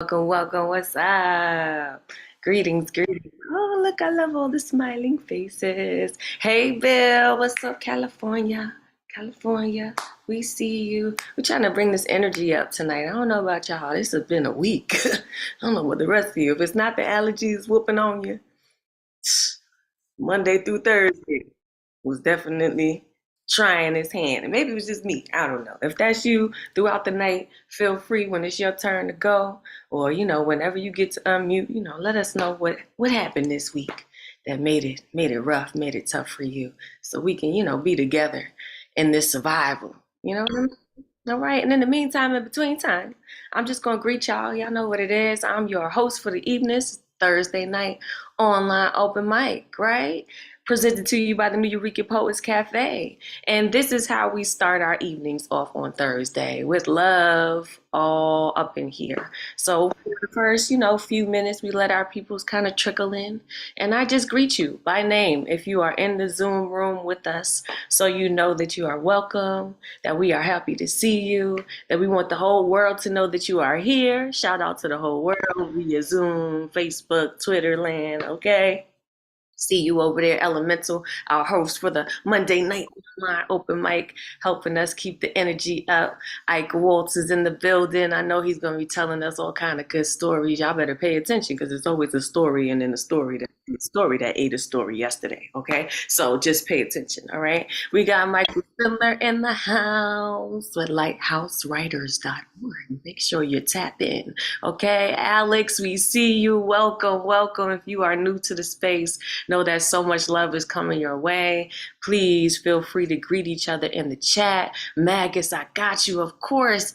Welcome, what's up? Greetings. Oh, look, I love all the smiling faces. Hey, Bill, what's up, California? California, we see you. We're trying to bring this energy up tonight. I don't know about y'all. This has been a week. I don't know what the rest of you. If it's not the allergies whooping on you, Monday through Thursday was definitely trying his hand. And maybe it was just me. I don't know. If that's you throughout the night, feel free when it's your turn to go. Or, whenever you get to unmute, let us know what happened this week that made it rough, made it tough for you. So we can, be together in this survival. You know what I mean? All right. And in the meantime, in between time, I'm just gonna greet y'all. Y'all know what it is. I'm your host for the evening. It's Thursday night online open mic, right? Presented to you by the New Eureka Poets Cafe. And this is how we start our evenings off on Thursday with love all up in here. So for the first, few minutes, we let our peoples kind of trickle in. And I just greet you by name if you are in the Zoom room with us, so you know that you are welcome, that we are happy to see you, that we want the whole world to know that you are here. Shout out to the whole world via Zoom, Facebook, Twitter land, okay? See you over there, Elemental, our host for the Monday night online open mic, helping us keep the energy up. Ike Waltz is in the building. I know he's going to be telling us all kind of good stories. Y'all better pay attention because it's always a story and then a story that ate a story yesterday. Okay, so just pay attention. All right, we got Michael Spindler in the house with lighthousewriters.org. Make sure you tap in. Okay, Alex, we see you. Welcome. If you are new to the space, know that so much love is coming your way. Please feel free to greet each other in the chat. Magus, I got you. Of course.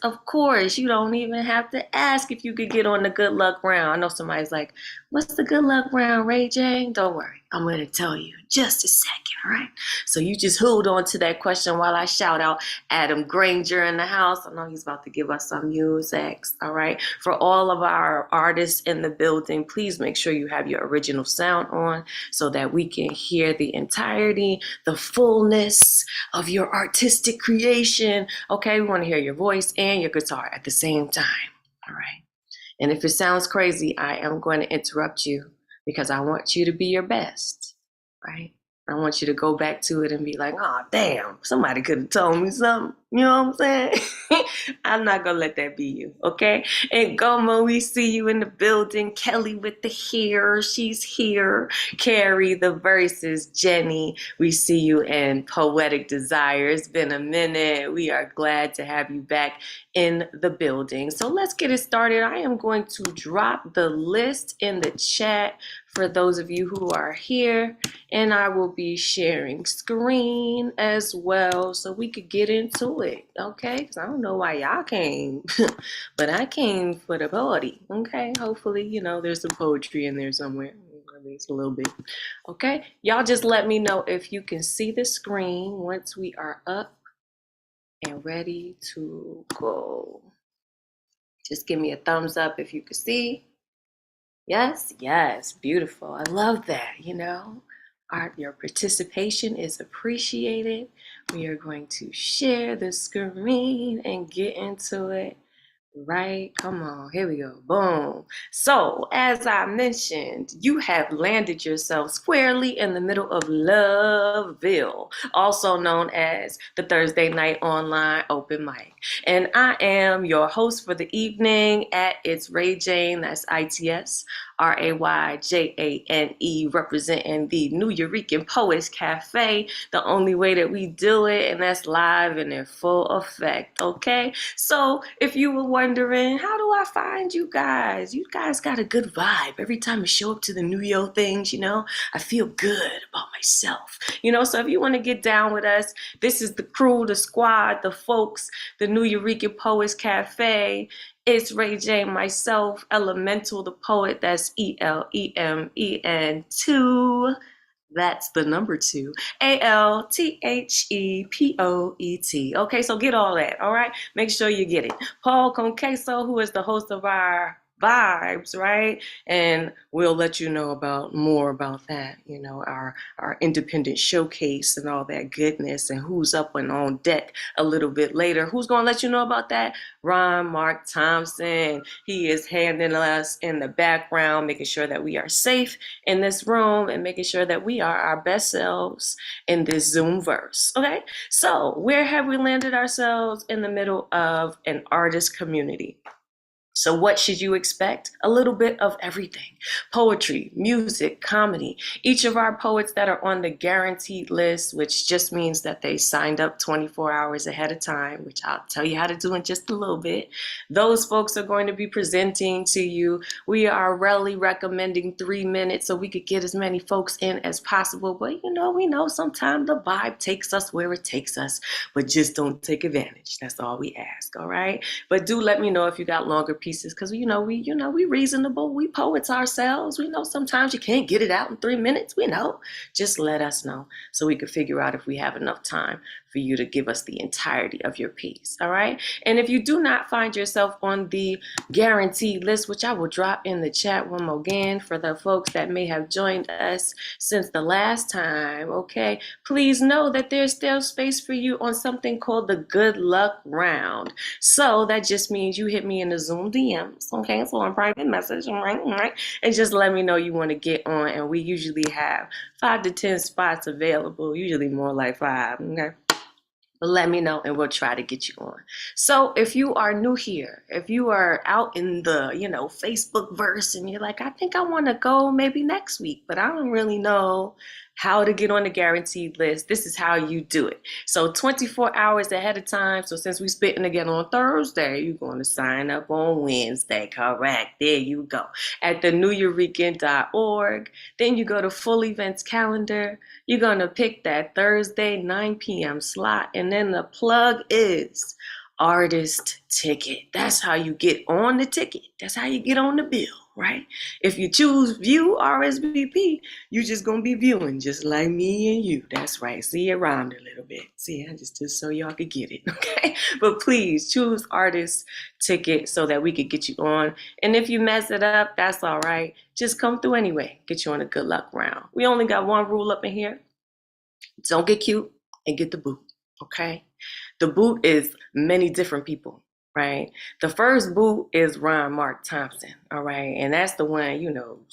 You don't even have to ask if you could get on the good luck round. I know somebody's like, what's the good luck round, Ray Jane? Don't worry. I'm going to tell you in just a second, all right? So you just hold on to that question while I shout out Adam Granger in the house. I know he's about to give us some music, all right? For all of our artists in the building, please make sure you have your original sound on so that we can hear the entirety, the fullness of your artistic creation. Okay, we want to hear your voice and your guitar at the same time. All right. And if it sounds crazy, I am going to interrupt you because I want you to be your best, right? I want you to go back to it and be like, oh, damn, somebody could have told me something. You know what I'm saying? I'm not going to let that be you, okay? And Goma, we see you in the building. Kelly with the hair, she's here. Carrie, the verses. Jenny, we see you in Poetic Desire. It's been a minute. We are glad to have you back in the building. So let's get it started. I am going to drop the list in the chat for those of you who are here, and I will be sharing screen as well so we could get into it, okay? Because I don't know why y'all came, but I came for the party, okay? Hopefully, there's some poetry in there somewhere, at least a little bit, okay? Y'all just let me know if you can see the screen once we are up and ready to go. Just give me a thumbs up if you can see. Yes, beautiful. I love that, your participation is appreciated. We are going to share the screen and get into it. Right, come on, here we go, boom. So, as I mentioned, you have landed yourself squarely in the middle of Loveville, also known as the Thursday Night Online Open Mic. And I am your host for the evening at It's Ray Jane, that's ITS. RAYJANE, representing the New Eureka Poets Cafe, the only way that we do it, and that's live and in full effect, okay? So if you were wondering, how do I find you guys? You guys got a good vibe. Every time I show up to the New York things, I feel good about myself. So if you want to get down with us, this is the crew, the squad, the folks, the New Eureka Poets Cafe. It's Ray J, myself, Elemental, the poet. That's ELEMEN2. That's the number 2. ALTHEPOET. Okay, so get all that, all right? Make sure you get it. Paul Conqueso, who is the host of our vibes, right? And we'll let you know about more about that, our independent showcase and all that goodness and who's up and on deck a little bit later. Who's going to let you know about that? Ron Mark Thompson. He is handling us in the background, making sure that we are safe in this room and making sure that we are our best selves in this Zoom verse. Okay, so where have we landed ourselves? In the middle of an artist community. So what should you expect? A little bit of everything. Poetry, music, comedy. Each of our poets that are on the guaranteed list, which just means that they signed up 24 hours ahead of time, which I'll tell you how to do in just a little bit. Those folks are going to be presenting to you. We are really recommending 3 minutes so we could get as many folks in as possible. But we know sometimes the vibe takes us where it takes us, but just don't take advantage. That's all we ask, all right? But do let me know if you got longer pieces, because we reasonable. We poets ourselves. We know sometimes you can't get it out in 3 minutes. We know. Just let us know so we can figure out if we have enough time for you to give us the entirety of your piece. All right. And if you do not find yourself on the guaranteed list, which I will drop in the chat one more again for the folks that may have joined us since the last time, okay, please know that there's still space for you on something called the good luck round. So that just means you hit me in the Zoom DMs, okay? So on private message, right? And just let me know you want to get on. And we usually have 5 to 10 spots available, usually more like 5, okay? But let me know and we'll try to get you on. So if you are new here, if you are out in the, Facebook verse and you're like, I think I want to go maybe next week, but I don't really know how to get on the guaranteed list, this is how you do it. So 24 hours ahead of time. So since we spitting again on Thursday, you're going to sign up on Wednesday. Correct. There you go. At the neweurekan.org. Then you go to full events calendar. You're going to pick that Thursday 9 p.m. slot. And then the plug is artist ticket. That's how you get on the ticket. That's how you get on the bill, right? If you choose view RSVP, you're just going to be viewing just like me and you. That's right. See around a little bit. See, I just so y'all could get it, okay? But please choose artist ticket so that we could get you on. And if you mess it up, that's all right. Just come through anyway. Get you on a good luck round. We only got one rule up in here. Don't get cute and get the boot, okay? The boot is many different people, right? The first boot is Ron Mark Thompson, all right? And that's the one,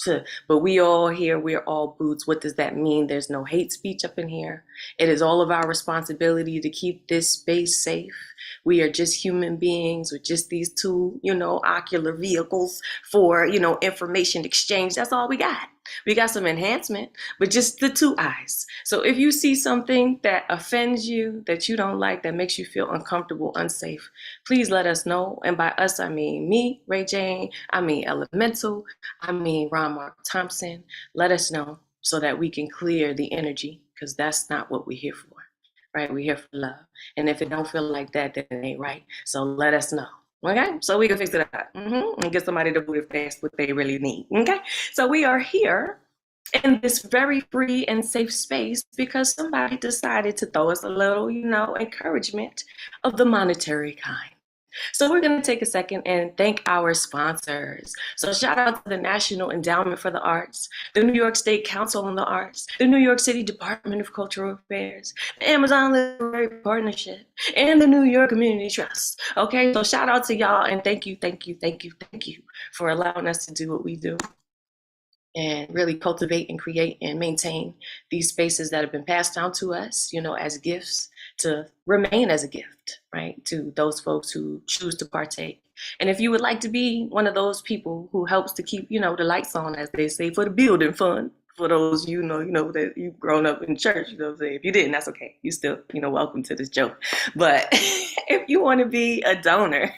but we all here, we're all boots. What does that mean? There's no hate speech up in here. It is all of our responsibility to keep this space safe. We are just human beings with just these two, ocular vehicles for, information exchange. That's all we got. We got some enhancement, but just the 2 eyes. So if you see something that offends you, that you don't like, that makes you feel uncomfortable, unsafe, please let us know. And by us, I mean me, Ray Jane, I mean Elemental, I mean Ron Mark Thompson. Let us know so that we can clear the energy, because that's not what we're here for, right? We're here for love. And if it don't feel like that, then it ain't right. So let us know. Okay, so we can fix it up and get somebody to boot if that's what they really need. Okay, so we are here in this very free and safe space because somebody decided to throw us a little, encouragement of the monetary kind. So we're going to take a second and thank our sponsors. So shout out to the National Endowment for the Arts, the New York State Council on the Arts, the New York City Department of Cultural Affairs, the Amazon Literary Partnership, and the New York Community Trust. Okay, so shout out to y'all and thank you for allowing us to do what we do and really cultivate and create and maintain these spaces that have been passed down to us, as gifts to remain as a gift, right, to those folks who choose to partake. And if you would like to be one of those people who helps to keep, the lights on, as they say, for the building fund, for those, that you've grown up in church, what I'm saying? If you didn't, that's okay. You still, welcome to this joke. But if you want to be a donor,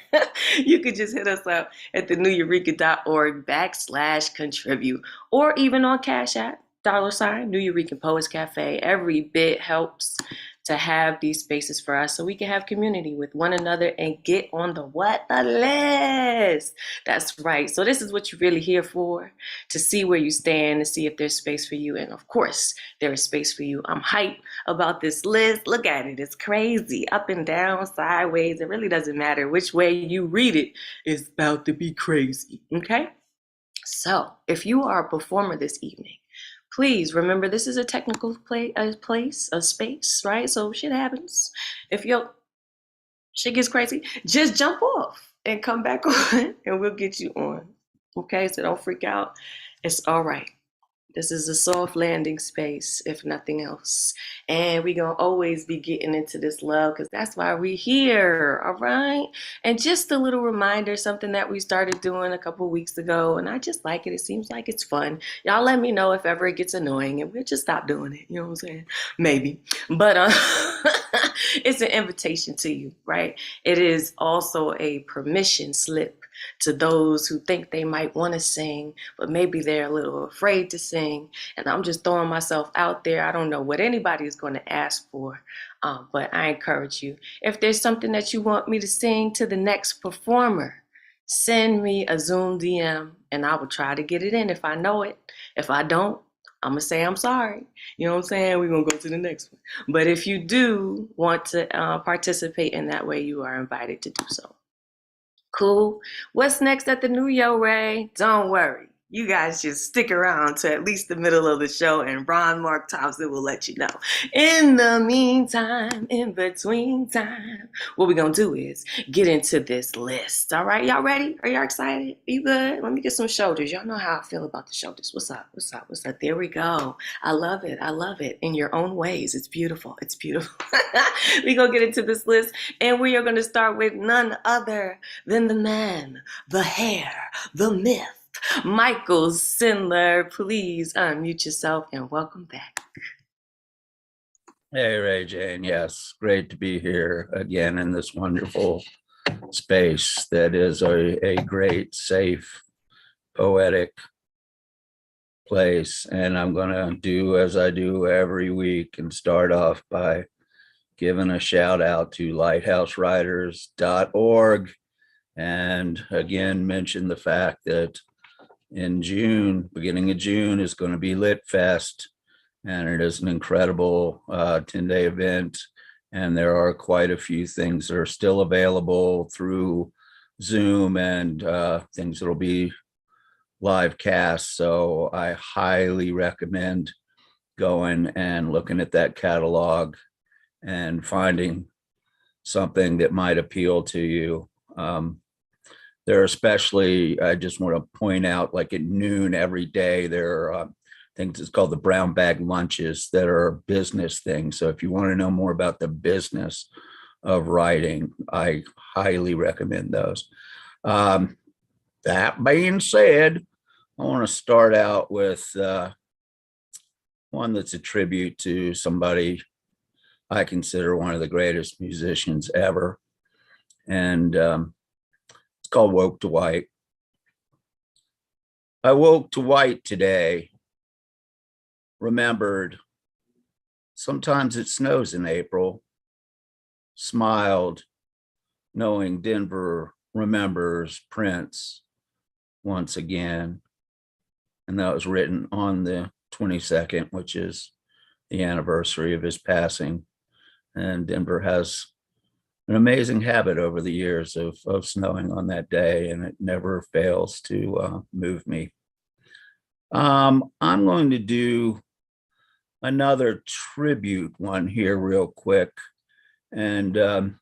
you could just hit us up at the neweurekan.org/contribute, or even on Cash App, $ New Eurekan Poets Cafe. Every bit helps. to have these spaces for us so we can have community with one another and get on the what? The list. That's right. So this is what you're really here for, to see where you stand, to see if there's space for you. And of course, there is space for you. I'm hyped about this list. Look at it. It's crazy. Up and down, sideways. It really doesn't matter which way you read it. It's about to be crazy. Okay? So if you are a performer this evening, please remember this is a technical place, a space, right? So shit happens. If your shit gets crazy, just jump off and come back on and we'll get you on. Okay, so don't freak out. It's all right. This is a soft landing space, if nothing else. And we're going to always be getting into this love because that's why we're here, all right? And just a little reminder, something that we started doing a couple weeks ago, and I just like it. It seems like it's fun. Y'all let me know if ever it gets annoying, and we'll just stop doing it. You know what I'm saying? Maybe. But it's an invitation to you, right? It is also a permission slip to those who think they might want to sing, but maybe they're a little afraid to sing. And I'm just throwing myself out there. I don't know what anybody is going to ask for, but I encourage you. If there's something that you want me to sing to the next performer, send me a Zoom DM and I will try to get it in if I know it. If I don't, I'm going to say I'm sorry. You know what I'm saying? We're going to go to the next one. But if you do want to participate in that way, you are invited to do so. Cool. What's next at the New Yo, Ray? Don't worry. You guys just stick around to at least the middle of the show and Ron Mark Thompson will let you know. In the meantime, in between time, what we're going to do is get into this list. All right, y'all ready? Are y'all excited? You good? Let me get some shoulders. Y'all know how I feel about the shoulders. What's up? What's up? What's up? There we go. I love it. I love it. In your own ways. It's beautiful. It's beautiful. We're going to get into this list and we are going to start with none other than the man, the hair, the myth, Michael Sindler. Please unmute yourself and welcome back. Hey, Ray Jane. Yes, great to be here again in this wonderful space that is a great, safe, poetic place. And I'm going to do as I do every week and start off by giving a shout out to lighthousewriters.org. And again, mention the fact that in June, beginning of June, is going to be Lit Fest. And it is an incredible 10-day event. And there are quite a few things that are still available through Zoom and things that will be live cast. So I highly recommend going and looking at that catalog and finding something that might appeal to you. There are especially, I just want to point out, like at noon every day, there are things it's called the brown bag lunches that are business things. So if you want to know more about the business of writing, I highly recommend those. That being said, I want to start out with one that's a tribute to somebody I consider one of the greatest musicians ever. And it's called Woke to White. I woke to white today, remembered sometimes it snows in April, smiled, knowing Denver remembers Prince once again. And that was written on the 22nd, which is the anniversary of his passing. And Denver has an amazing habit over the years of snowing on that day, and it never fails to move me. I'm going to do another tribute one here real quick. And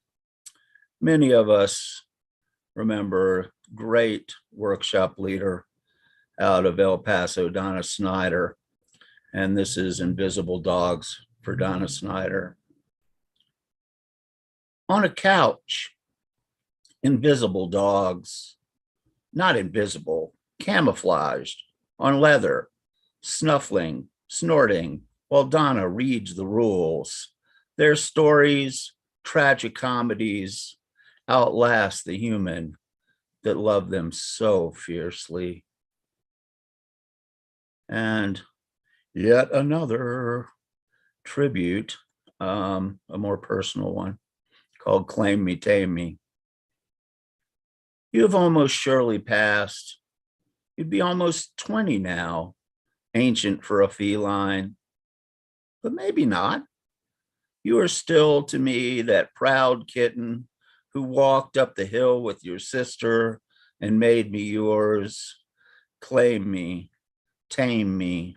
many of us remember great workshop leader out of El Paso, Donna Snyder. And this is Invisible Dogs for Donna Snyder. On a couch, invisible dogs, not invisible, camouflaged, on leather, snuffling, snorting, while Donna reads the rules. Their stories, tragic comedies, outlast the human that loved them so fiercely. And yet another tribute a more personal one called Claim Me, Tame Me. You have almost surely passed. You'd be almost 20 now, ancient for a feline, but maybe not. You are still to me that proud kitten who walked up the hill with your sister and made me yours. Claim me, tame me,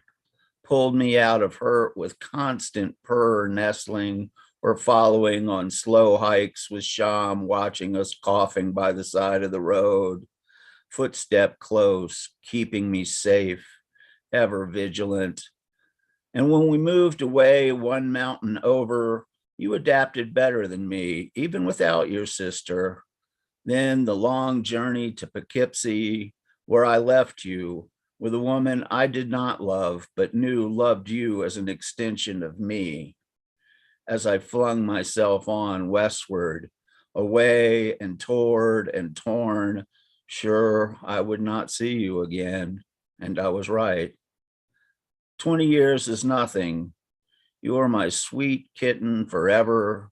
pulled me out of hurt with constant purr nestling or following on slow hikes with Sham watching us coughing by the side of the road, footstep close, keeping me safe, ever vigilant. And when we moved away one mountain over, you adapted better than me, even without your sister. Then the long journey to Poughkeepsie, where I left you with a woman I did not love, but knew loved you as an extension of me. As I flung myself on westward, away and toward and torn, sure I would not see you again. And I was right. 20 years is nothing. You are my sweet kitten forever,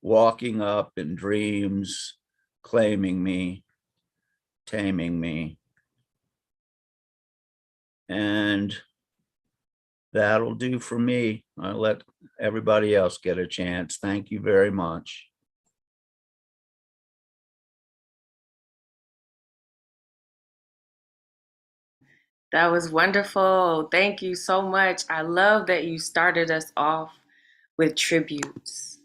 walking up in dreams, claiming me, taming me. And that'll do for me. I'll let everybody else get a chance. Thank you very much. That was wonderful. Thank you so much. I love that you started us off with tributes,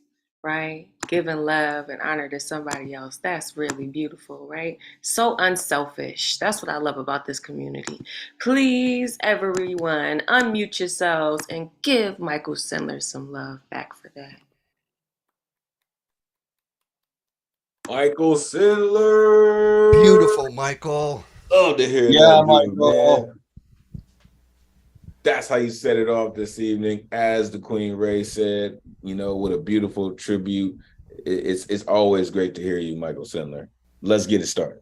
right? Giving love and honor to somebody else. That's really beautiful, right? So unselfish. That's what I love about this community. Please, everyone, unmute yourselves and give Michael Sandler some love back for that. Michael Sandler. Beautiful, Michael. Love to hear that, man. That's how you set it off this evening. As the Queen Ray said, you know, with a beautiful tribute. It's always great to hear you, Michael Sandler. Let's get it started.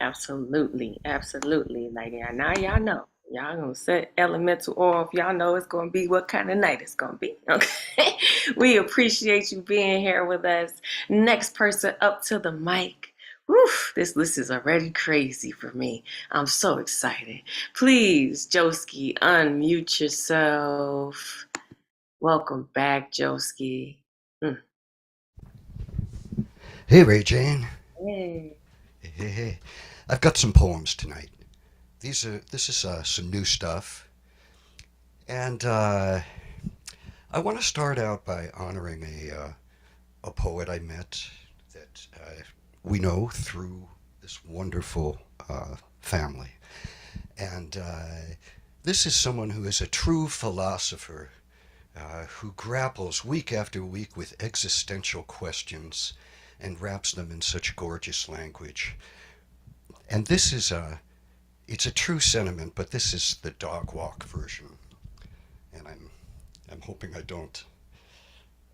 Absolutely, absolutely. Like, yeah, now y'all know. Y'all gonna set elemental off. Y'all know it's gonna be what kind of night it's gonna be. Okay. We appreciate you being here with us. Next person up to the mic. Whew, this list is already crazy for me. I'm so excited. Please, Joski, unmute yourself. Welcome back, Joski. Hey, Ray Jane. Hey. Hey. I've got some poems tonight. This is some new stuff. And I want to start out by honoring a poet I met that we know through this wonderful family. And this is someone who is a true philosopher who grapples week after week with existential questions and wraps them in such gorgeous language. And this is it's a true sentiment, but this is the dog walk version. And I'm hoping I don't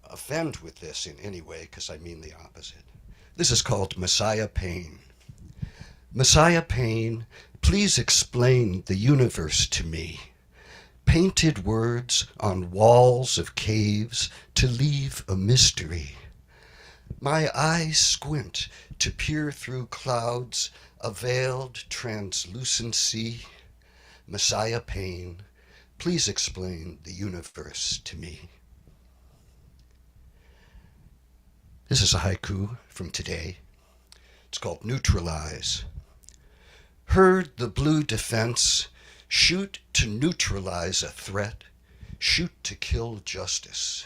offend with this in any way, because I mean the opposite. This is called Messiah Pain. Messiah Pain, please explain the universe to me. Painted words on walls of caves to leave a mystery. My eyes squint to peer through clouds, a veiled translucency. Messiah Pain, please explain the universe to me. This is a haiku from today. It's called Neutralize. Heard the blue defense, shoot to neutralize a threat, shoot to kill justice.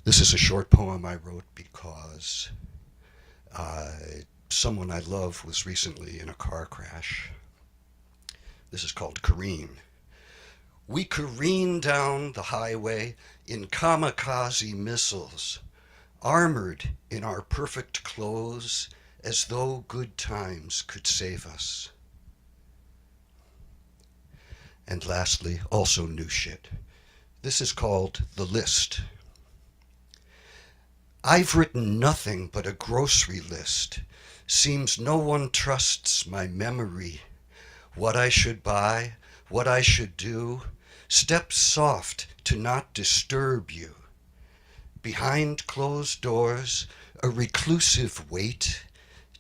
This is a short poem I wrote because someone I love was recently in a car crash. This is called Careen. We careen down the highway in kamikaze missiles, armored in our perfect clothes as though good times could save us. And lastly, also new shit. This is called The List. I've written nothing but a grocery list. Seems no one trusts my memory. What I should buy, what I should do, Step soft to not disturb you. Behind closed doors, a reclusive wait,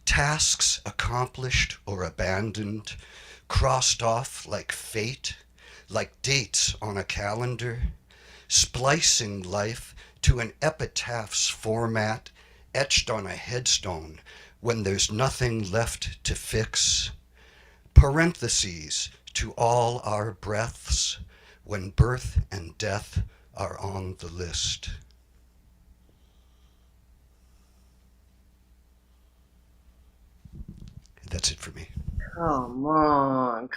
tasks accomplished or abandoned, crossed off like fate, like dates on a calendar, splicing life to an epitaph's format etched on a headstone when there's nothing left to fix, parentheses to all our breaths when birth and death are on the list. That's it for me. Come on,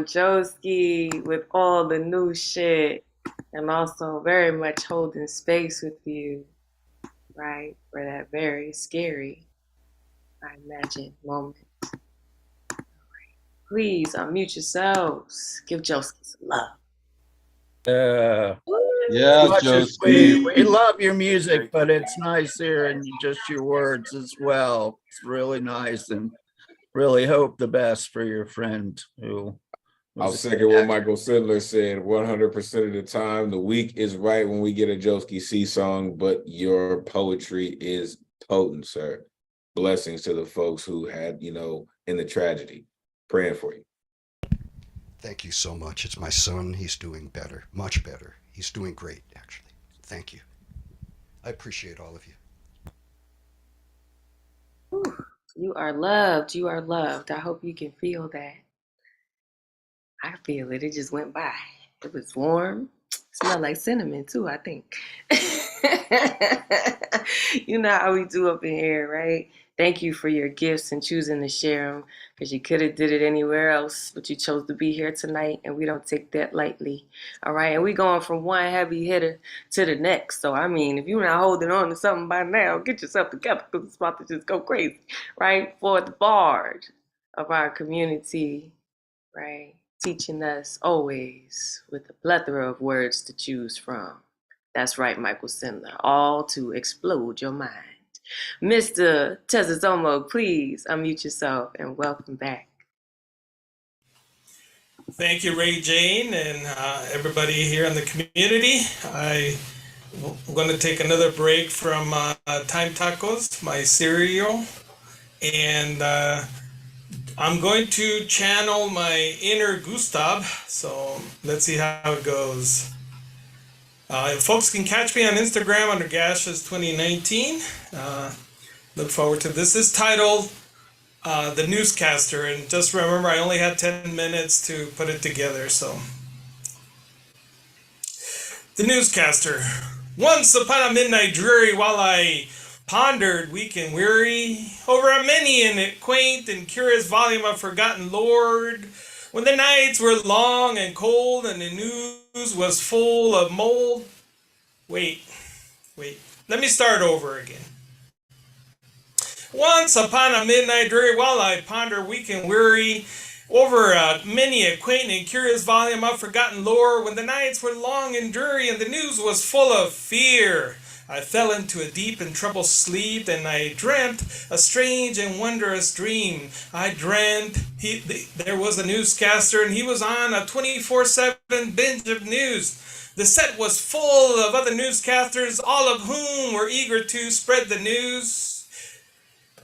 Joski, with all the new shit, and also very much holding space with you, right, for that very scary, I imagine, moment. Please unmute yourselves. Give Joski some love. Yeah, Much as Josie. we love your music, but it's nice hearing just your words as well. It's really nice, and really hope the best for your friend who I'll was second what Michael Sindler said. 100% of the time, the week is right when we get a Joski C song, but your poetry is potent, sir. Blessings to the folks who had, in the tragedy. Praying for you. Thank you so much. It's my son. He's doing better, much better. He's doing great, actually. Thank you. I appreciate all of you. Whew. You are loved. You are loved. I hope you can feel that. I feel it. It just went by. It was warm. Smelled like cinnamon too, I think. You know how we do up in here, right? Thank you for your gifts and choosing to share them, because you could have did it anywhere else, but you chose to be here tonight, and we don't take that lightly. All right, and we going from one heavy hitter to the next. So I mean, if you're not holding on to something by now, get yourself together, because it's about to just go crazy, right? For the bard of our community, right? Teaching us always with a plethora of words to choose from. That's right, Michael Sindler, all to explode your mind. Mr. Tezazomo, please unmute yourself and welcome back. Thank you, Ray Jane, and everybody here in the community. I'm going to take another break from Time Tacos, my cereal, and I'm going to channel my inner Gustav, so let's see how it goes. Folks can catch me on Instagram under Gashes2019. Look forward to this. This is titled The Newscaster, and just remember I only had 10 minutes to put it together, so. The Newscaster. Once upon a midnight dreary, while I pondered, weak and weary, over a many and quaint and curious volume of forgotten lore, when the nights were long and cold and the news was full of mold. Wait, let me start over again. Once upon a midnight dreary, while I ponder weak and weary, over many a quaint and curious volume of forgotten lore, when the nights were long and dreary and the news was full of fear, I fell into a deep and troubled sleep, and I dreamt a strange and wondrous dream. I dreamt there was a newscaster, and he was on a 24/7 binge of news. The set was full of other newscasters, all of whom were eager to spread the news.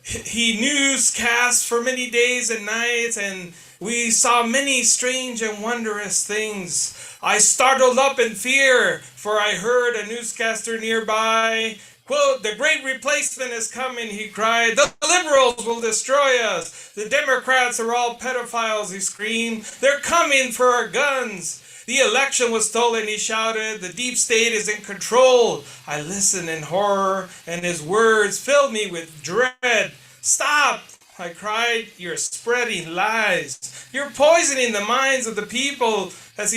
He newscast for many days and nights, and we saw many strange and wondrous things. I startled up in fear, for I heard a newscaster nearby. Quote, "The great replacement is coming," he cried. "The liberals will destroy us. The Democrats are all pedophiles," he screamed. "They're coming for our guns. The election was stolen," he shouted. "The deep state is in control." I listened in horror, and his words filled me with dread. "Stop," I cried. "You're spreading lies. You're poisoning the minds of the people." As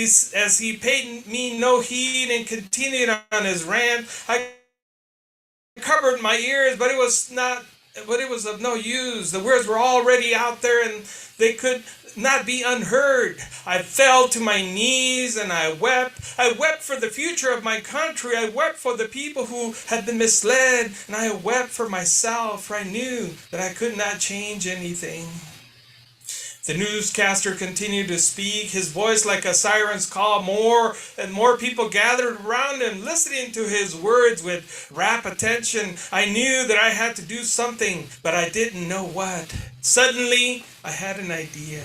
he paid me no heed and continued on his rant, I covered my ears, but it was of no use. The words were already out there, and they could not be unheard. I fell to my knees and I wept. I wept for the future of my country. I wept for the people who had been misled, and I wept for myself, for I knew that I could not change anything. The newscaster continued to speak, his voice like a siren's call. More and more people gathered around him, listening to his words with rapt attention. I knew that I had to do something, but I didn't know what. Suddenly, I had an idea.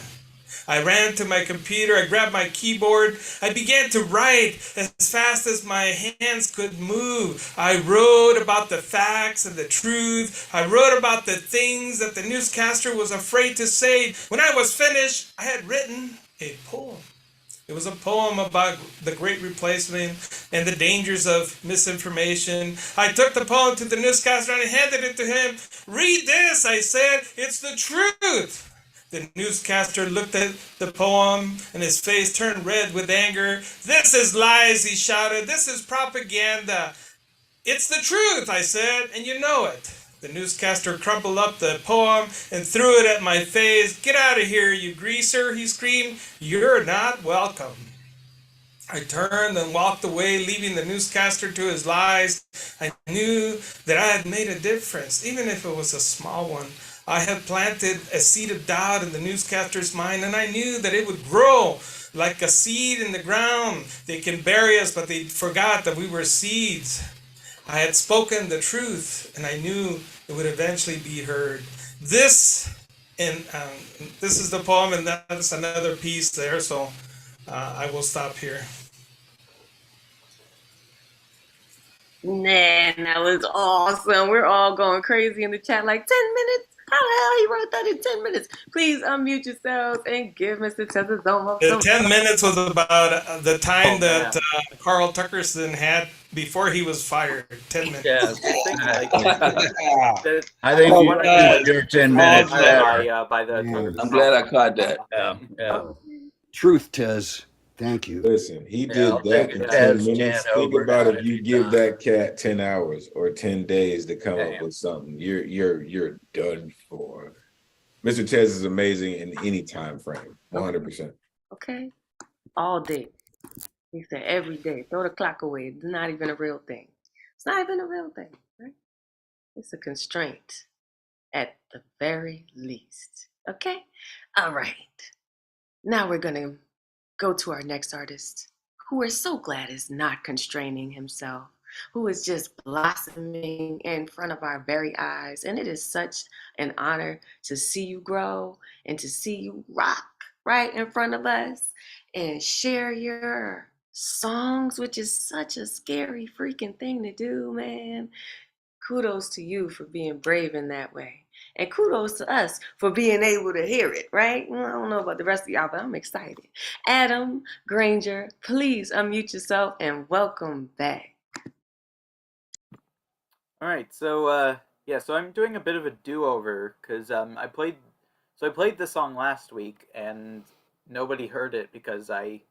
I ran to my computer, I grabbed my keyboard, I began to write as fast as my hands could move. I wrote about the facts and the truth. I wrote about the things that the newscaster was afraid to say. When I was finished, I had written a poem. It was a poem about the great replacement and the dangers of misinformation. I took the poem to the newscaster and I handed it to him. Read this, I said. It's the truth. The newscaster looked at the poem and his face turned red with anger. This is lies, he shouted. This is propaganda. It's the truth, I said, and you know it. The newscaster crumpled up the poem and threw it at my face. Get out of here, you greaser, he screamed. You're not welcome. I turned and walked away, leaving the newscaster to his lies. I knew that I had made a difference, even if it was a small one. I had planted a seed of doubt in the newscaster's mind, and I knew that it would grow like a seed in the ground. They can bury us, but they forgot that we were seeds. I had spoken the truth, and I knew it would eventually be heard. This is the poem, and that's another piece there. So I will stop here. Man, that was awesome. We're all going crazy in the chat like 10 minutes. How the hell he wrote that in 10 minutes? Please unmute yourselves and give Mr. Tezazoma The some 10 minutes was about the time that Carl Tuckerson had before he was fired. 10 minutes. Yeah. I Oh, think you God. need your 10 minutes better. by the I'm glad I caught that. Yeah. Truth, Tez. Thank you. Listen, he Yeah, did I'll that take in it 10 as minutes. 10 Think over about now if you if give you're that cat 10 hours or 10 days to come up Damn. with something. You're done for. Mr. Tez is amazing in any time frame. 100%. Okay. All day. He said every day. Throw the clock away. It's not even a real thing. It's not even a real thing, right? It's a constraint at the very least. Okay? All right. Now we're going to go to our next artist, who we're so glad is not constraining himself, who is just blossoming in front of our very eyes. And it is such an honor to see you grow and to see you rock right in front of us and share your songs, which is such a scary freaking thing to do, man. Kudos to you for being brave in that way. And kudos to us for being able to hear it, right? Well, I don't know about the rest of y'all, but I'm excited. Adam Granger, please unmute yourself and welcome back. All right, so so I'm doing a bit of a do-over because I played this song last week and nobody heard it because I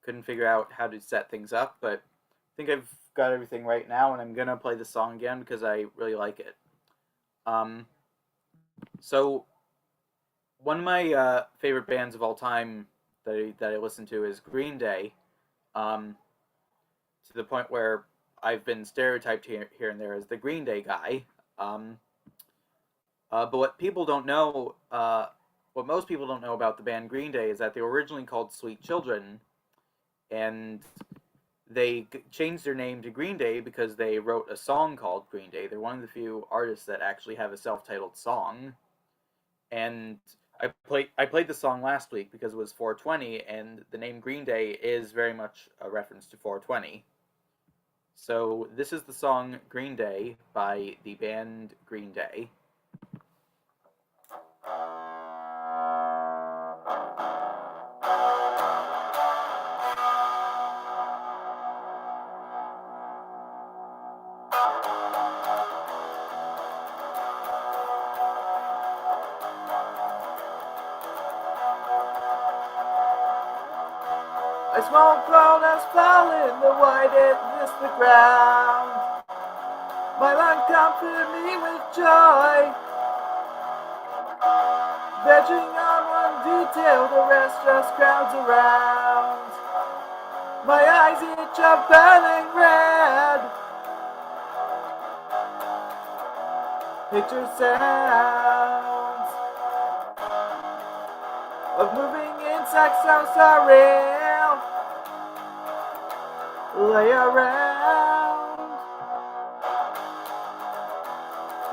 couldn't figure out how to set things up, but I think I've got everything right now, and I'm gonna play the song again because I really like it. So one of my favorite bands of all time that I listen to is Green Day, to the point where I've been stereotyped here and there as the Green Day guy. But what people don't know, what most people don't know about the band Green Day is that they were originally called Sweet Children, and they changed their name to Green Day because they wrote a song called Green Day. They're one of the few artists that actually have a self-titled song. And I played the song last week because it was 420, and the name Green Day is very much a reference to 420. So this is the song Green Day by the band Green Day. A small cloud has fallen, the white it missed the ground. My lung comforted me with joy, vegging on one detail, the rest just crowds around. My eyes itch up burning red, picture sounds. of moving insects so surreal. Lay around.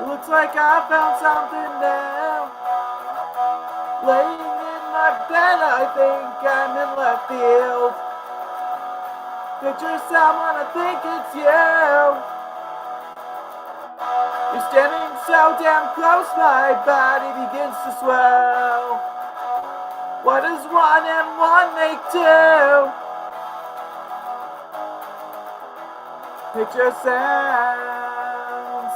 Looks like I found something new. Laying in my bed, I think I'm in left field. Picture someone, I think it's you. You're standing so damn close, my body begins to swell. What does 1 and 1 make 2? Picture sounds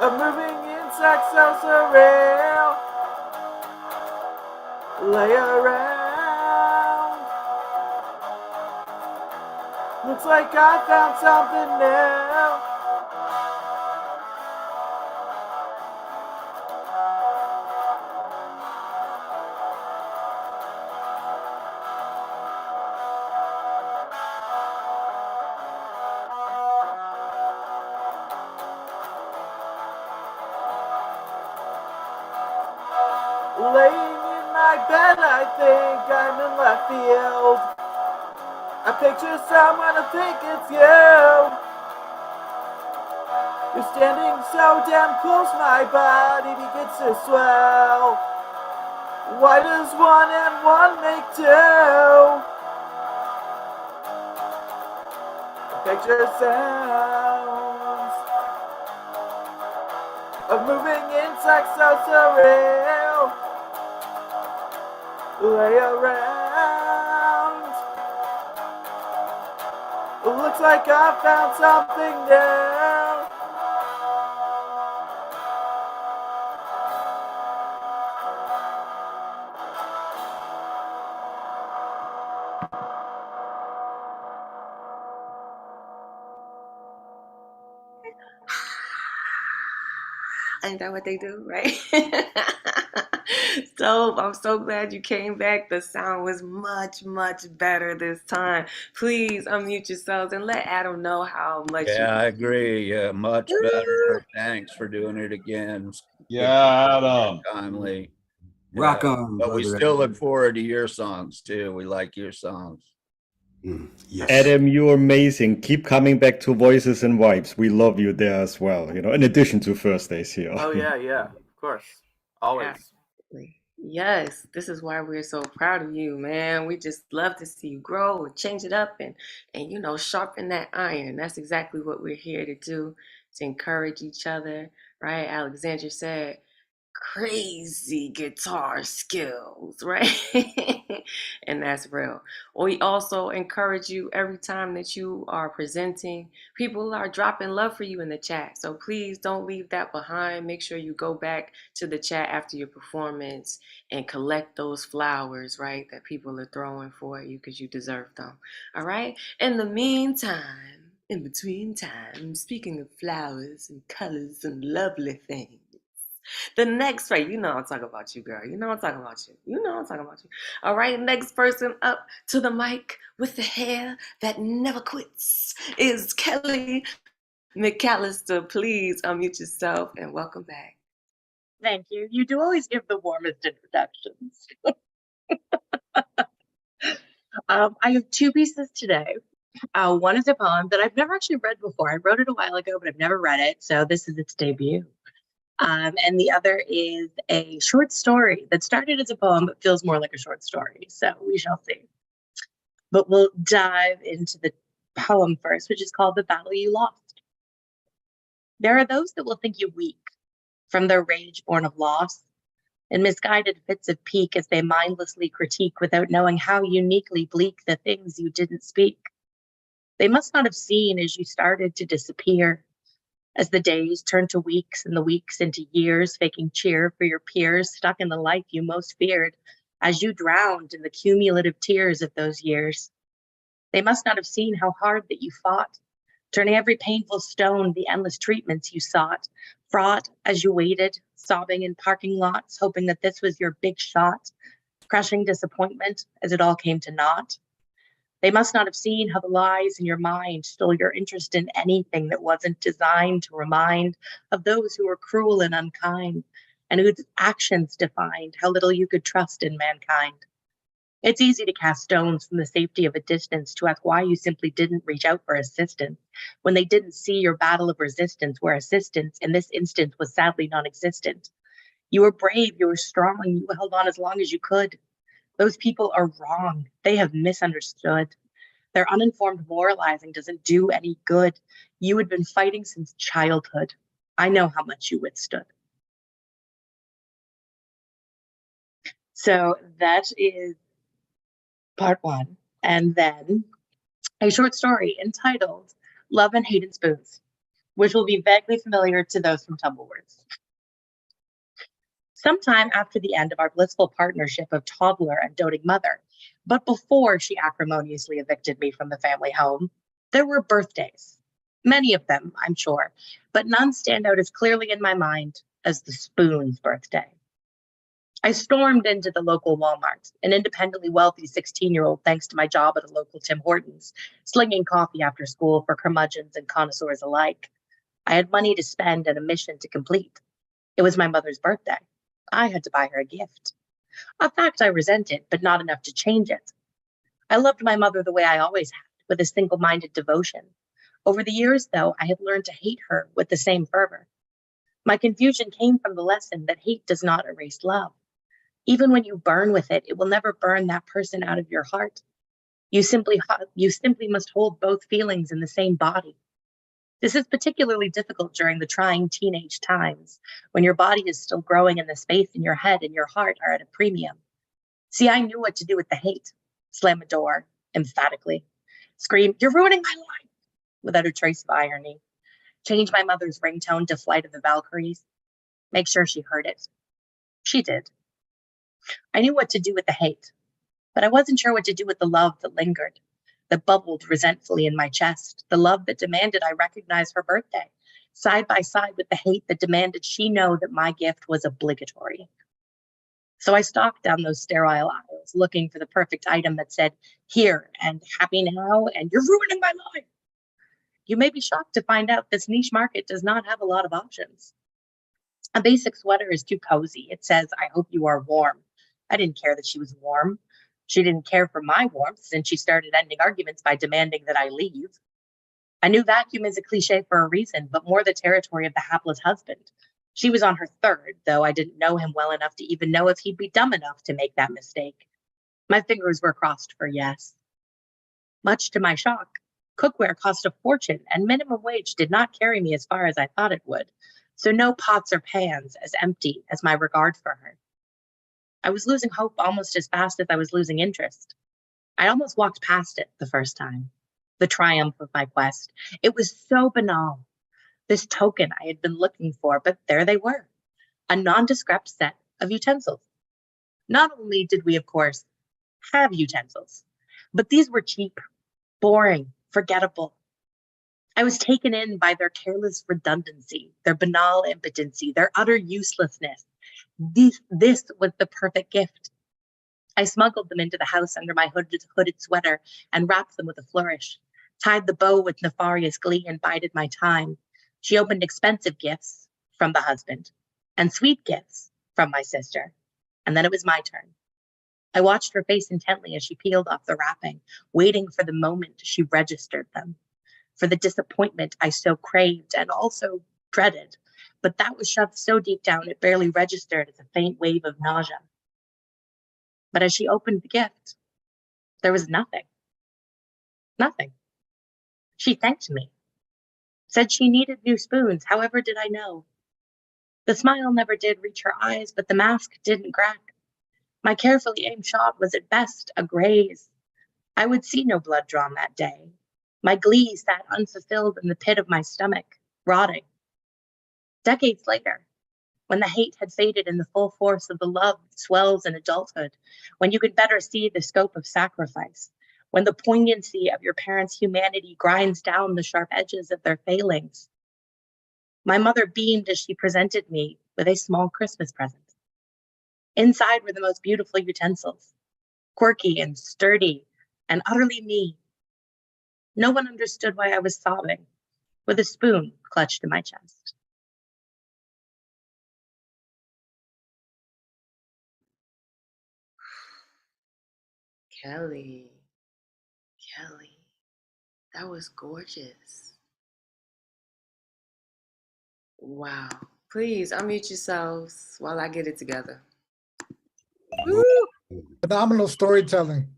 of moving insects so surreal. Lay around. Looks like I found something new. Laying in my bed, I think I'm in left field. I picture someone, I think it's you. You're standing so damn close, my body begins to swell. Why does 1 and 1 make 2? Picture sounds of moving insects so surreal. Lay around. Looks like I found something new. Ain't that what they do, right? So I'm so glad you came back. The sound was much, much better this time. Please unmute yourselves and let Adam know how much Yeah, I agree. Yeah, much better. Thanks for doing it again. Yeah, Adam. Timely. Rock on, But we brother still look Adam. forward to your songs too. We like your songs. Yes. Adam, you're amazing. Keep coming back to Voices and Vibes. We love you there as well, in addition to Thursdays here. Oh yeah, of course. Always. Absolutely. Yes, this is why we're so proud of you, man. We just love to see you grow and change it up and sharpen that iron. That's exactly what we're here to do, to encourage each other, right? Alexandra said, crazy guitar skills, right? And that's real. We also encourage you every time that you are presenting. People are dropping love for you in the chat. So please don't leave that behind. Make sure you go back to the chat after your performance and collect those flowers, right? That people are throwing for you because you deserve them. All right? In the meantime, in between time, speaking of flowers and colors and lovely things, the next, right, I'm talking about you, girl. I'm talking about you. I'm talking about you. All right, next person up to the mic with the hair that never quits is Kelly McAllister. Please unmute yourself and welcome back. Thank you. You do always give the warmest introductions. I have 2 pieces today. One is a poem that I've never actually read before. I wrote it a while ago, but I've never read it. So this is its debut. And the other is a short story that started as a poem, but feels more like a short story. So we shall see. But we'll dive into the poem first, which is called The Battle You Lost. There are those that will think you weak from their rage born of loss and misguided fits of pique as they mindlessly critique without knowing how uniquely bleak the things you didn't speak. They must not have seen as you started to disappear, as the days turned to weeks and the weeks into years, faking cheer for your peers stuck in the life you most feared as you drowned in the cumulative tears of those years. They must not have seen how hard that you fought, turning every painful stone the endless treatments you sought, fraught as you waited, sobbing in parking lots, hoping that this was your big shot, crushing disappointment as it all came to naught. They must not have seen how the lies in your mind stole your interest in anything that wasn't designed to remind of those who were cruel and unkind, and whose actions defined how little you could trust in mankind. It's easy to cast stones from the safety of a distance to ask why you simply didn't reach out for assistance when they didn't see your battle of resistance, where assistance in this instance was sadly non-existent. You were brave, you were strong, you held on as long as you could. Those people are wrong. They have misunderstood. Their uninformed moralizing doesn't do any good. You had been fighting since childhood. I know how much you withstood. So that is part one. And then a short story entitled Love and Hate in Spoons, which will be vaguely familiar to those from Tumblewords. Sometime after the end of our blissful partnership of toddler and doting mother, but before she acrimoniously evicted me from the family home, there were birthdays. Many of them, I'm sure, but none stand out as clearly in my mind as the Spoon's birthday. I stormed into the local Walmart, an independently wealthy 16-year-old thanks to my job at a local Tim Hortons, slinging coffee after school for curmudgeons and connoisseurs alike. I had money to spend and a mission to complete. It was my mother's birthday. I had to buy her a gift. A fact I resented, but not enough to change it. I loved my mother the way I always had, with a single-minded devotion. Over the years, though, I had learned to hate her with the same fervor. My confusion came from the lesson that hate does not erase love. Even when you burn with it, it will never burn that person out of your heart. You simply must hold both feelings in the same body. This is particularly difficult during the trying teenage times, when your body is still growing and the space in your head and your heart are at a premium. See, I knew what to do with the hate. Slam a door, emphatically. Scream, "You're ruining my life," without a trace of irony. Change my mother's ringtone to Flight of the Valkyries. Make sure she heard it. She did. I knew what to do with the hate, but I wasn't sure what to do with the love that lingered, that bubbled resentfully in my chest, the love that demanded I recognize her birthday, side by side with the hate that demanded she know that my gift was obligatory. So I stalked down those sterile aisles, looking for the perfect item that said, "Here," and "Happy now," and "You're ruining my life." You may be shocked to find out this niche market does not have a lot of options. A basic sweater is too cozy. It says, "I hope you are warm." I didn't care that she was warm. She didn't care for my warmth since she started ending arguments by demanding that I leave. I knew vacuum is a cliche for a reason, but more the territory of the hapless husband. She was on her third, though I didn't know him well enough to even know if he'd be dumb enough to make that mistake. My fingers were crossed for yes. Much to my shock, cookware cost a fortune, and minimum wage did not carry me as far as I thought it would, so no pots or pans as empty as my regard for her. I was losing hope almost as fast as I was losing interest. I almost walked past it the first time. The triumph of my quest. It was so banal. This token I had been looking for, but there they were. A nondescript set of utensils. Not only did we, of course, have utensils, but these were cheap, boring, forgettable. I was taken in by their careless redundancy, their banal impotency, their utter uselessness. This was the perfect gift. I smuggled them into the house under my hooded sweater and wrapped them with a flourish, tied the bow with nefarious glee and bided my time. She opened expensive gifts from the husband and sweet gifts from my sister, and then it was my turn. I watched her face intently as she peeled off the wrapping, waiting for the moment she registered them, for the disappointment I so craved and also dreaded, but that was shoved so deep down it barely registered as a faint wave of nausea. But as she opened the gift, there was nothing. Nothing. She thanked me, said she needed new spoons, however did I know. The smile never did reach her eyes, but the mask didn't crack. My carefully aimed shot was at best a graze. I would see no blood drawn that day. My glee sat unfulfilled in the pit of my stomach, rotting. Decades later, when the hate had faded in the full force of the love that swells in adulthood, when you could better see the scope of sacrifice, when the poignancy of your parents' humanity grinds down the sharp edges of their failings. My mother beamed as she presented me with a small Christmas present. Inside were the most beautiful utensils, quirky and sturdy and utterly me. No one understood why I was sobbing, with a spoon clutched in my chest. Kelly. Kelly. That was gorgeous. Wow. Please unmute yourselves while I get it together. Whoa. Phenomenal storytelling.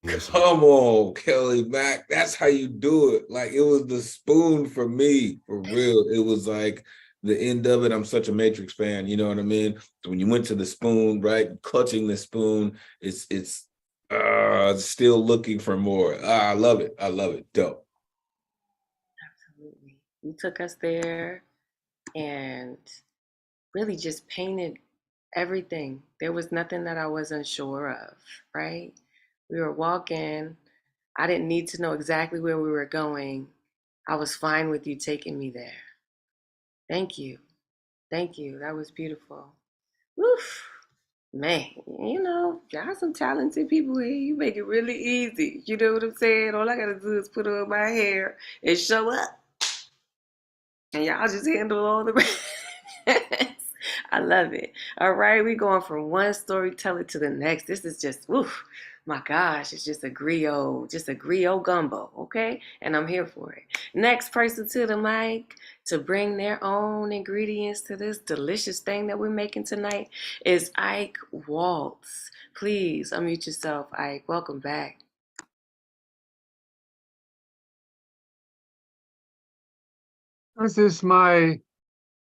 Come on, Kelly Mack. That's how you do it. Like, it was the spoon for me, for real. It was like the end of it. I'm such a Matrix fan, you know what I mean? When you went to the spoon, right? Clutching the spoon, it's still looking for more. I love it. I love it. Dope. Absolutely. You took us there and really just painted everything. There was nothing that I wasn't sure of, right? We were walking. I didn't need to know exactly where we were going. I was fine with you taking me there. Thank you. Thank you. That was beautiful. Woof. Man, you know, y'all some talented people here. You make it really easy. You know what I'm saying? All I gotta do is put on my hair and show up. And y'all just handle all the rest. I love it. All right, we're going from one storyteller to the next. This is just, oof, my gosh, it's just a griot gumbo, okay? And I'm here for it. Next person to the mic to bring their own ingredients to this delicious thing that we're making tonight is Ike Waltz. Please unmute yourself, Ike. Welcome back. This is my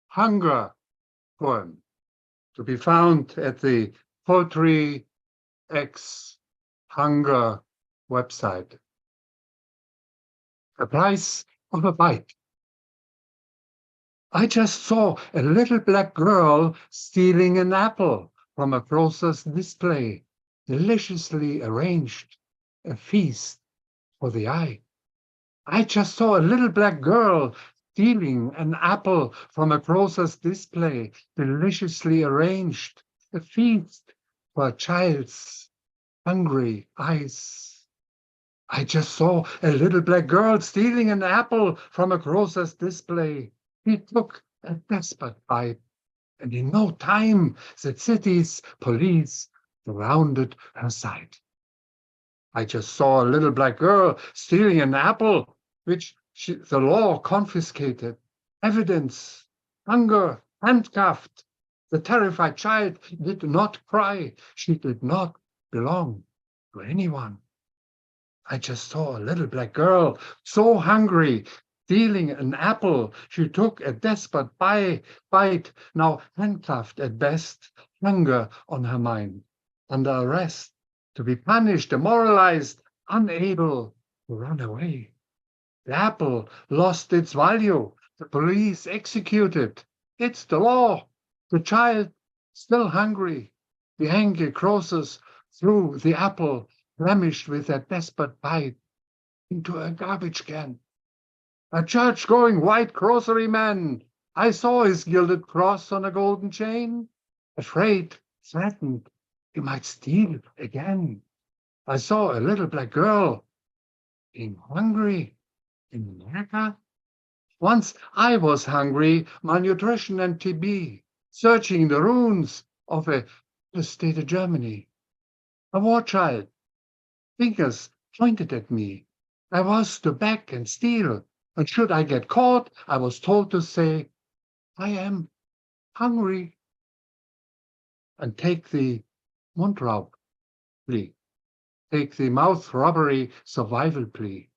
hunger poem to be found at the Poetry X Hunger website. The price of a bite. I just saw a little black girl stealing an apple from a grocer's display, deliciously arranged, a feast for the eye. I just saw a little black girl stealing an apple from a grocer's display, deliciously arranged, a feast for a child's hungry eyes. I just saw a little black girl stealing an apple from a grocer's display. He took a desperate bite, and in no time the city's police surrounded her sight. I just saw a little black girl stealing an apple, which the law confiscated. Evidence, hunger, handcuffed. The terrified child did not cry. She did not belong to anyone. I just saw a little black girl, so hungry, stealing an apple. She took a desperate bite, now handcuffed at best, hunger on her mind, under arrest, to be punished, demoralized, unable to run away. The apple lost its value. The police executed. It's the law. The child, still hungry. The angry grocers threw the apple, blemished with a desperate bite, into a garbage can. A church-going white grocery man. I saw his gilded cross on a golden chain. Afraid, threatened, he might steal again. I saw a little black girl being hungry in America. Once I was hungry, malnutrition and TB, searching the ruins of the state of Germany. A war child, fingers pointed at me. I was to beg and steal, and should I get caught, I was told to say, I am hungry, and take the Mundraub plea, take the mouth robbery survival plea.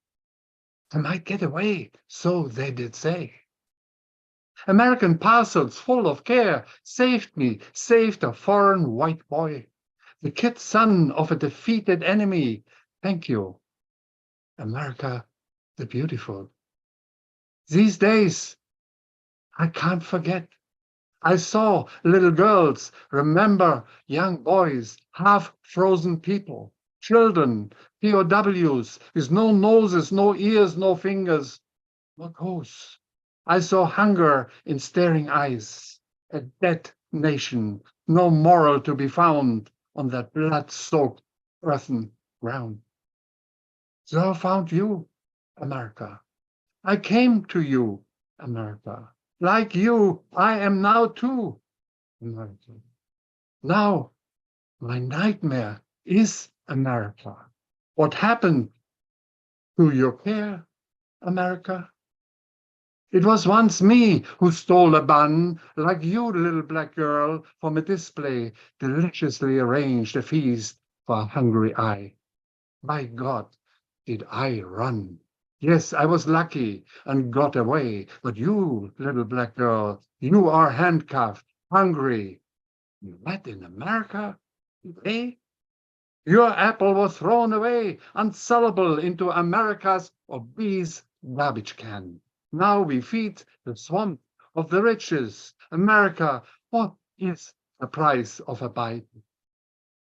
I might get away, so they did say. American parcels full of care saved me, saved a foreign white boy, the kid son of a defeated enemy. Thank you, America the beautiful. These days, I can't forget. I saw little girls, remember young boys, half-frozen people, children, POWs, with no noses, no ears, no fingers. What goes? I saw hunger in staring eyes, a dead nation, no moral to be found on that blood-soaked earthen ground. So I found you, America. I came to you, America. Like you, I am now too, America. Now, my nightmare is America? What happened to your care, America? It was once me who stole a bun, like you, little black girl, from a display, deliciously arranged a feast for a hungry eye. By God, did I run? Yes, I was lucky and got away, but you, little black girl, you are handcuffed, hungry. What in America? Eh? Your apple was thrown away, unsellable, into America's obese garbage can. Now we feed the swamp of the riches. America, what is the price of a bite?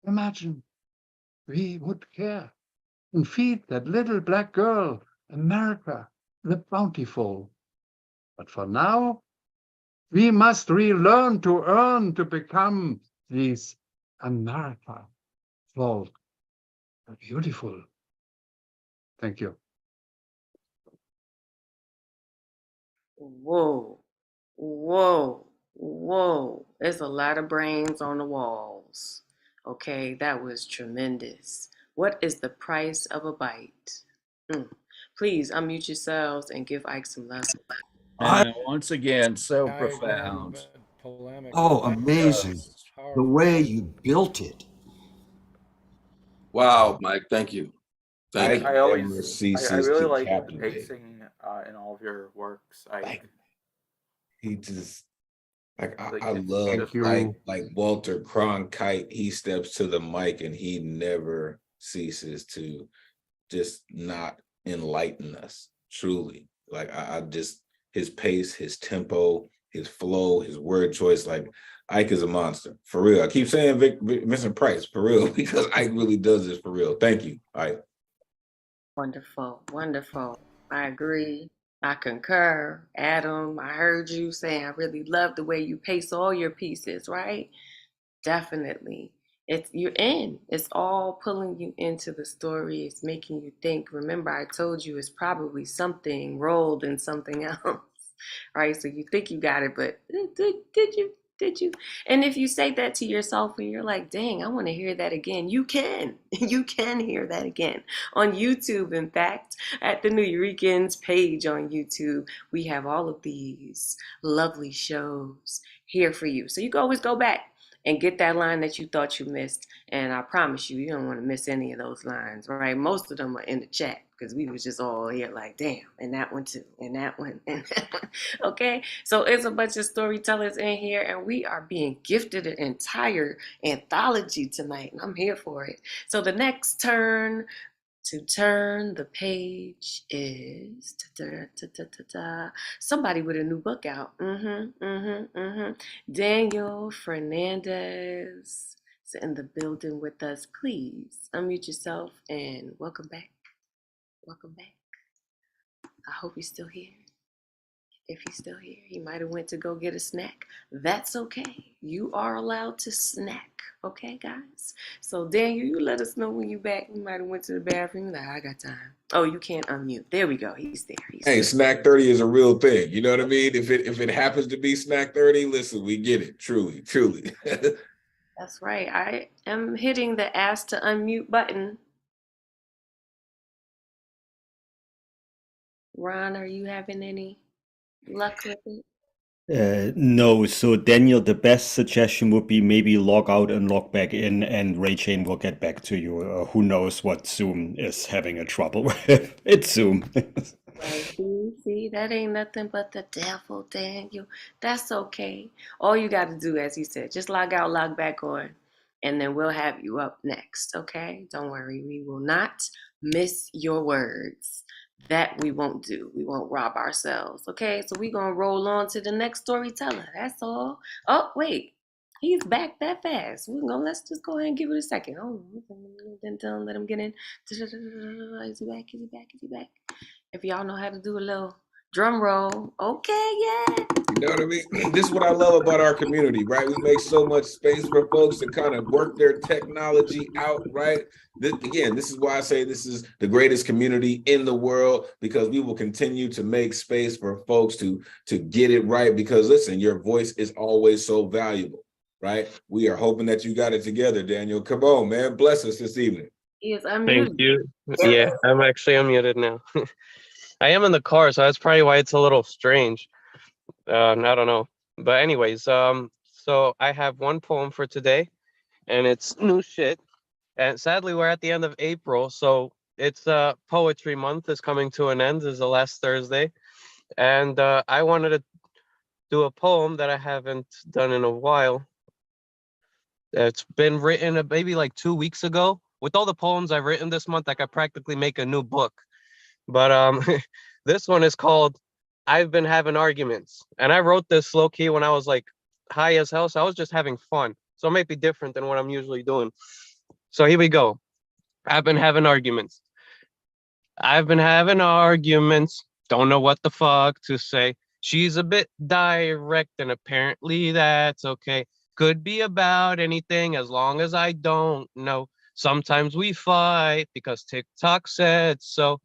Imagine we would care and feed that little black girl, America, the bountiful. But for now, we must relearn to earn to become these America, folk, beautiful. Thank you. Whoa, whoa, whoa. There's a lot of brains on the walls. Okay, that was tremendous. What is the price of a bite? Please unmute yourselves and give Ike some love. And once again, so I agree, profound. but polemic. Oh, That's amazing. The powerful. way you built it. Wow, Mike, thank you. Thank I you. always, Never I ceases really to like the captivate. pacing in all of your works. Like, he just like Like, I it's love just like Walter Cronkite. He steps to the mic and he never ceases to just not enlighten us. Truly, like I just his pace, his tempo, his flow, his word choice. Like Ike is a monster for real. I keep saying Vincent Price for real because Ike really does this for real. Thank you, Ike. Wonderful, wonderful. I agree. I concur. Adam, I heard you saying I really love the way you pace all your pieces, right? Definitely. It's you're in. It's all pulling you into the story. It's making you think. Remember, I told you it's probably something rolled in something else, right? So you think you got it, but did you? Did you? And if you say that to yourself and you're like, dang, I want to hear that again, you can. You can hear that again on YouTube. In fact, at the New Eurekans page on YouTube, we have all of these lovely shows here for you. So you can always go back and get that line that you thought you missed. And I promise you, you don't want to miss any of those lines, right? Most of them are in the chat because we was just all here like, damn, and that one too, and that one, and that one. Okay, so it's a bunch of storytellers in here, and we are being gifted an entire anthology tonight, and I'm here for it. So the next turn to turn the page is somebody with a new book out. Daniel Fernandez is in the building with us. Please unmute yourself and welcome back. Welcome back. I hope he's still here. If he's still here, he might have went to go get a snack. That's okay. You are allowed to snack. Okay, guys? So Daniel, you let us know when you back. You might have went to the bathroom. Like, I got time. Oh, you can't unmute. There we go. He's there. Hey, snack 30 is a real thing. You know what I mean? If it happens to be snack 30, listen, we get it. Truly, truly. That's right. I am hitting the ask to unmute button. Ron, are you having any luck with it? No, so Daniel, the best suggestion would be maybe log out and log back in, and Ray Chain will get back to you. Who knows what Zoom is having a trouble with? It's Zoom. Right, see, that ain't nothing but the devil, Daniel. That's okay. All you got to do, as he said, just log out, log back on, and then we'll have you up next, okay? Don't worry, we will not miss your words. That we won't do. We won't rob ourselves, okay? So we're going to roll on to the next storyteller. That's all. Oh, wait. He's back that fast. Let's just go ahead and give it a second. Oh, then let him get in. Is he back? Is he back? Is he back? If y'all know how to do a little drum roll, okay, yeah. You know what I mean? This is what I love about our community, right? We make so much space for folks to kind of work their technology out, right? This is why I say this is the greatest community in the world, because we will continue to make space for folks to get it right. Because listen, your voice is always so valuable, right? We are hoping that you got it together, Daniel. Come on, man. Bless us this evening. Yes, Thank you. Yeah, I'm actually unmuted now. I am in the car, so that's probably why it's a little strange. I don't know. But anyways, so I have one poem for today, and it's new shit. And sadly, we're at the end of April, so it's poetry month is coming to an end. This is the last Thursday, and I wanted to do a poem that I haven't done in a while. It's been written maybe like 2 weeks ago. With all the poems I've written this month, I could practically make a new book. But this one is called "I've Been Having Arguments," and I wrote this low key when I was like high as hell, so I was just having fun. So it might be different than what I'm usually doing. So here we go. I've been having arguments. I've been having arguments. Don't know what the fuck to say. She's a bit direct, and apparently that's okay. Could be about anything as long as I don't know. Sometimes we fight because TikTok said so.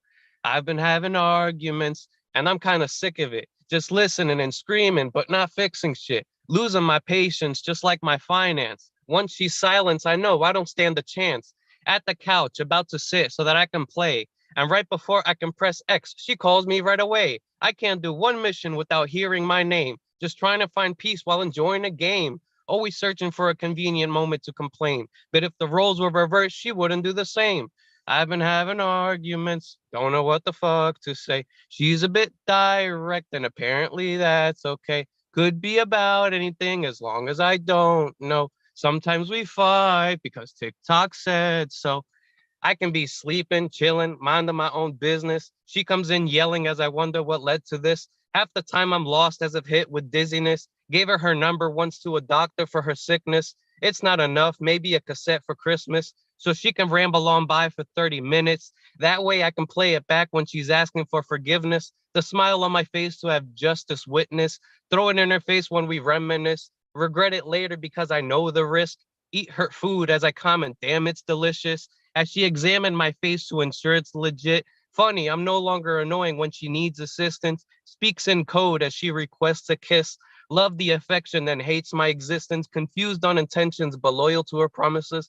I've been having arguments, and I'm kind of sick of it. Just listening and screaming, but not fixing shit. Losing my patience, just like my finance. Once she's silenced, I know I don't stand a chance. At the couch, about to sit so that I can play. And right before I can press X, she calls me right away. I can't do one mission without hearing my name. Just trying to find peace while enjoying a game. Always searching for a convenient moment to complain. But if the roles were reversed, she wouldn't do the same. I've been having arguments, don't know what the fuck to say. She's a bit direct, and apparently that's okay. Could be about anything as long as I don't know. Sometimes we fight because TikTok said so. I can be sleeping, chilling, minding my own business. She comes in yelling as I wonder what led to this. Half the time I'm lost as if hit with dizziness. Gave her number once to a doctor for her sickness. It's not enough, maybe a cassette for Christmas. So she can ramble on by for 30 minutes. That way I can play it back when she's asking for forgiveness. The smile on my face to have justice witness. Throw it in her face when we reminisce. Regret it later because I know the risk. Eat her food as I comment, damn, it's delicious. As she examined my face to ensure it's legit. Funny, I'm no longer annoying when she needs assistance. Speaks in code as she requests a kiss. Love the affection, then hates my existence. Confused on intentions, but loyal to her promises.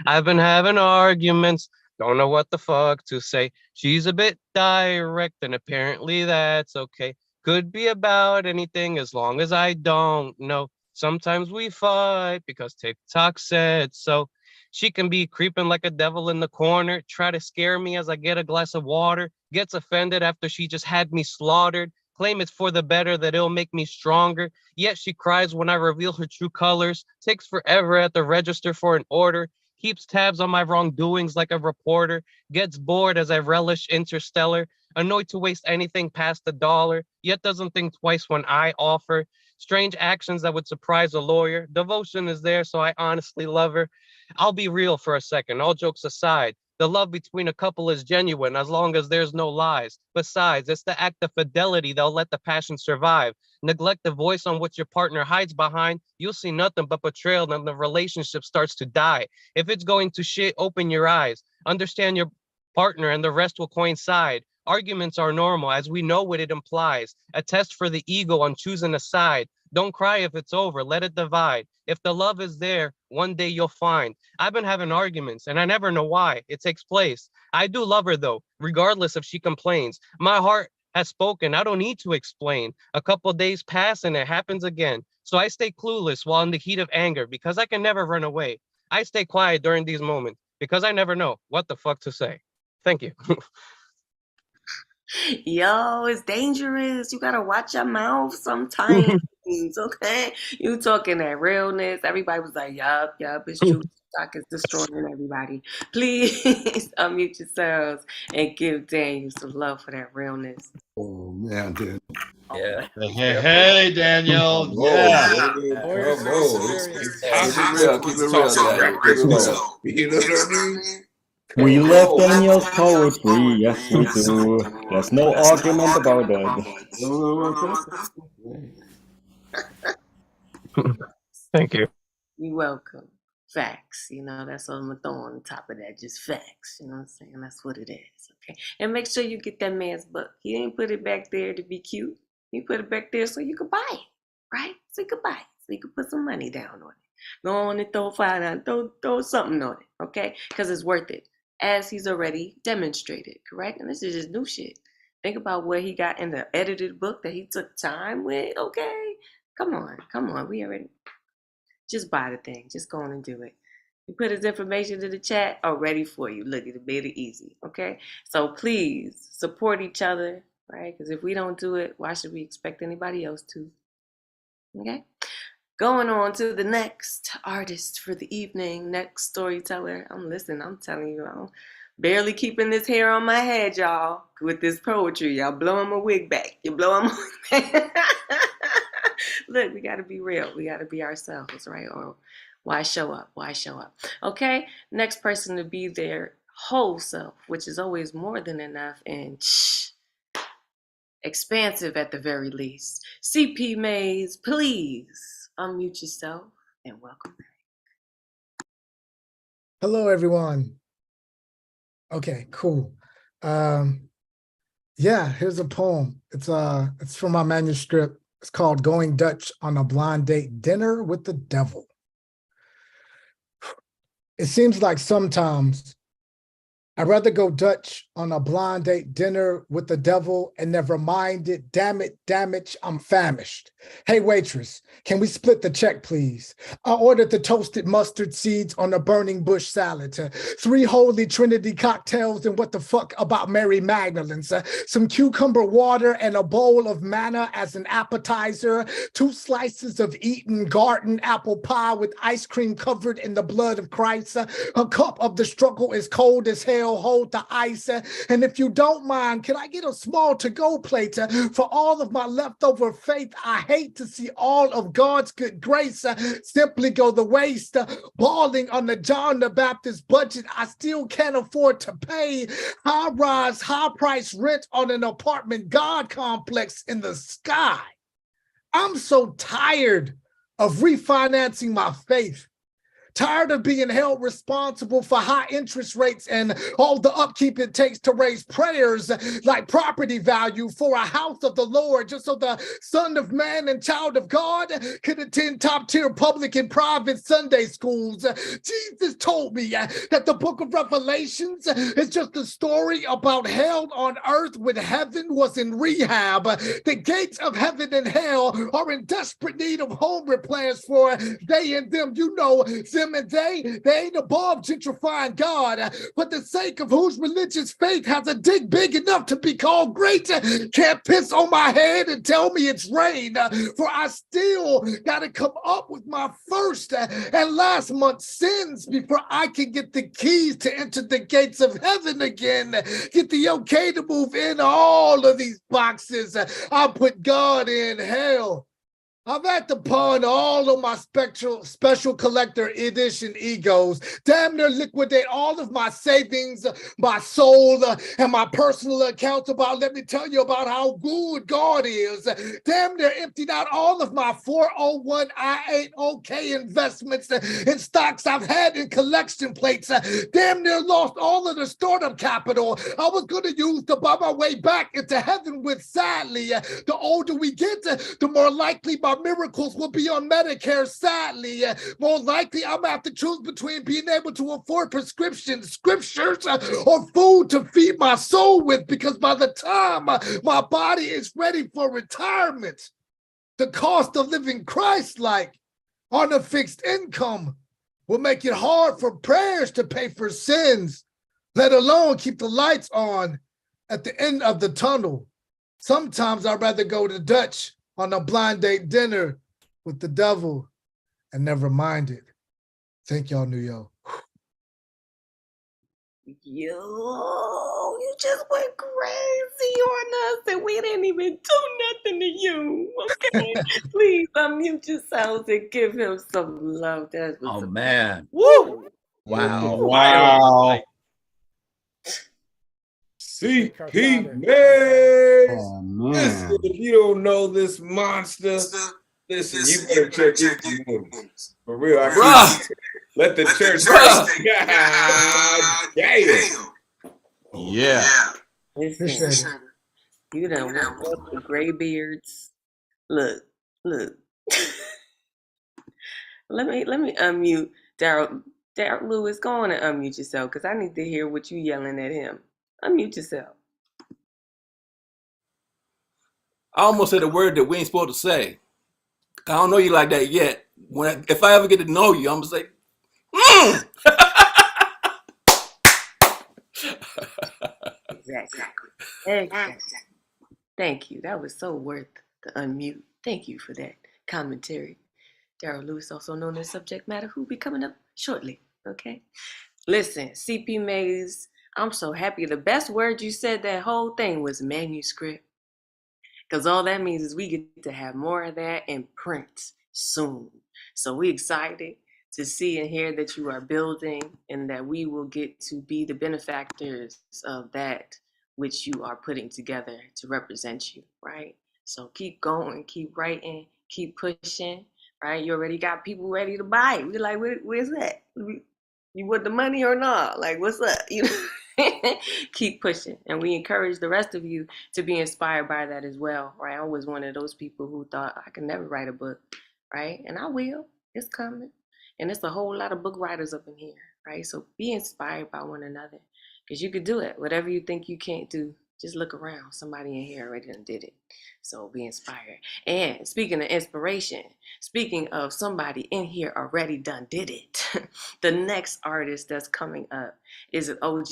I've been having arguments. Don't know what the fuck to say. She's a bit direct, and apparently that's okay. Could be about anything as long as I don't know. Sometimes we fight because TikTok said so. She can be creeping like a devil in the corner, try to scare me as I get a glass of water, gets offended after she just had me slaughtered, claim it's for the better that it'll make me stronger, yet she cries when I reveal her true colors, takes forever at the register for an order, keeps tabs on my wrongdoings like a reporter, gets bored as I relish Interstellar, annoyed to waste anything past $1, yet doesn't think twice when I offer, strange actions that would surprise a lawyer, devotion is there so I honestly love her. I'll be real for a second, all jokes aside. The love between a couple is genuine as long as there's no lies. Besides, it's the act of fidelity that'll let the passion survive. Neglect the voice on which your partner hides behind, you'll see nothing but betrayal and the relationship starts to die. If it's going to shit, open your eyes. Understand your partner and the rest will coincide. Arguments are normal as we know what it implies. A test for the ego on choosing a side. Don't cry if it's over, let it divide. If the love is there, one day you'll find. I've been having arguments and I never know why. It takes place. I do love her though, regardless if she complains. My heart has spoken. I don't need to explain. A couple days pass and it happens again. So I stay clueless while in the heat of anger because I can never run away. I stay quiet during these moments because I never know what the fuck to say. Thank you. Yo, it's dangerous. You gotta watch your mouth sometimes. Okay, you talking that realness. Everybody was like, yup, it's true. TikTok is destroying everybody. Please unmute yourselves and give Daniel some love for that realness. Oh man, dude. Yeah. Hey, Daniel. Come Yeah. on, nigga. Lawyers Come of on. experience. Keep it real, keep it real, Daniel. Keep it real. You know what I mean? We Come love on. Daniel's poetry, yes we do. There's no argument about that. Thank you. You're welcome. Facts. That's what I'm gonna throw on top of that. Just facts. You know what I'm saying? That's what it is. Okay. And make sure you get that man's book. He ain't put it back there to be cute. He put it back there so you could buy it. Right? So you could buy it. So you could put some money down on it. Go on and throw fire down, throw something on it, okay? Because it's worth it, as he's already demonstrated, correct? And this is just new shit. Think about what he got in the edited book that he took time with, okay? Come on, we already, just buy the thing, just go on and do it. We put his information in the chat already for you. Look, it made it easy, okay? So please support each other, right? Because if we don't do it, why should we expect anybody else to? Okay? Going on to the next artist for the evening, next storyteller. I'm listening, I'm telling you, I'm barely keeping this hair on my head, y'all, with this poetry. Y'all blowing my wig back. You're blowing my wig back. Look, we got to be real. We got to be ourselves, right? Or why show up? Why show up? Okay, next person to be their whole self, which is always more than enough and expansive at the very least. CP Mays, please unmute yourself and welcome back. Hello, everyone. Okay, cool. Yeah, here's a poem. It's from my manuscript. It's called Going Dutch on a Blind Date Dinner with the Devil. It seems like sometimes I'd rather go Dutch on a blind date dinner with the devil and never mind it. Damn it, I'm famished. Hey, waitress, can we split the check, please? I ordered the toasted mustard seeds on a burning bush salad, 3 Holy Trinity cocktails, and what the fuck about Mary Magdalene's, some cucumber water and a bowl of manna as an appetizer, 2 slices of Eton Garden apple pie with ice cream covered in the blood of Christ, a cup of the struggle is cold as hell, hold the ice, and if you don't mind, can I get a small to-go plate for all of my leftover faith? I hate to see all of God's good grace simply go the waste, balling on the John the Baptist budget I still can't afford to pay, high-rise, high-price rent on an apartment God complex in the sky. I'm so tired of refinancing my faith. Tired of being held responsible for high interest rates and all the upkeep it takes to raise prayers like property value for a house of the Lord, just so the Son of Man and Child of God could attend top-tier public and private Sunday schools. Jesus told me that the book of Revelations is just a story about hell on earth when heaven was in rehab. The gates of heaven and hell are in desperate need of home repairs for they and them. You know, them and they ain't above gentrifying God, but the sake of whose religious faith has a dig big enough to be called great, can't piss on my head and tell me it's rain, for I still gotta come up with my first and last month's sins before I can get the keys to enter the gates of heaven again, get the okay to move in all of these boxes. I put God in hell. I've had to pawn all of my special collector edition egos, damn near liquidate all of my savings, my soul, and my personal accounts let me tell you about how good God is. Damn near emptied out all of my 401 OK investments in stocks I've had in collection plates. Damn near lost all of the startup capital I was going to use to buy my way back into heaven with. Sadly, the older we get, the more likely my miracles will be on Medicare. Sadly, more likely I'm gonna have to choose between being able to afford prescriptions, scriptures, or food to feed my soul with, because by the time my body is ready for retirement, the cost of living Christ-like on a fixed income will make it hard for prayers to pay for sins, let alone keep the lights on at the end of the tunnel. Sometimes I'd rather go to Dutch on a blind date dinner with the devil and never mind it. Thank y'all, New York. You just went crazy on us and we didn't even do nothing to you, okay? Please unmute yourselves and give him some love. That was man. Woo! Wow. Wow. CP Mays. Oh, Listen, man. if you don't know this monster, listen, you better check his moves. For real, let the church God damn. Yeah. Listen, you done woke up the gray beards. Look. Let me unmute Daryl. Daryl Lewis, go on and unmute yourself because I need to hear what you yelling at him. Unmute yourself. I almost said a word that we ain't supposed to say. I don't know you like that yet. If I ever get to know you, I'm gonna say, Exactly. Exactly. Thank you. That was so worth the unmute. Thank you for that commentary. Daryl Lewis, also known as Subject Matter, who will be coming up shortly. Okay. Listen, CP Mays, I'm so happy. The best word you said that whole thing was manuscript. Because all that means is we get to have more of that in print soon. So we excited to see and hear that you are building and that we will get to be the benefactors of that which you are putting together to represent you, right? So keep going, keep writing, keep pushing, right? You already got people ready to buy it. We're like, where's that? You want the money or not? Like, what's up? You know, keep pushing. And we encourage the rest of you to be inspired by that as well, right? I was one of those people who thought I could never write a book, right? And I will. It's coming. And it's a whole lot of book writers up in here, right? So be inspired by one another because you could do it. Whatever you think you can't do, just look around. Somebody in here already done did it. So be inspired. And speaking of inspiration, speaking of somebody in here already done did it, the next artist that's coming up is an OG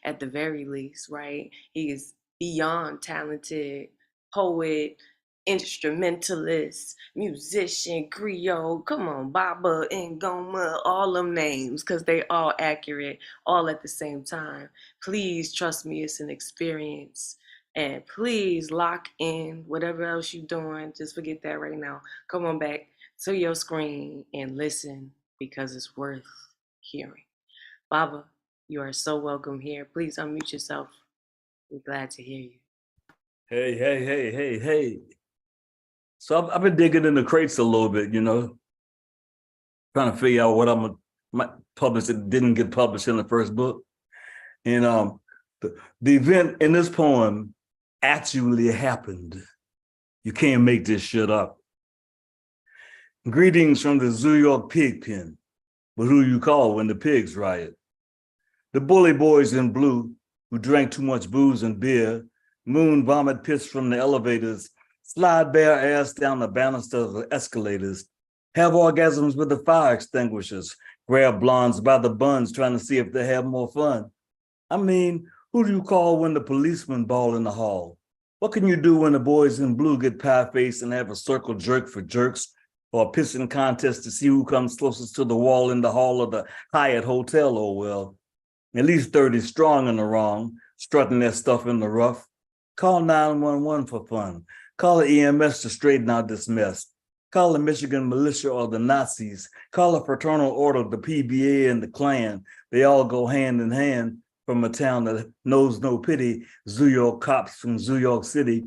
at the very least, right? He is beyond talented, poet, instrumentalist, musician, griot, come on, Baba, Ngoma, all them names, because they all accurate, all at the same time. Please trust me, it's an experience. And please lock in whatever else you're doing. Just forget that right now. Come on back to your screen and listen because it's worth hearing. Baba, you are so welcome here. Please unmute yourself. We're glad to hear you. Hey. So I've been digging in the crates a little bit, trying to figure out what I'm going to publish that didn't get published in the first book. And the event in this poem actually happened. You can't make this shit up. Greetings from the New York pig pen, but who you call when the pigs riot? The bully boys in blue who drank too much booze and beer, moon vomit pits from the elevators, slide bare ass down the banisters of escalators, have orgasms with the fire extinguishers, grab blondes by the buns trying to see if they have more fun. I mean, who do you call when the policemen ball in the hall? What can you do when the boys in blue get pie-faced and have a circle jerk for jerks or a pissing contest to see who comes closest to the wall in the hall of the Hyatt Hotel? Oh, well, at least 30 strong in the wrong, strutting their stuff in the rough. Call 911 for fun. Call the EMS to straighten out this mess. Call the Michigan militia or the Nazis. Call a fraternal order, the PBA and the Klan. They all go hand in hand from a town that knows no pity, New York cops from New York City.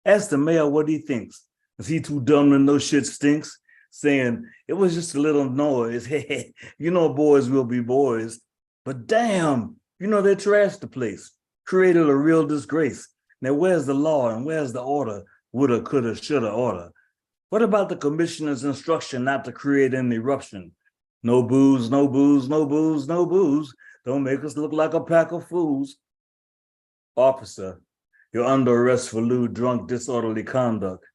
Ask the mayor what he thinks. Is he too dumb to know shit stinks? Saying, it was just a little noise. Boys will be boys. But damn, they trashed the place, created a real disgrace. Now, where's the law and where's the order? Woulda, coulda, shoulda, oughta. What about the commissioner's instruction not to create an eruption? No booze, no booze, no booze, no booze. Don't make us look like a pack of fools. Officer, you're under arrest for lewd, drunk, disorderly conduct,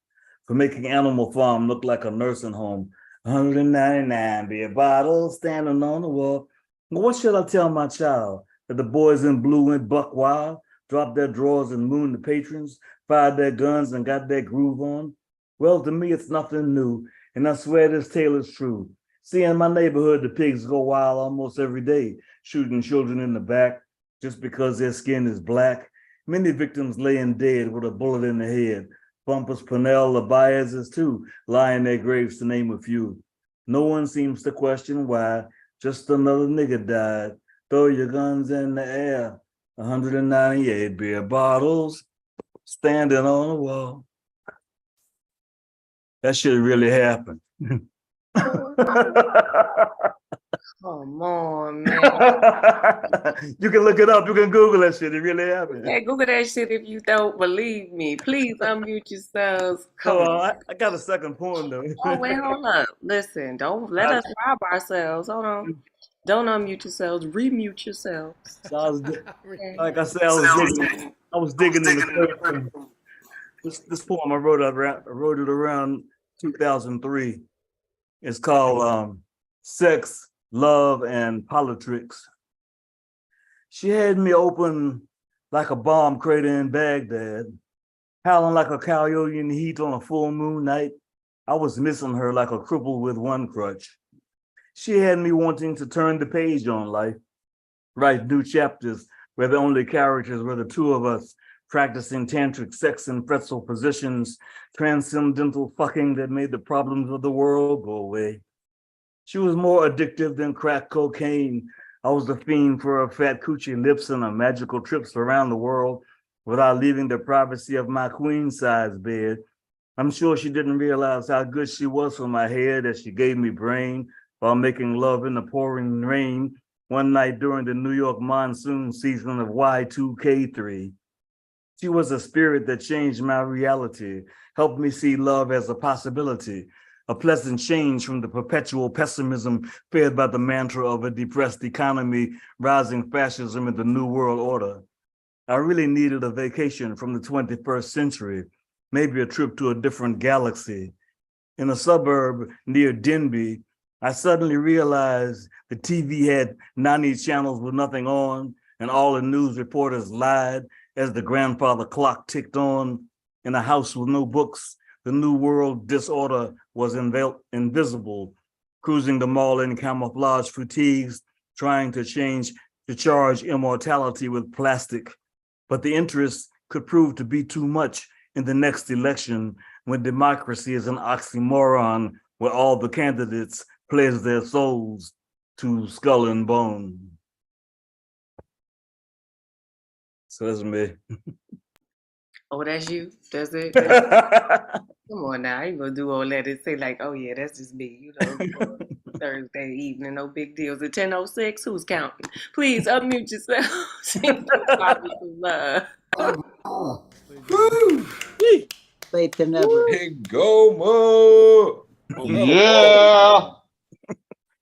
for making Animal Farm look like a nursing home. 199 beer bottles standing on the wall. What should I tell my child? That the boys in blue went buck wild, dropped their drawers and mooned the patrons, fired their guns and got their groove on? Well, to me, it's nothing new, and I swear this tale is true. See, in my neighborhood, the pigs go wild almost every day, shooting children in the back just because their skin is black. Many victims laying dead with a bullet in the head. Bumpus, Purnell, the Baez's too, lie in their graves to name a few. No one seems to question why. Just another nigga died. Throw your guns in the air. 198 beer bottles standing on the wall. That shit really happened. Come on, man. You can look it up. You can Google that shit. It really happened. Hey, Google that shit if you don't believe me. Please unmute yourselves. Come So on. I got a second poem though. Oh, wait, hold up. Listen, don't let us rob ourselves. Hold on. Don't unmute yourselves. Remute yourselves. So I was, Okay. like I said, I was digging in the first one. This poem I wrote it around 2003. It's called Sex, Love, and Politics. She had me open like a bomb crater in Baghdad, howling like a coyote in the heat on a full moon night. I was missing her like a cripple with one crutch. She had me wanting to turn the page on life, write new chapters where the only characters were the two of us, practicing tantric sex in pretzel positions, transcendental fucking that made the problems of the world go away. She was more addictive than crack cocaine. I was the fiend for her fat coochie lips and her magical trips around the world without leaving the privacy of my queen-size bed. I'm sure she didn't realize how good she was for my head as she gave me brain while making love in the pouring rain one night during the New York monsoon season of Y2K3. She was a spirit that changed my reality, helped me see love as a possibility, a pleasant change from the perpetual pessimism fed by the mantra of a depressed economy, rising fascism, and the New World Order. I really needed a vacation from the 21st century, maybe a trip to a different galaxy. In a suburb near Denby, I suddenly realized the TV had 90 channels with nothing on, and all the news reporters lied as the grandfather clock ticked on. In a house with no books, the New World disorder was invisible, cruising the mall in camouflage fatigues, trying to charge immortality with plastic. But the interest could prove to be too much in the next election when democracy is an oxymoron where all the candidates pledge their souls to skull and bone. So that's me. Oh, that's you? That's it? Come on now. I ain't gonna do all that and say like, oh yeah, that's just me. You know, Thursday evening, no big deals. At 10:06, who's counting? Please unmute yourself. Sing some love. Woo! Faith in never. Big go Mo. Yeah.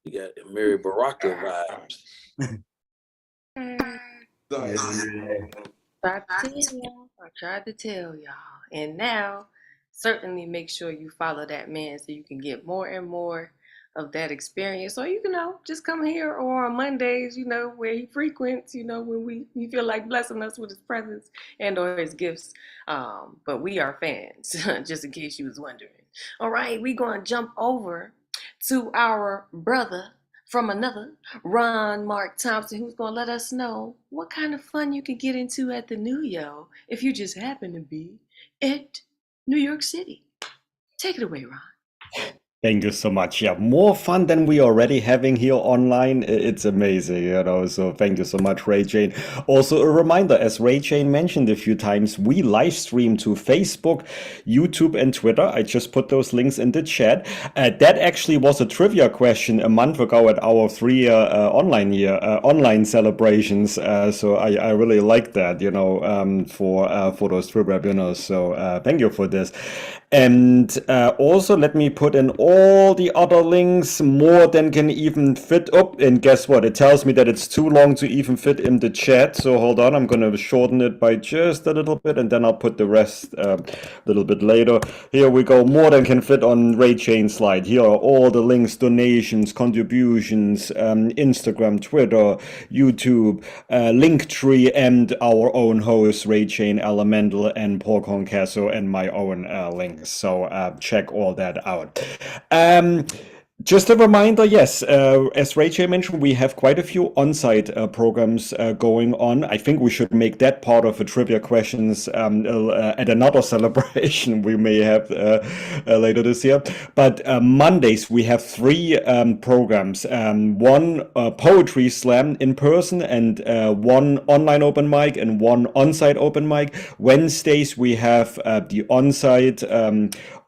You got the Mary Baraka vibes. I tried to tell y'all. And now, certainly make sure you follow that man so you can get more and more of that experience. Or you know, just come here or on Mondays, you know, where he frequents, you know, when he feel like blessing us with his presence and or his gifts. But we are fans, just in case you was wondering. All right, we're gonna jump over to our brother from another, Ron Mark Thompson, who's going to let us know what kind of fun you can get into at the New Yo if you just happen to be at New York City. Take it away, Ron. Thank you so much. Yeah, more fun than we already having here online. It's amazing, you know. So thank you so much, Ray Jane. Also, a reminder, as Ray Jane mentioned a few times, we live stream to Facebook, YouTube, and Twitter. I just put those links in the chat. That actually was a trivia question a month ago at our 3-year online celebrations. So I really like that, you know, for those trivia winners. So thank you for this. And also, let me put in all the other links, more than can even fit up. And guess what? It tells me that it's too long to even fit in the chat. So hold on, I'm going to shorten it by just a little bit, and then I'll put the rest a little bit later. Here we go. More than can fit on Ray Chain's slide. Here are all the links, donations, contributions, Instagram, Twitter, YouTube, Linktree, and our own host, Ray Chain, Elemental, and Paul Concasso, and my own link. So check all that out. Just a reminder, yes, as Rachel mentioned, we have quite a few on-site programs going on. I think we should make that part of the trivia questions at another celebration we may have later this year. But Mondays, we have 3 programs. One poetry slam in person, and one online open mic, and one on-site open mic. Wednesdays, we have the on-site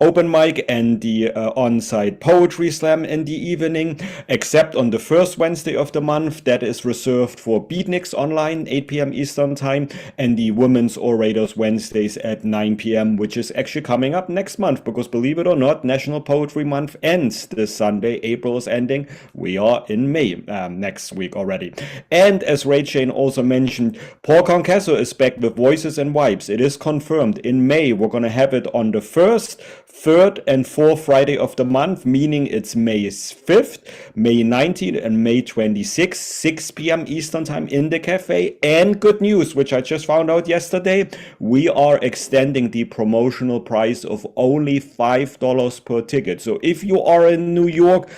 open mic and the on-site poetry slam in the evening, except on the first Wednesday of the month. That is reserved for Beatniks Online, 8 p.m. Eastern Time, and the Women's Orators Wednesdays at 9 p.m., which is actually coming up next month, because believe it or not, National Poetry Month ends this Sunday. April is ending. We are in May next week already. And as Ray Shane also mentioned, Paul Concasso is back with Voices and Vibes. It is confirmed. In May, we're going to have it on the 1st, 3rd, and 4th Friday of the month, meaning it's May 5th, May 19th, and May 26th, 6 p.m. Eastern Time in the cafe. And good news, which I just found out yesterday, we are extending the promotional price of only $5 per ticket. So if you are in New York,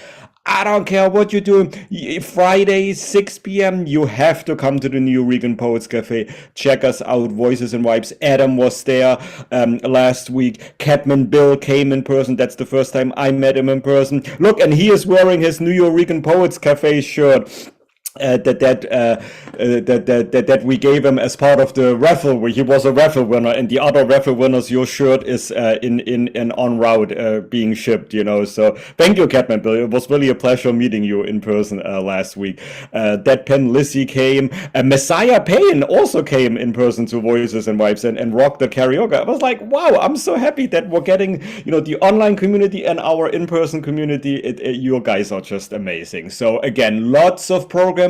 I don't care what you do. Friday, 6 p.m., you have to come to the New Regan Poets Cafe. Check us out, Voices and Vibes. Adam was there last week. Catman Bill came in person. That's the first time I met him in person. Look, and he is wearing his New Regan Poets Cafe shirt. That we gave him as part of the raffle, where he was a raffle winner, and the other raffle winners, your shirt is in en route being shipped, so thank you, Catman Bill. It was really a pleasure meeting you in person last week. Deadpan Lizzie came, Messiah Payne also came in person to Voices and Vibes and rocked the karaoke. I was like, wow, I'm so happy that we're getting the online community and our in-person community. You guys are just amazing. So again, lots of programs.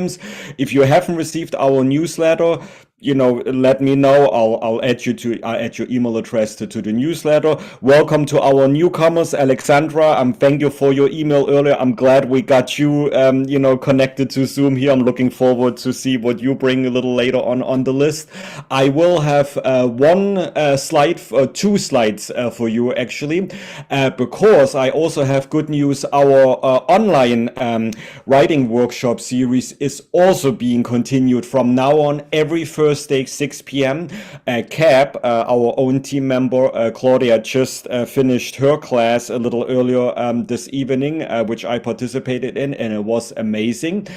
If you haven't received our newsletter, let me know. I'll add your email address to the newsletter. Welcome to our newcomers, Alexandra. Thank you for your email earlier. I'm glad we got you, connected to Zoom here. I'm looking forward to see what you bring a little later on the list. I will have two slides for you actually, because I also have good news. Our online writing workshop series is also being continued from now on every Thursday, 6 p.m. Cap, our own team member, Claudia, just finished her class a little earlier this evening, which I participated in, and it was amazing.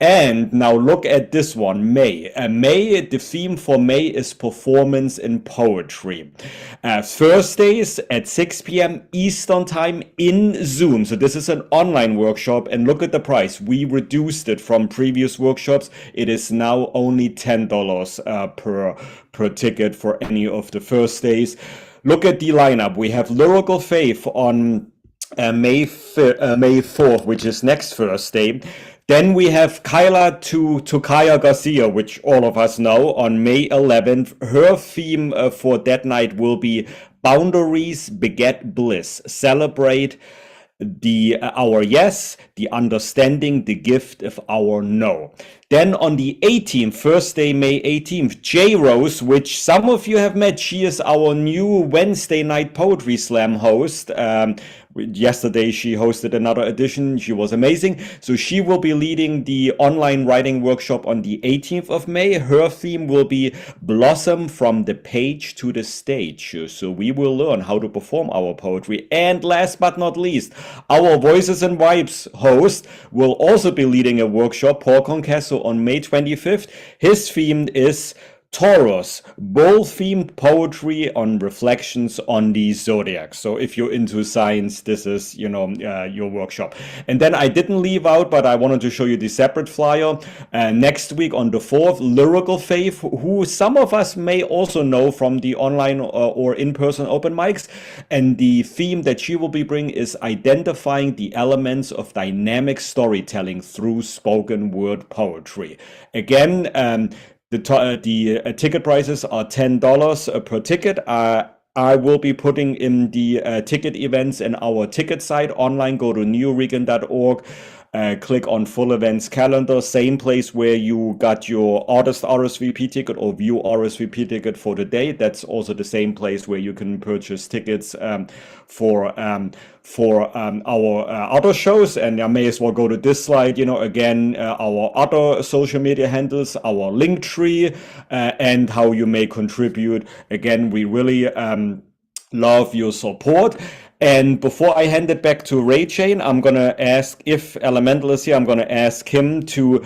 And now look at this one, May. The theme for May is performance in poetry. Thursdays at 6 p.m. Eastern Time in Zoom. So this is an online workshop, and look at the price. We reduced it from previous workshops. It is now only $10 per ticket for any of the Thursdays. Look at the lineup. We have Lyrical Faith on May 4th, which is next Thursday. Then we have Kyla to Kaya Garcia, which all of us know, on May 11th. Her theme for that night will be Boundaries Beget Bliss. Celebrate our yes, the understanding, the gift of our no. Then on the 18th, Thursday, May 18th, J Rose, which some of you have met. She is our new Wednesday night poetry slam host. Yesterday, she hosted another edition. She was amazing. So she will be leading the online writing workshop on the 18th of May. Her theme will be Blossom from the Page to the Stage. So we will learn how to perform our poetry. And last but not least, our Voices and Vibes host will also be leading a workshop, Paul Concasso, on May 25th. His theme is Taurus, bull-themed poetry on reflections on the zodiac. So if you're into science, this is, your workshop. And then I didn't leave out, but I wanted to show you the separate flyer. Next week on the 4th, Lyrical Faith, who some of us may also know from the online or in-person open mics. And the theme that she will be bringing is identifying the elements of dynamic storytelling through spoken word poetry. Again, the ticket prices are $10 per ticket. I will be putting in the ticket events in our ticket site online. Go to newregan.org. Click on full events calendar, same place where you got your artist RSVP ticket or view RSVP ticket for the day. That's also the same place where you can purchase tickets for our other shows. And I may as well go to this slide, again, our other social media handles, our link tree, and how you may contribute. Again, we really love your support. And before I hand it back to Ray Jane, I'm gonna ask if Elemental is here. I'm gonna ask him to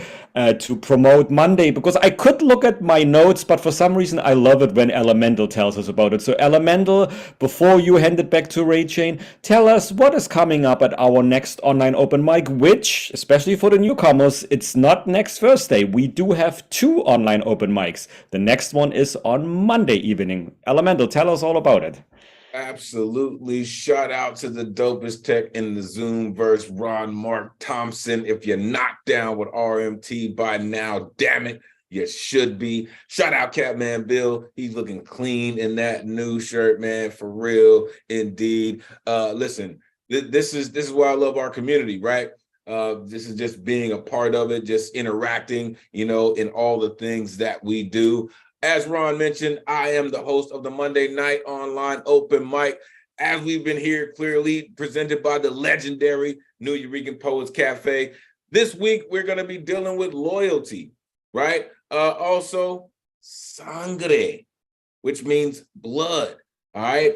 promote Monday, because I could look at my notes, but for some reason I love it when Elemental tells us about it. So Elemental, before you hand it back to Ray Jane, tell us what is coming up at our next online open mic, which, especially for the newcomers, it's not next Thursday. We do have 2 online open mics. The next one is on Monday evening. Elemental, tell us all about it. Absolutely. Shout out to the dopest tech in the Zoom verse, Ron Mark Thompson. If you're not down with RMT by now, damn it, you should be. Shout out Catman Bill. He's looking clean in that new shirt, man. For real, indeed. Listen, this is why I love our community, right? This is just being a part of it, just interacting, in all the things that we do. As Ron mentioned, I am the host of the Monday Night Online Open Mic. As we've been here, clearly presented by the legendary New Eureka Poets Cafe. This week, we're going to be dealing with loyalty, right? Also, sangre, which means blood, all right?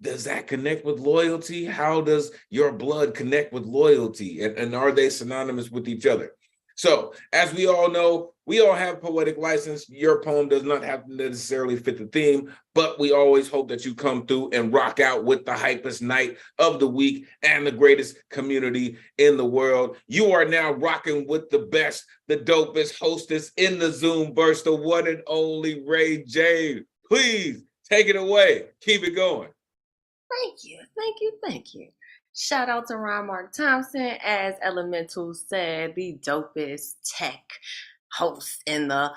Does that connect with loyalty? How does your blood connect with loyalty? And are they synonymous with each other? So, as we all know, we all have poetic license. Your poem does not have to necessarily fit the theme, but we always hope that you come through and rock out with the hypest night of the week and the greatest community in the world. You are now rocking with the best, the dopest hostess in the Zoom burst, the one and only Ray J. Please take it away. Keep it going. Thank you. Shout out to Ron Mark Thompson, as Elemental said, the dopest tech host in the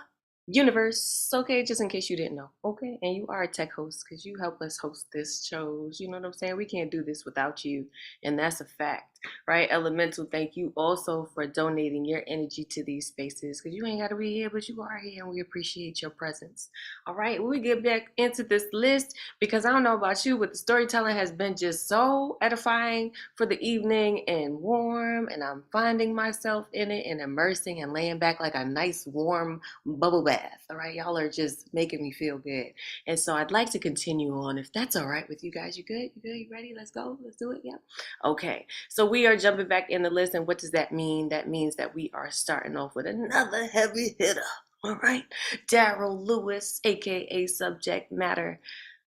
universe. Okay, just in case you didn't know. Okay, and you are a tech host because you help us host this shows. You know what I'm saying? We can't do this without you, and that's a fact, right? Elemental, thank you also for donating your energy to these spaces, because you ain't got to be here, but you are here, and we appreciate your presence. All right, we get back into this list, because I don't know about you, but the storytelling has been just so edifying for the evening and warm, and I'm finding myself in it and immersing and laying back like a nice warm bubble bath. All right, y'all are just making me feel good, and so I'd like to continue on, if that's all right with you guys. You good? You ready? Let's go. Let's do it. Yeah. Okay. So we are jumping back in the list, and what does that mean? That means that we are starting off with another heavy hitter. All right, Daryl Lewis, aka Subject Matter,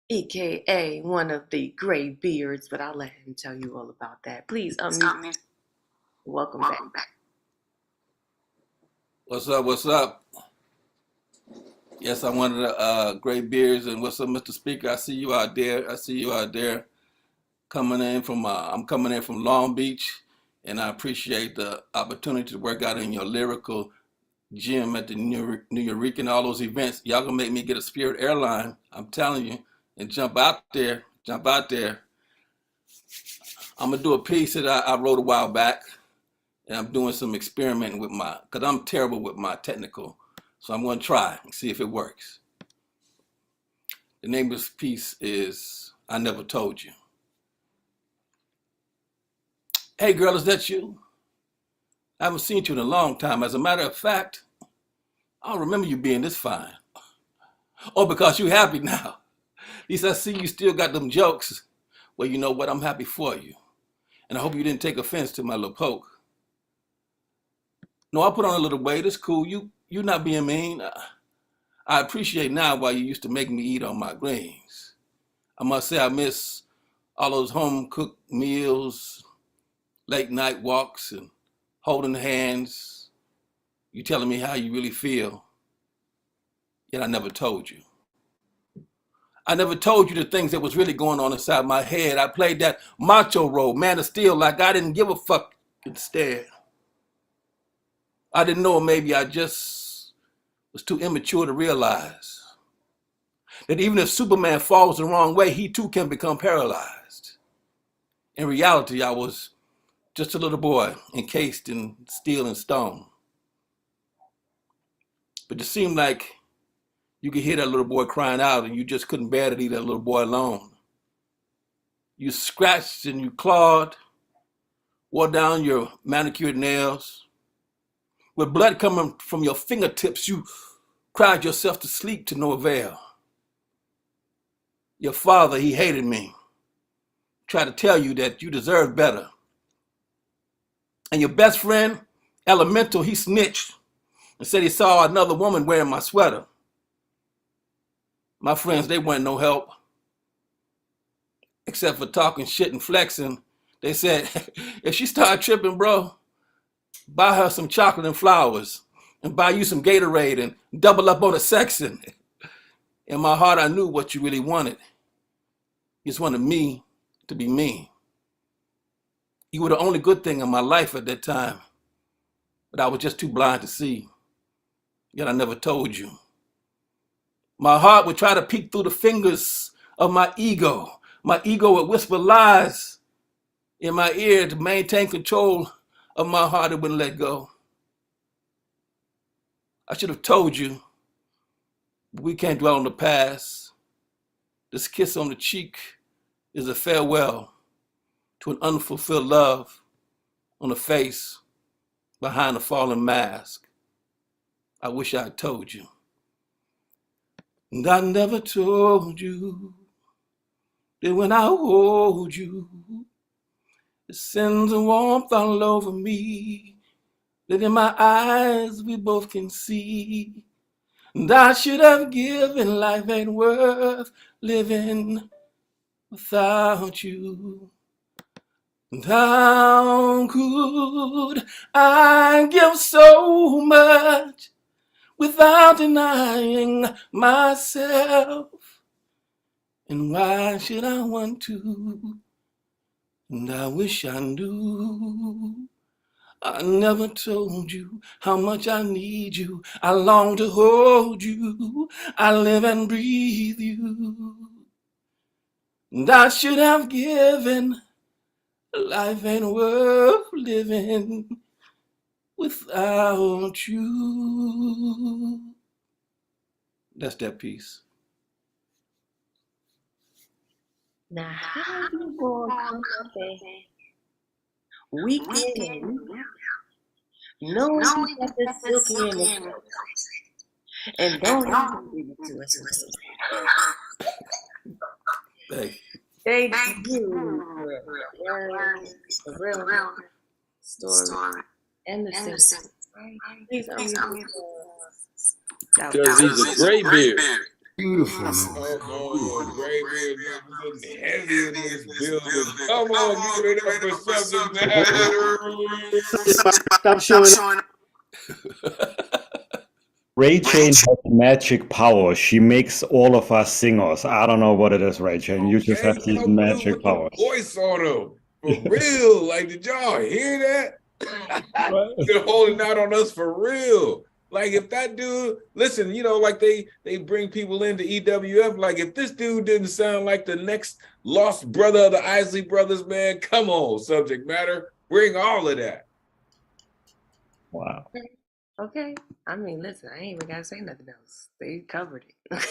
aka one of the gray beards, but I'll let him tell you all about that. Please unmute. Welcome back. What's up? What's up? Yes, I'm one of the gray beards, and what's up, Mr. Speaker? I see you out there. I'm coming in from Long Beach, and I appreciate the opportunity to work out in your lyrical gym at the New Eureka and all those events. Y'all gonna make me get a Spirit airline, I'm telling you, and jump out there. I'm gonna do a piece that I wrote a while back, and I'm doing some experimenting with because I'm terrible with my technical, so I'm gonna try and see if it works. The name of this piece is I Never Told You. Hey girl, is that you? I haven't seen you in a long time. As a matter of fact, I don't remember you being this fine. Oh, because you happy now. At least I see you still got them jokes. Well, you know what? I'm happy for you. And I hope you didn't take offense to my little poke. No, I put on a little weight. It's cool. You not being mean. I appreciate now why you used to make me eat on my greens. I must say I miss all those home-cooked meals, late night walks, and holding hands. You telling me how you really feel. Yet I never told you. I never told you the things that was really going on inside my head. I played that macho role, man of steel, like I didn't give a fuck instead. I didn't know, maybe I just was too immature to realize that even if Superman falls the wrong way, he too can become paralyzed. In reality, I was just a little boy encased in steel and stone. But it seemed like you could hear that little boy crying out, and you just couldn't bear to leave that little boy alone. You scratched and you clawed, wore down your manicured nails. With blood coming from your fingertips, you cried yourself to sleep to no avail. Your father, he hated me, try to tell you that you deserve better. And your best friend, Elemental, he snitched and said he saw another woman wearing my sweater. My friends, they weren't no help. Except for talking shit and flexing. They said, if she start tripping, bro, buy her some chocolate and flowers and buy you some Gatorade and double up on the sexing. In my heart, I knew what you really wanted. You just wanted me to be me. You were the only good thing in my life at that time, but I was just too blind to see. Yet I never told you. My heart would try to peek through the fingers of my ego. My ego would whisper lies in my ear to maintain control of my heart. It wouldn't let go. I should have told you, but we can't dwell on the past. This kiss on the cheek is a farewell to an unfulfilled love on a face behind a fallen mask. I wish I had told you. And I never told you that when I hold you, it sends a warmth all over me, that in my eyes we both can see. And I should have given, life ain't worth living without you. And how could I give so much without denying myself? And why should I want to? And I wish I knew. I never told you how much I need you. I long to hold you. I live and breathe you. And I should have given. Life ain't worth living without you. That's that piece. Now, how you gonna come up and week in, knowing you got this silky in the throat, and don't even give it to us? Thank you for the real story and the sense. Please unmute yourselves. Because he's a gray beard. Beautiful, man. Oh, gray beard representing heavy in this building. Come on, give it up for subject matter. Stop showing. Ray Jane has magic power. She makes all of us singers. I don't know what it is, Ray Jane. You just have these magic powers. Voice on him. For real. Like, did y'all hear that? They're holding out on us for real. Like, if that dude, listen, you know, like they bring people into EWF. Like, if this dude didn't sound like the next lost brother of the Isley Brothers, man, come on, subject matter. Bring all of that. Wow. Okay. I mean, listen, I ain't even gotta say nothing else. They covered it.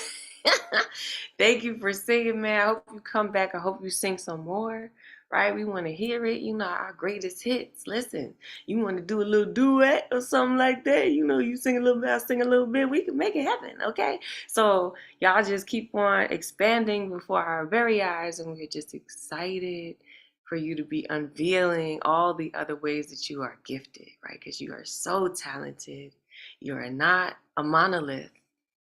Thank you for singing, man. I hope you come back. I hope you sing some more. Right? We want to hear it. You know, our greatest hits. Listen, you want to do a little duet or something like that. You know, you sing a little bit, I sing a little bit. We can make it happen, okay? So y'all just keep on expanding before our very eyes, and we're just excited for you to be unveiling all the other ways that you are gifted, right? Because you are so talented. You are not a monolith,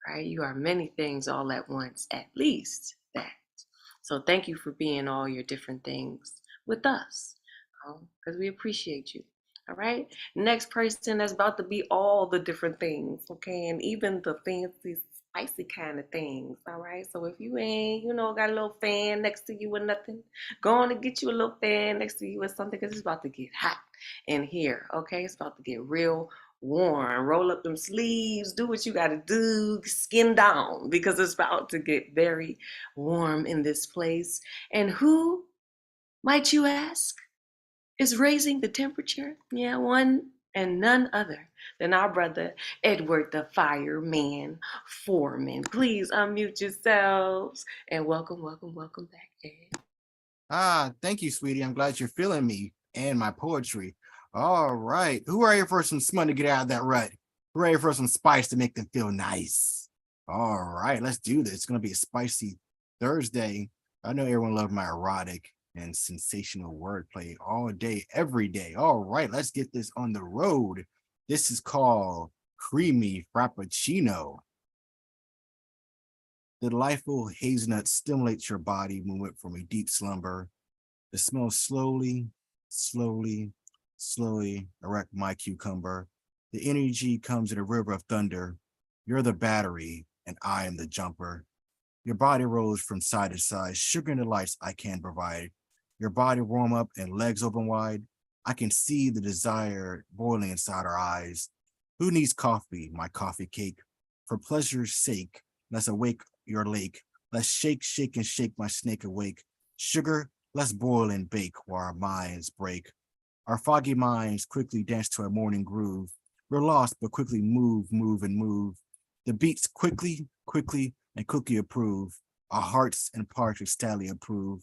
right? You are many things all at once, at least that. So thank you for being all your different things with us, because we appreciate you. All right. Next person that's about to be all the different things, okay, and even the fancy, spicy kind of things. All right. So if you ain't, you know, got a little fan next to you or nothing, go on and get you a little fan next to you or something, because it's about to get hot in here. Okay. It's about to get real warm. Roll up them sleeves, do what you got to do, skin down, because it's about to get very warm in this place. And who, might you ask, is raising the temperature? Yeah, one and none other than our brother Edward the Fireman Foreman. Please unmute yourselves and welcome back, Ed. Thank you, sweetie. I'm glad you're feeling me and my poetry. All right. Who ready for some smut to get out of that rut? Who ready for some spice to make them feel nice? All right, let's do this. It's going to be a spicy Thursday. I know everyone loves my erotic and sensational wordplay all day, every day. All right, let's get this on the road. This is called Creamy Frappuccino. The delightful hazelnut stimulates your body movement from a deep slumber. The smell slowly, slowly, slowly erect my cucumber. The energy comes in a river of thunder. You're the battery, and I am the jumper. Your body rolls from side to side, sugar and delights I can provide. Your body warm up and legs open wide. I can see the desire boiling inside our eyes. Who needs coffee, my coffee cake? For pleasure's sake, let's awake your lake. Let's shake, shake, and shake my snake awake. Sugar, let's boil and bake while our minds break. Our foggy minds quickly dance to a morning groove. We're lost, but quickly move, move, and move. The beats quickly, quickly, and quickly approve. Our hearts and parts ecstatically approve.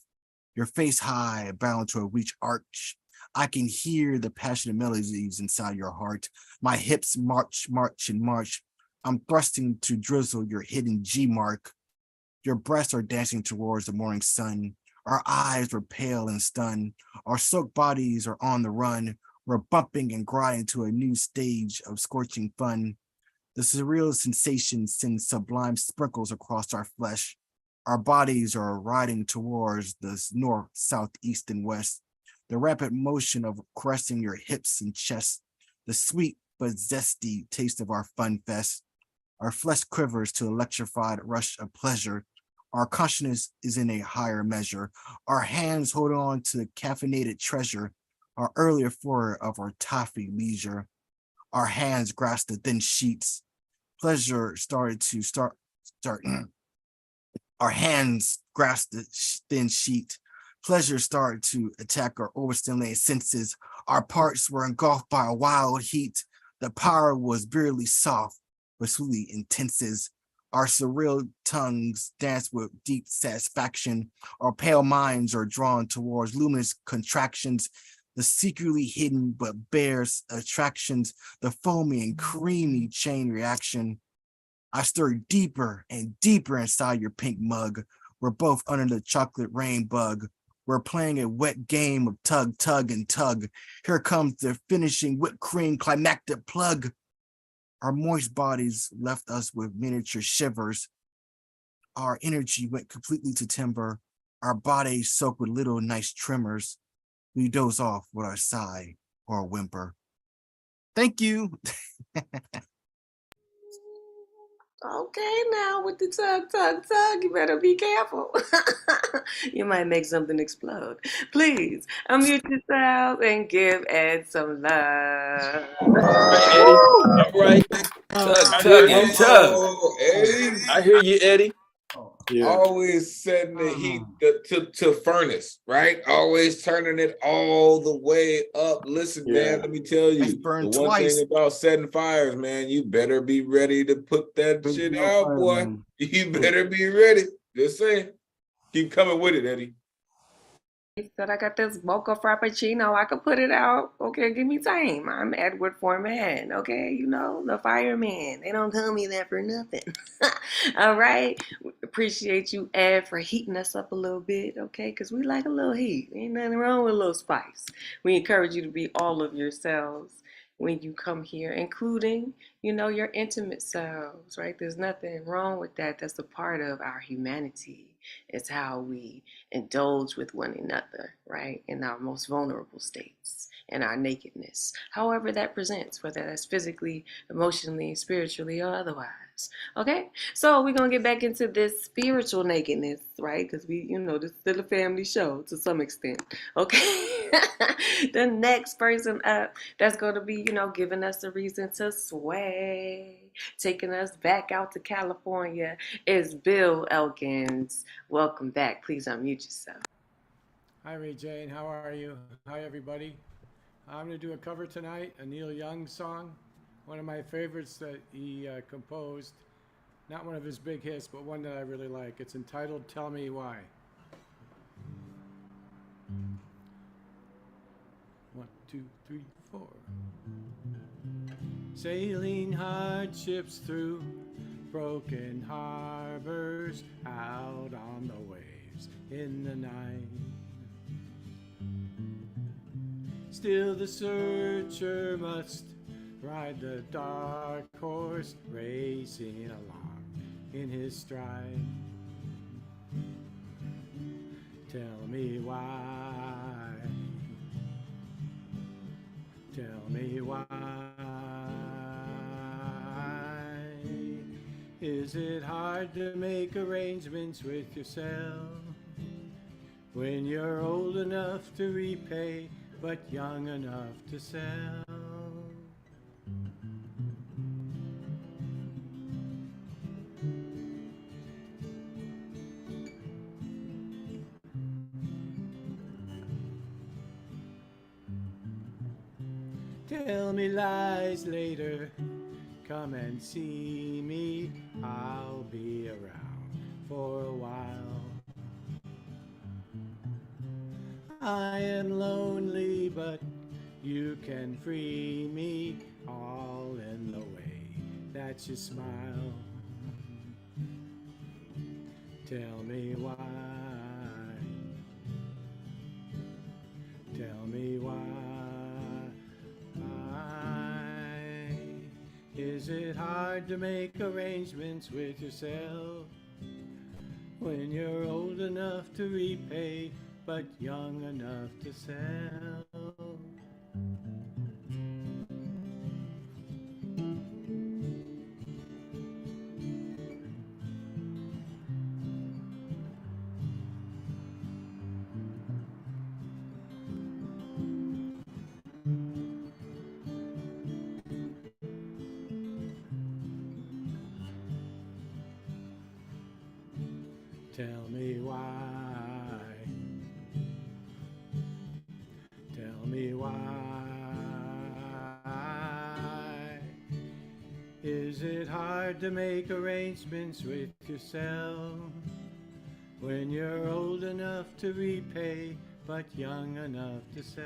Your face high, bound to a reach arch. I can hear the passionate melodies inside your heart. My hips march, march, and march. I'm thrusting to drizzle your hidden G mark. Your breasts are dancing towards the morning sun. Our eyes were pale and stunned. Our soaked bodies are on the run. We're bumping and grinding to a new stage of scorching fun. The surreal sensation sends sublime sprinkles across our flesh. Our bodies are riding towards the north, south, east, and west. The rapid motion of caressing your hips and chest. The sweet but zesty taste of our fun fest. Our flesh quivers to electrified rush of pleasure. Our consciousness is in a higher measure. Our hands hold on to the caffeinated treasure. Our earlier flurry of our toffee leisure. Our hands grasp the thin sheets. Pleasure started to start. Our hands grasped the thin sheet. Pleasure started to attack our overstimulated senses. Our parts were engulfed by a wild heat. The power was barely soft, but sweetly intense. Our surreal tongues dance with deep satisfaction. Our pale minds are drawn towards luminous contractions. The secretly hidden but bears attractions, the foamy and creamy chain reaction. I stir deeper and deeper inside your pink mug. We're both under the chocolate rain bug. We're playing a wet game of tug, tug, and tug. Here comes the finishing whipped cream climactic plug. Our moist bodies left us with miniature shivers. Our energy went completely to timber. Our bodies soaked with little nice tremors. We doze off with our sigh or a whimper. Thank you. Okay, now with the tug, tug, tug, you better be careful. You might make something explode. Please unmute yourself and give Ed some love. Eddie. All right. Tug and tug. Oh, Eddie. I hear you, Eddie. Yeah. Always setting the heat to furnace, right? Always turning it all the way up. Listen, man, let me tell you, the one thing about setting fires, man, you better be ready to put that shit out, boy. Man. You better be ready. Just saying. Keep coming with it, Eddie. He said, I got this mocha frappuccino. I could put it out. Okay, give me time. I'm Edward Foreman. Okay, you know, the fireman. They don't call me that for nothing. All right. Appreciate you, Ed, for heating us up a little bit. Okay, because we like a little heat. Ain't nothing wrong with a little spice. We encourage you to be all of yourselves when you come here, including, you know, your intimate selves, right? There's nothing wrong with that. That's a part of our humanity. It's how we indulge with one another, right? In our most vulnerable states and our nakedness, however that presents, whether that's physically, emotionally, spiritually, or otherwise. Okay, so we're gonna get back into this spiritual nakedness, right? Because we, you know, this is still a family show to some extent. Okay, the next person up that's gonna be, you know, giving us a reason to sway, taking us back out to California is Bill Elkins. Welcome back. Please unmute yourself. Hi, Ray Jane. How are you? Hi, everybody. I'm going to do a cover tonight, a Neil Young song, one of my favorites that he composed. Not one of his big hits, but one that I really like. It's entitled Tell Me Why. 1, 2, 3, 4. Sailing hardships through broken harbors, out on the waves in the night. Still the searcher must ride the dark horse, racing along in his stride. Tell me why. Tell me why. Is it hard to make arrangements with yourself when you're old enough to repay but young enough to sell? Tell me lies later, come and see me, I'll be around for a while. I am lonely, but you can free me, all in the way that you smile. Tell me why. Tell me why. Is it hard to make arrangements with yourself when you're old enough to repay but young enough to sell? Tell me why. Tell me why. Is it hard to make arrangements with yourself when you're old enough to repay but young enough to sell?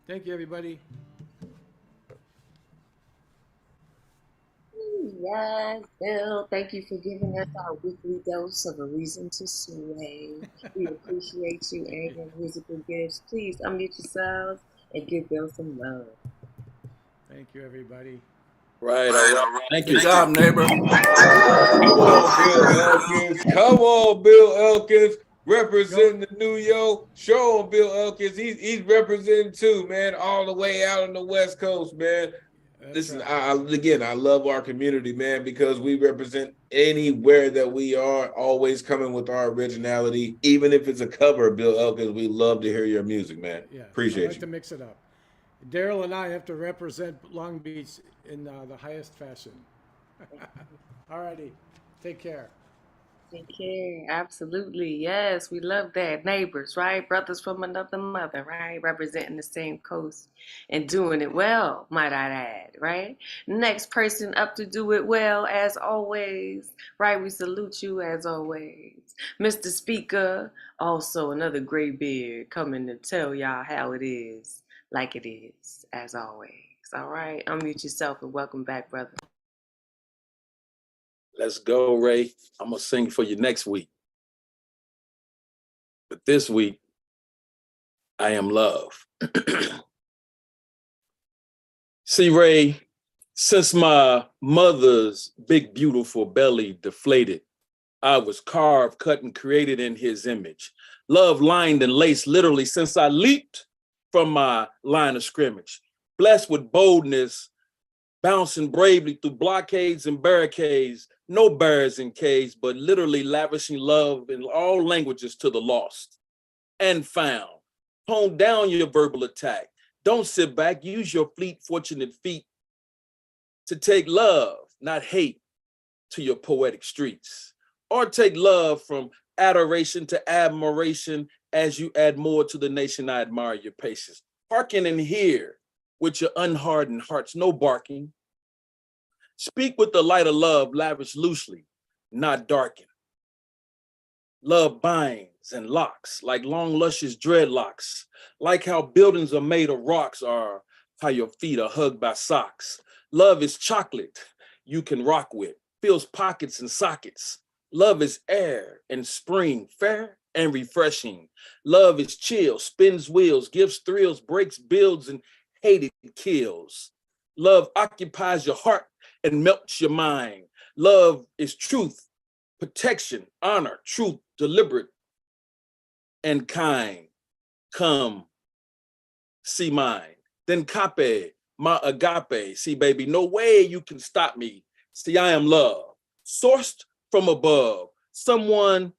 Thank you, everybody. Yes, Bill. Thank you for giving us our weekly dose of a reason to sway. We appreciate you and your musical gifts. Please unmute yourselves and give Bill some love. Thank you, everybody. Right, all right. Thank you. Good job, neighbor. Come on, Bill Elkins. Come on, Bill Elkins. Representing the New York. Show him, Bill Elkins. He's representing too, man, all the way out on the West Coast, man. Listen, again, I love our community, man, because we represent anywhere that we are, always coming with our originality. Even if it's a cover of Bill Elkins, we love to hear your music, man. Yeah, Appreciate I like you. to mix it up. Daryl and I have to represent Long Beach in the highest fashion. All righty, take care. Take care. Absolutely. Yes, we love that. Neighbors, right? Brothers from another mother, right? Representing the same coast and doing it well, might I add, right? Next person up to do it well, as always, right? We salute you as always. Mr. Speaker, also another gray beard coming to tell y'all how it is, like it is, as always. All right, unmute yourself and welcome back, brother. Let's go, Ray. I'm going to sing for you next week. But this week, I am love. See, Ray, since my mother's big, beautiful belly deflated, I was carved, cut, and created in his image. Love lined and laced literally since I leaped from my line of scrimmage. Blessed with boldness, bouncing bravely through blockades and barricades, no barriers in caves, but literally lavishing love in all languages to the lost and found. Tone down your verbal attack. Don't sit back, use your fleet, fortunate feet to take love, not hate, to your poetic streets. Or take love from adoration to admiration as you add more to the nation. I admire your patience. Hearken and hear with your unhardened hearts, no barking. Speak with the light of love, lavish loosely, not darken. Love binds and locks like long, luscious dreadlocks, like how buildings are made of rocks are how your feet are hugged by socks. Love is chocolate you can rock with, fills pockets and sockets. Love is air and spring, fair and refreshing. Love is chill, spins wheels, gives thrills, breaks, builds, and hated kills. Love occupies your heart and melts your mind. Love is truth, protection, honor, truth, deliberate, and kind. Come, see mine. Then cape, my agape. See, baby, no way you can stop me. See, I am love, sourced from above. Someone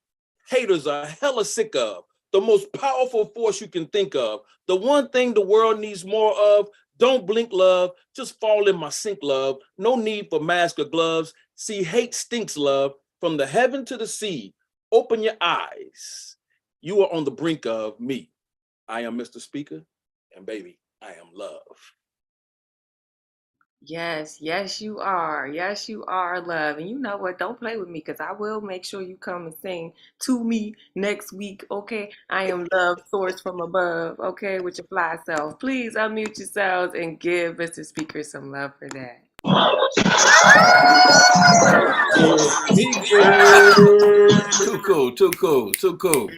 haters are hella sick of. The most powerful force you can think of. The one thing the world needs more of. Don't blink, love. Just fall in my sink, love. No need for mask or gloves. See, hate stinks, love. From the heaven to the sea, open your eyes. You are on the brink of me. I am Mr. Speaker, and baby, I am love. Yes, yes, you are. Yes, you are, love. And you know what? Don't play with me because I will make sure you come and sing to me next week, okay? I am love, source from above, okay, with your fly self. Please unmute yourselves and give Mr. Speaker some love for that. Too cool, too cool, too cool.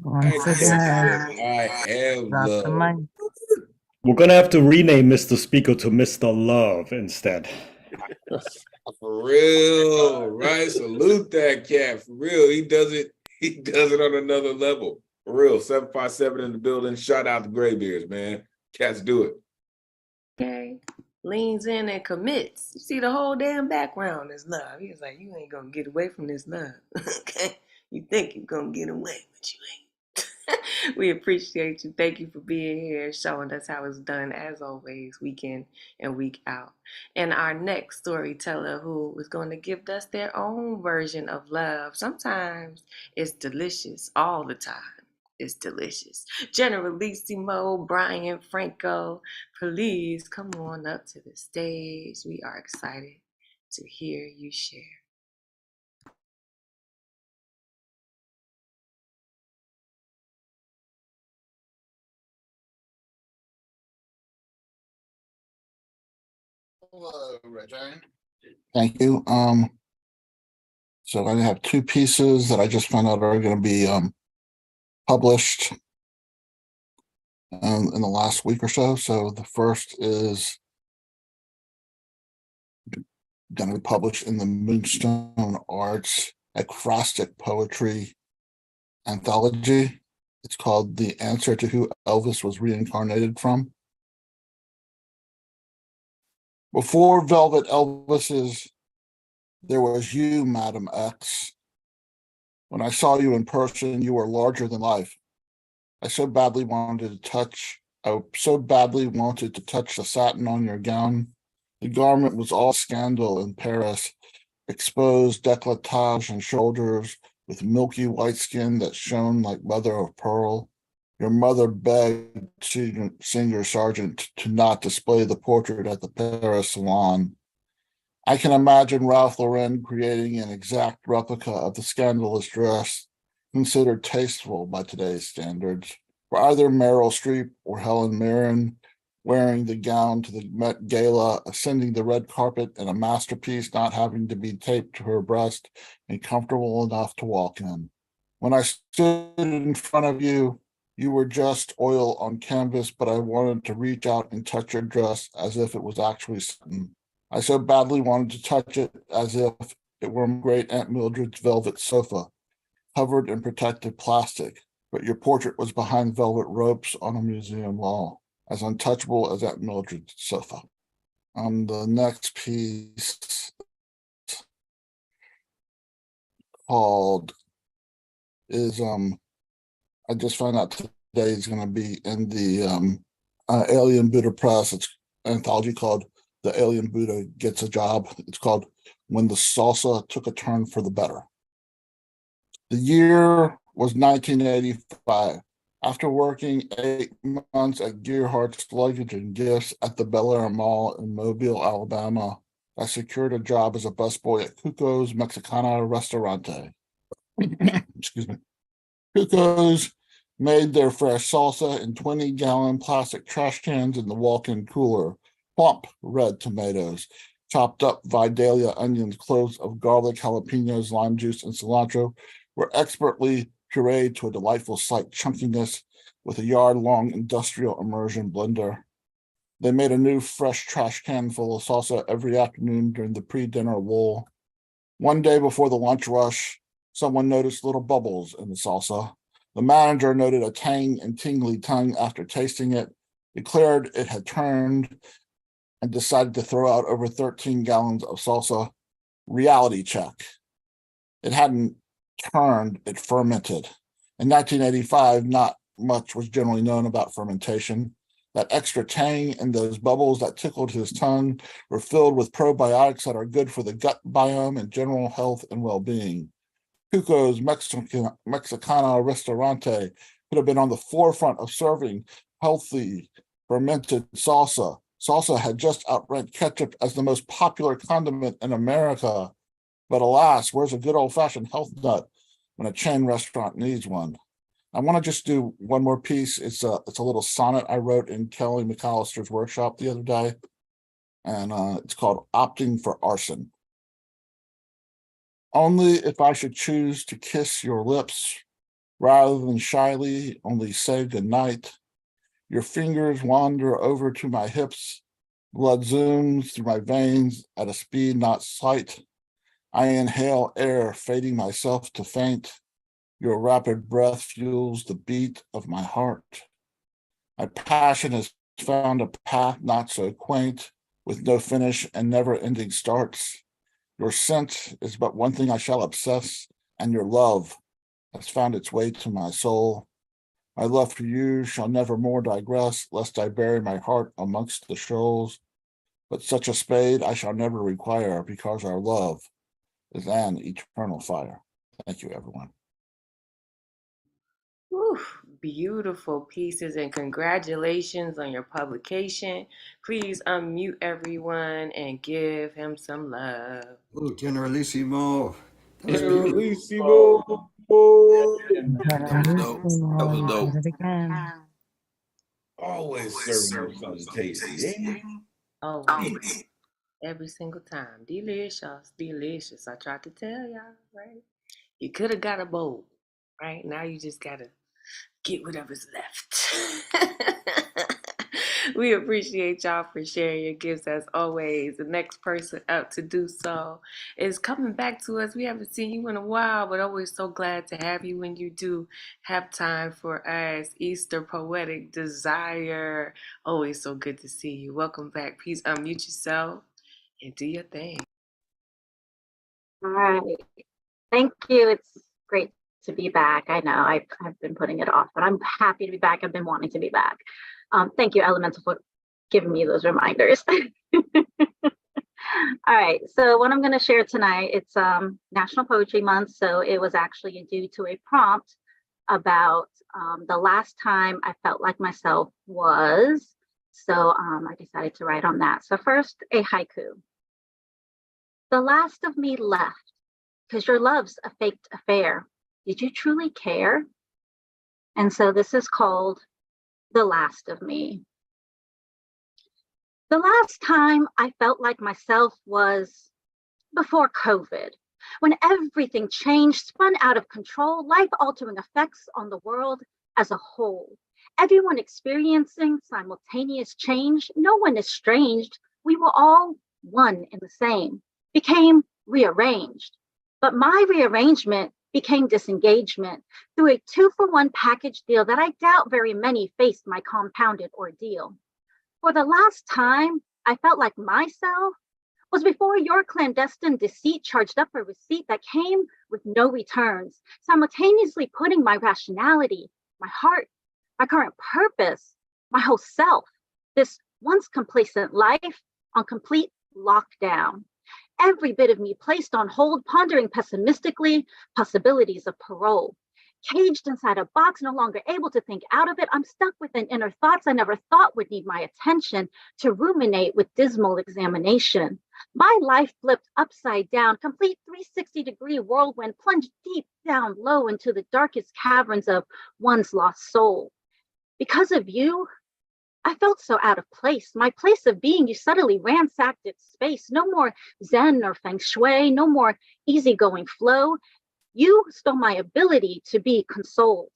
I am love. We're gonna have to rename Mr. Speaker to Mr. Love instead. For real, right? Salute that cat. For real. He does it on another level. For real. 757 in the building. Shout out to Graybeards, man. Cats do it. Okay. Leans in and commits. You see, the whole damn background is love. He was like, you ain't gonna get away from this love. Okay? You think you're gonna get away, but you ain't. We appreciate you. Thank you for being here, showing us how it's done, as always, week in and week out. And our next storyteller, who is going to give us their own version of love. Sometimes it's delicious, all the time. It's delicious. Generalissimo, Brian Franco, please come on up to the stage. We are excited to hear you share. Hello, Regine. Thank you. So I have two pieces that I just found out are going to be published in the last week or so. So the first is going to be published in the Moonstone Arts Acrostic Poetry Anthology. It's called The Answer to Who Elvis Was Reincarnated From. Before Velvet Elvises, there was you, Madam X. When I saw you in person, you were larger than life. I so badly wanted to touch the satin on your gown. The garment was all scandal in Paris, exposed décolletage and shoulders with milky white skin that shone like mother of pearl. Your mother begged Senior Sergeant to not display the portrait at the Paris salon. I can imagine Ralph Lauren creating an exact replica of the scandalous dress, considered tasteful by today's standards, for either Meryl Streep or Helen Mirren, wearing the gown to the Met Gala, ascending the red carpet in a masterpiece not having to be taped to her breast and comfortable enough to walk in. When I stood in front of you, you were just oil on canvas, but I wanted to reach out and touch your dress as if it was actually satin. I so badly wanted to touch it as if it were great Aunt Mildred's velvet sofa, covered in protected plastic, but your portrait was behind velvet ropes on a museum wall, as untouchable as Aunt Mildred's sofa. On the next piece, called is I just found out today is going to be in the Alien Buddha Press. It's an anthology called The Alien Buddha Gets a Job. It's called When the Salsa Took a Turn for the Better. The year was 1985. After working 8 months at Gearhart's Luggage and Gifts at the Bel Air Mall in Mobile, Alabama, I secured a job as a busboy at Cuco's Mexicana Restaurante. Excuse me. Cuco's made their fresh salsa in 20-gallon plastic trash cans in the walk-in cooler. Plump red tomatoes, chopped up Vidalia onions, cloves of garlic, jalapenos, lime juice, and cilantro were expertly pureed to a delightful slight chunkiness with a yard-long industrial immersion blender. They made a new fresh trash can full of salsa every afternoon during the pre-dinner lull. One day before the lunch rush, someone noticed little bubbles in the salsa. The manager noted a tang and tingly tongue after tasting it, declared it had turned, and decided to throw out over 13 gallons of salsa. Reality check. It hadn't turned, it fermented. In 1985, not much was generally known about fermentation. That extra tang and those bubbles that tickled his tongue were filled with probiotics that are good for the gut biome and general health and well-being. Cuco's Mexicana Restaurante could have been on the forefront of serving healthy fermented salsa. Salsa had just outranked ketchup as the most popular condiment in America. But alas, where's a good old-fashioned health nut when a chain restaurant needs one? I want to just do one more piece. It's a little sonnet I wrote in Kelly McAllister's workshop the other day, and it's called Opting for Arson. Only if I should choose to kiss your lips, rather than shyly only say goodnight, your fingers wander over to my hips, blood zooms through my veins at a speed not slight. I inhale air, fating myself to faint. Your rapid breath fuels the beat of my heart. My passion has found a path not so quaint, with no finish and never-ending starts. Your scent is but one thing I shall obsess, and your love has found its way to my soul. My love for you shall never more digress, lest I bury my heart amongst the shoals. But such a spade I shall never require, because our love is an eternal fire. Thank you, everyone. Whew, beautiful pieces, and congratulations on your publication. Please unmute everyone and give him some love. Oh, Generalissimo. Generalissimo. That was dope. That was dope. Always serving you something tasty, ain't it? Always. Every single time. Delicious, delicious. I tried to tell y'all, right? You could have got a bowl, right? Now you just gotta get whatever's left. We appreciate y'all for sharing your gifts as always. The next person up to do so is coming back to us. We haven't seen you in a while, but always so glad to have you when you do have time for us. Easter Poetic Desire. Always so good to see you. Welcome back. Please unmute yourself and do your thing. All right. Thank you. It's great to be back. I know I've been putting it off, but I'm happy to be back. I've been wanting to be back. Thank you, Elemental, for giving me those reminders. All right. So what I'm going to share tonight, it's National Poetry Month. So it was actually due to a prompt about the last time I felt like myself was. So I decided to write on that. So first, a haiku. The last of me left, because your love's a faked affair. Did you truly care? And so this is called The Last of Me. The last time I felt like myself was before COVID, when everything changed, spun out of control, life-altering effects on the world as a whole. Everyone experiencing simultaneous change, no one estranged. We were all one and the same, became rearranged. But my rearrangement became disengagement through a 2-for-1 package deal that I doubt very many faced my compounded ordeal. For the last time I felt like myself was before your clandestine deceit charged up a receipt that came with no returns, simultaneously putting my rationality, my heart, my current purpose, my whole self, this once complacent life on complete lockdown. Every bit of me placed on hold, pondering pessimistically possibilities of parole. Caged inside a box, no longer able to think out of it, I'm stuck within inner thoughts I never thought would need my attention to ruminate with dismal examination. My life flipped upside down, complete 360-degree whirlwind, plunged deep down low into the darkest caverns of one's lost soul. Because of you, I felt so out of place. My place of being, you subtly ransacked its space. No more Zen or Feng Shui, no more easygoing flow. You stole my ability to be consoled.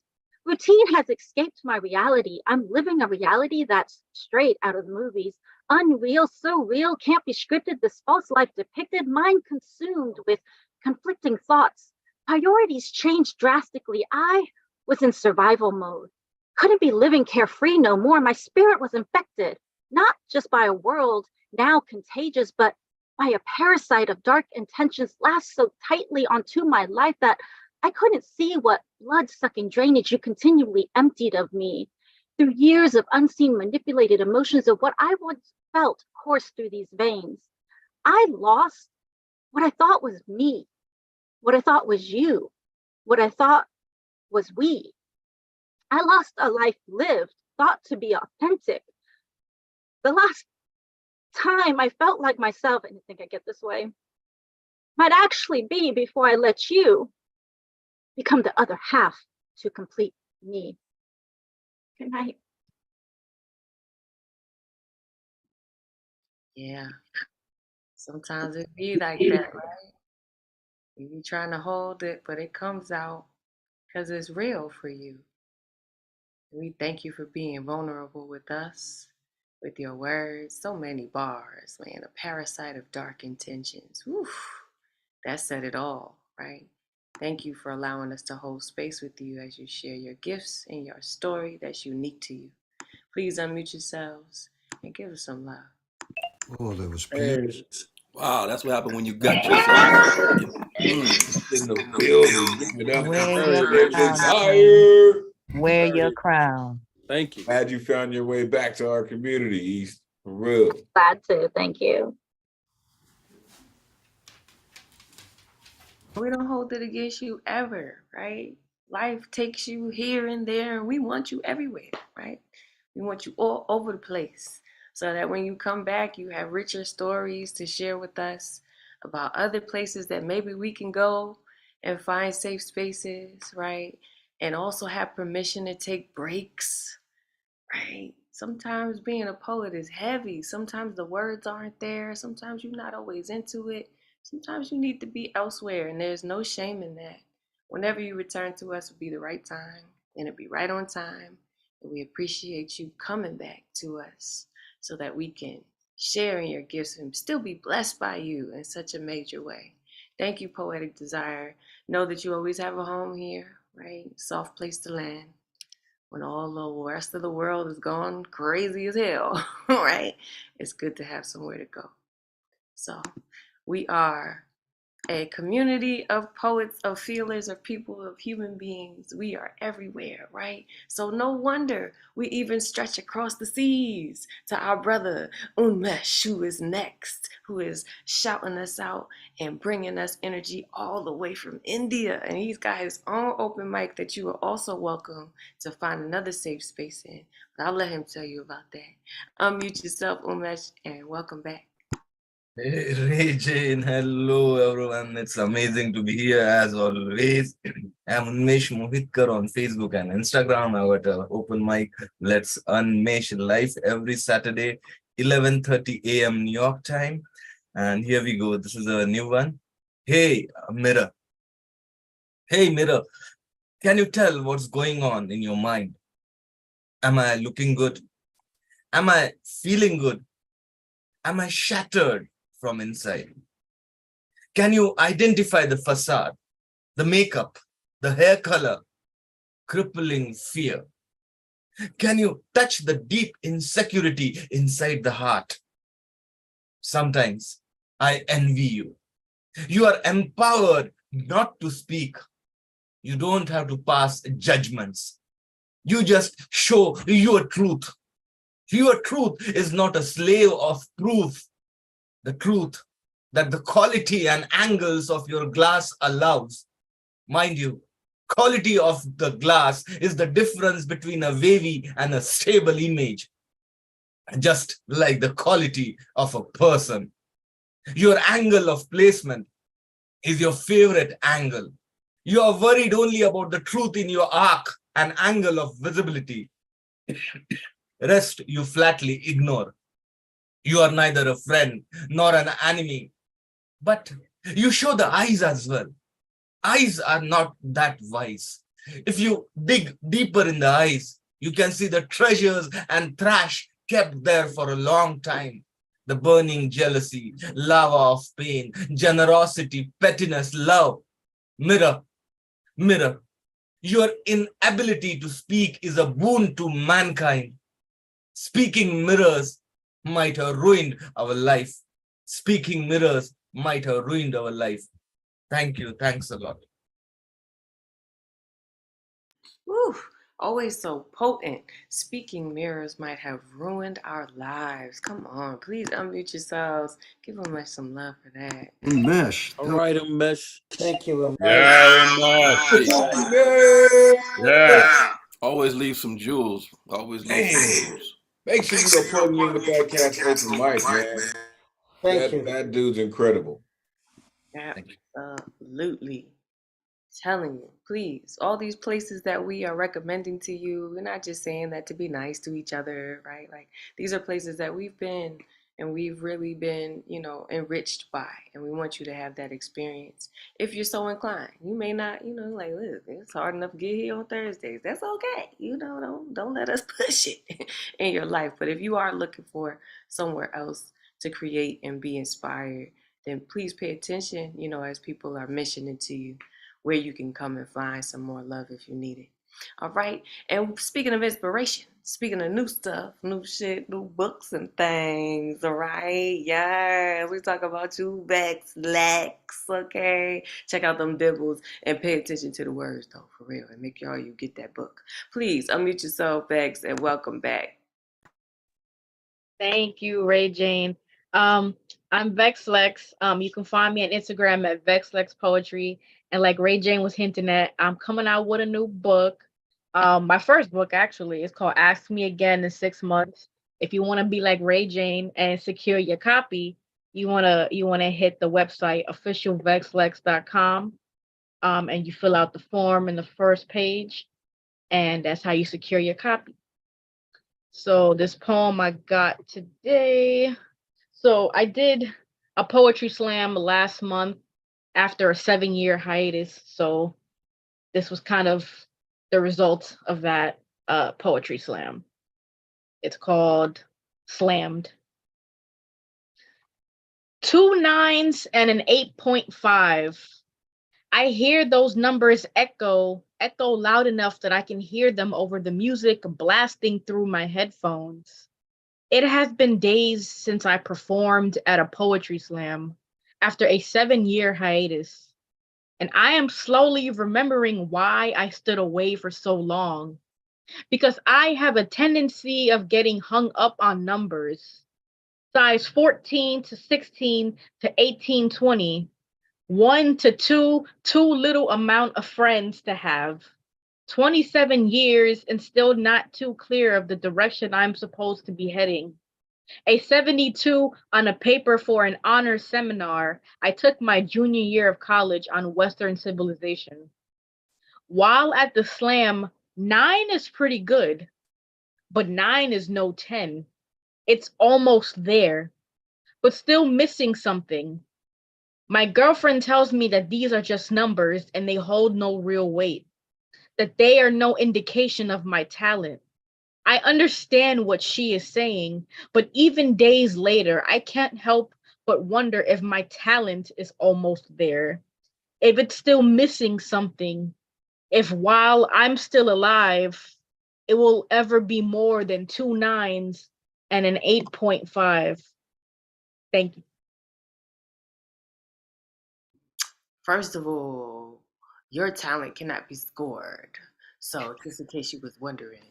Routine has escaped my reality. I'm living a reality that's straight out of the movies. Unreal, so real, can't be scripted. This false life depicted, mind consumed with conflicting thoughts. Priorities changed drastically. I was in survival mode. Couldn't be living carefree no more. My spirit was infected, not just by a world now contagious, but by a parasite of dark intentions lashed so tightly onto my life that I couldn't see what blood-sucking drainage you continually emptied of me. Through years of unseen manipulated emotions of what I once felt course through these veins. I lost what I thought was me, what I thought was you, what I thought was we. I lost a life lived, thought to be authentic. The last time I felt like myself, and I think I get this way, might actually be before I let you become the other half to complete me. Good night. Yeah, sometimes it be like that, right? You be trying to hold it, but it comes out because it's real for you. We thank you for being vulnerable with us, with your words. So many bars, man. A parasite of dark intentions. Oof, that said it all, right? Thank you for allowing us to hold space with you as you share your gifts and your story that's unique to you. Please unmute yourselves and give us some love. Oh, that was Hey, beautiful. Wow, that's what happened when you got yourself. in the building, give it up. Wear Very your good crown, desire. Queen. Wear your Very crown. Thank you. glad you found your way back to our community, East. For real. Glad to, thank you. We don't hold it against you ever, right? Life takes you here and there, and we want you everywhere, right? We want you all over the place so that when you come back, you have richer stories to share with us about other places that maybe we can go and find safe spaces, right? And also have permission to take breaks, right? Sometimes being a poet is heavy. Sometimes the words aren't there. Sometimes you're not always into it. Sometimes you need to be elsewhere, and there's no shame in that. Whenever you return to us will be the right time, and it'll be right on time. And we appreciate you coming back to us so that we can share in your gifts and still be blessed by you in such a major way. Thank you, Poetic Desire. Know that you always have a home here, right? Soft place to land when all the rest of the world is gone crazy as hell, right? It's good to have somewhere to go. So we are a community of poets, of feelers, of people, of human beings. We are everywhere, right? So no wonder we even stretch across the seas to our brother Unmesh, who is next, who is shouting us out and bringing us energy all the way from India. And he's got his own open mic that you are also welcome to find another safe space in. But I'll let him tell you about that. Unmute yourself, Unmesh, and welcome back. Hey, Ray Jane, hello everyone. It's amazing to be here as always. I'm Unmesh Mohitkar on Facebook and Instagram. I got an open mic. Let's Unmesh live every Saturday, 11:30 a.m. New York time. And here we go. This is a new one. Hey, mirror. Hey, mirror. Can you tell what's going on in your mind? Am I looking good? Am I feeling good? Am I shattered from inside? Can you identify the facade, the makeup, the hair color, crippling fear? Can you touch the deep insecurity inside the heart? Sometimes I envy you. You are empowered not to speak. You don't have to pass judgments. You just show your truth. Your truth is not a slave of proof. The truth that the quality and angles of your glass allows. Mind you, quality of the glass is the difference between a wavy and a stable image, just like the quality of a person. Your angle of placement is your favorite angle. You are worried only about the truth in your arc and angle of visibility. Rest you flatly ignore. You are neither a friend nor an enemy, but you show the eyes as well. Eyes are not that wise. If you dig deeper in the eyes, you can see the treasures and trash kept there for a long time. The burning jealousy, lava of pain, generosity, pettiness, love. Mirror, mirror. Your inability to speak is a boon to mankind. Speaking mirrors might have ruined our life. Speaking mirrors might have ruined our life. Thank you. Thanks a lot. Woo, always so potent. Speaking mirrors might have ruined our lives. Come on, please unmute yourselves. Give them some love for that. Mesh. All right, Mesh. Thank you, Yeah. Always leave some jewels. Always leave some Man, jewels. make sure you go plug in with that cat's open mic, man. Thank you. That dude's incredible. Absolutely. Telling you, please, all these places that we are recommending to you, we're not just saying that to be nice to each other, right? Like, these are places that we've been and we've really been, enriched by, and we want you to have that experience if you're so inclined. You may not, like, look, it's hard enough to get here on Thursdays. That's okay. Don't let us push it in your life. But if you are looking for somewhere else to create and be inspired, then please pay attention, as people are missioning to you, where you can come and find some more love if you need it. All right. And speaking of inspiration, speaking of new stuff, new shit, new books and things. All right. Yes. We talk about you, Vex, Lex. Okay. Check out them dibbles and pay attention to the words, though, for real. And make sure you get that book. Please unmute yourself, Vex, and welcome back. Thank you, Ray Jane. I'm VexLex. You can find me on Instagram at VexLex Poetry. And like Ray Jane was hinting at, I'm coming out with a new book. My first book actually is called Ask Me Again in 6 months. If you want to be like Ray Jane and secure your copy, you wanna hit the website officialvexlex.com. And you fill out the form in the first page, and that's how you secure your copy. So this poem I got today. So I did a poetry slam last month after a 7-year hiatus. So this was kind of the result of that poetry slam. It's called Slammed. 2 9s and an 8.5. I hear those numbers echo loud enough that I can hear them over the music blasting through my headphones. It has been days since I performed at a poetry slam after a 7-year hiatus, and I am slowly remembering why I stood away for so long. Because I have a tendency of getting hung up on numbers. Size 14 to 16 to 18, 20. 1 to 2, too little amount of friends to have. 27 years and still not too clear of the direction I'm supposed to be heading. A 72 on a paper for an honors seminar I took my junior year of college on Western civilization. While at the slam, 9 is pretty good, but 9 is no 10. It's almost there, but still missing something. My girlfriend tells me that these are just numbers and they hold no real weight, that they are no indication of my talent. I understand what she is saying, but even days later, I can't help but wonder if my talent is almost there, if it's still missing something, if while I'm still alive, it will ever be more than 2 9s and an 8.5. Thank you. First of all, your talent cannot be scored. So, just in case you was wondering.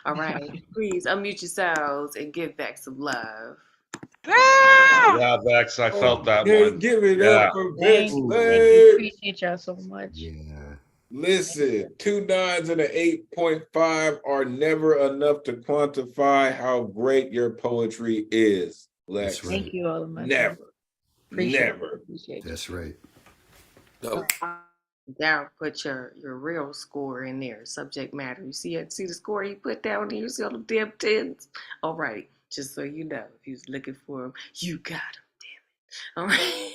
All right, please unmute yourselves and give back some love. Yeah, Vex, I felt that one. Give it Yeah. up for Vex. Thank you. Appreciate y'all so much. Yeah. Listen, 2 9s and an 8.5 are never enough to quantify how great your poetry is, Lex. Thank you all much. Never. Never. Appreciate you. That's right. Daryl put your real score in there, subject matter. You see it? See the score he put down there? You see all the damn tens? All right, just so you know, if you was looking for him, you got him, damn it. All right.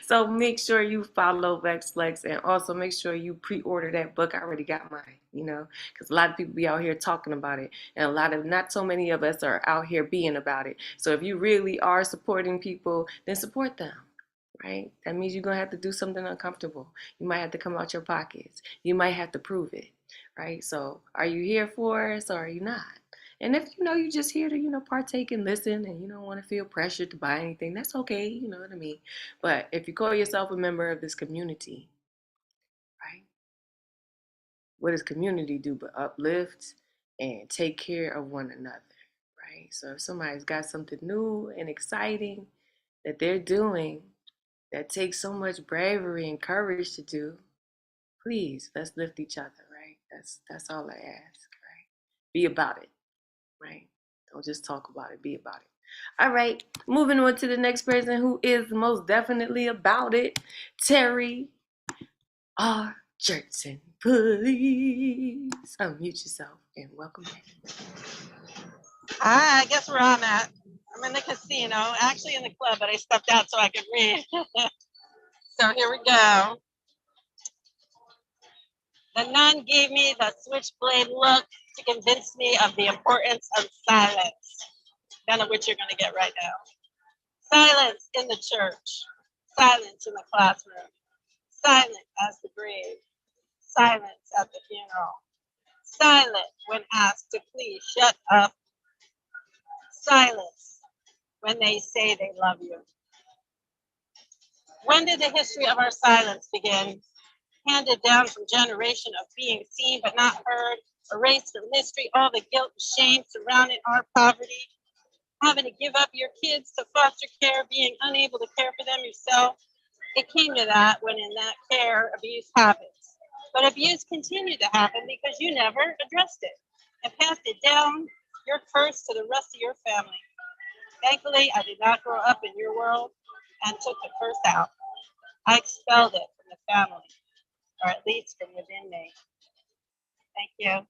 So make sure you follow VexFlex and also make sure you pre-order that book. I already got mine, because a lot of people be out here talking about it, and not so many of us are out here being about it. So if you really are supporting people, then support them. Right? That means you're going to have to do something uncomfortable. You might have to come out your pockets. You might have to prove it, right? So are you here for us or are you not? And if you're just here to, partake and listen and you don't want to feel pressured to buy anything, that's okay, you know what I mean? But if you call yourself a member of this community, right? What does community do but uplift and take care of one another, right? So if somebody's got something new and exciting that they're doing, that takes so much bravery and courage to do, please, let's lift each other, right? That's all I ask, right? Be about it, right? Don't just talk about it, be about it. All right, moving on to the next person who is most definitely about it, Terry R. Jertson. Please unmute yourself and welcome back. Hi, guess where I'm at? I'm in the casino, actually in the club, but I stepped out so I could read. So here we go. The nun gave me the switchblade look to convince me of the importance of silence. None of which you're going to get right now. Silence in the church. Silence in the classroom. Silent as the grave. Silence at the funeral. Silent when asked to please shut up. Silence when they say they love you. When did the history of our silence begin? Handed down from generation of being seen but not heard, erased from history all the guilt and shame surrounding our poverty, having to give up your kids to foster care, being unable to care for them yourself. It came to that when in that care, abuse happens. But abuse continued to happen because you never addressed it and passed it down, your curse, to the rest of your family. Thankfully, I did not grow up in your world and took the curse out. I expelled it from the family, or at least from within me. Thank you.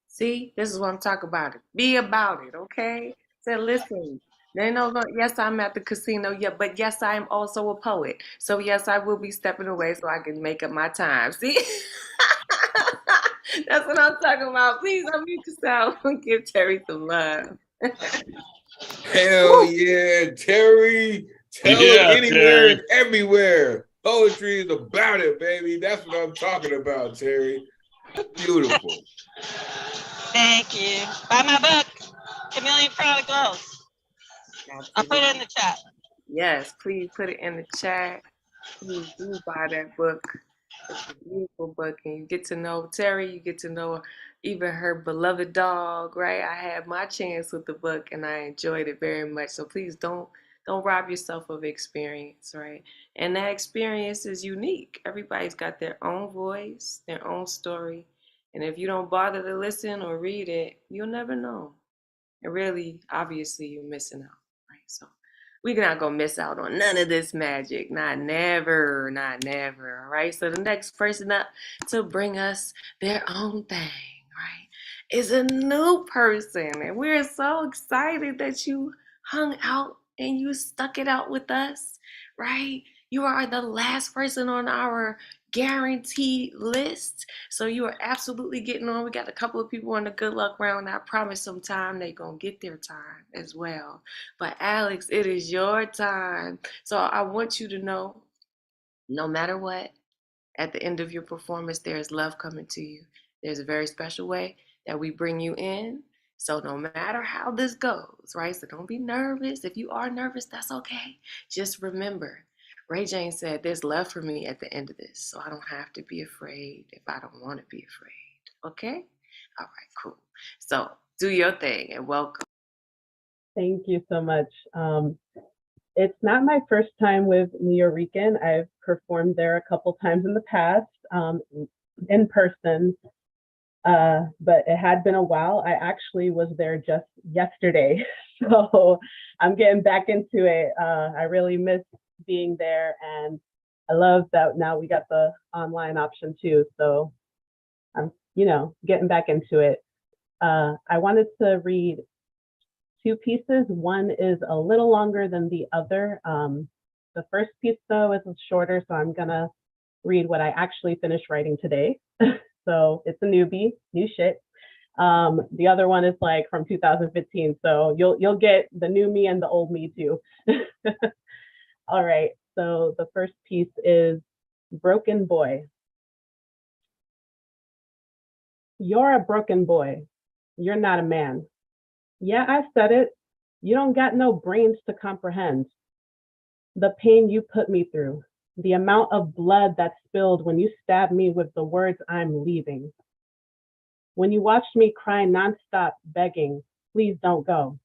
See, this is what I'm talking about. Be about it, okay? Say, listen, they know, yes, I'm at the casino, yeah, but yes, I am also a poet. So yes, I will be stepping away so I can make up my time. See? That's what I'm talking about. Please unmute yourself and give Terry some love. Hell yeah, Terry. Tell Yeah, it anywhere Terry. and everywhere. Poetry is about it, baby. That's what I'm talking about, Terry. Beautiful. Thank you. Buy my book, Chameleon Chronicles. I'll put it in the chat. Yes, please put it in the chat. Please do buy that book. It's a beautiful book, and you get to know Terry. You get to know even her beloved dog, right? I had my chance with the book, and I enjoyed it very much. So please don't rob yourself of experience, right? And that experience is unique. Everybody's got their own voice, their own story, and if you don't bother to listen or read it, you'll never know. And really, obviously, you're missing out, right? So we're not gonna miss out on none of this magic. Not never, not never. All right. So the next person up to bring us their own thing, right, is a new person. And we're so excited that you hung out and you stuck it out with us, right? You are the last person on our guaranteed list. So you are absolutely getting on. We got a couple of people on the good luck round. I promise sometime they're gonna get their time as well. But Alex, it is your time. So I want you to know, no matter what, at the end of your performance, there is love coming to you. There's a very special way that we bring you in. So no matter how this goes, right? So don't be nervous. If you are nervous, that's okay. Just remember, Ray Jane said, there's love for me at the end of this. So I don't have to be afraid if I don't want to be afraid. Okay? All right, cool. So do your thing and welcome. Thank you so much. It's not my first time with Nuyorican. I've performed there a couple times in the past, in person. But it had been a while. I actually was there just yesterday. So I'm getting back into it. I really miss being there, and I love that now we got the online option too. So I'm, getting back into it. I wanted to read two pieces. One is a little longer than the other. The first piece, though, is shorter, so I'm gonna read what I actually finished writing today. So it's a newbie, new shit. The other one is like from 2015, so you'll get the new me and the old me too. All right, so the first piece is Broken Boy. You're a broken boy. You're not a man. Yeah, I said it. You don't got no brains to comprehend the pain you put me through, the amount of blood that spilled when you stabbed me with the words I'm leaving. When you watched me cry nonstop, begging, please don't go.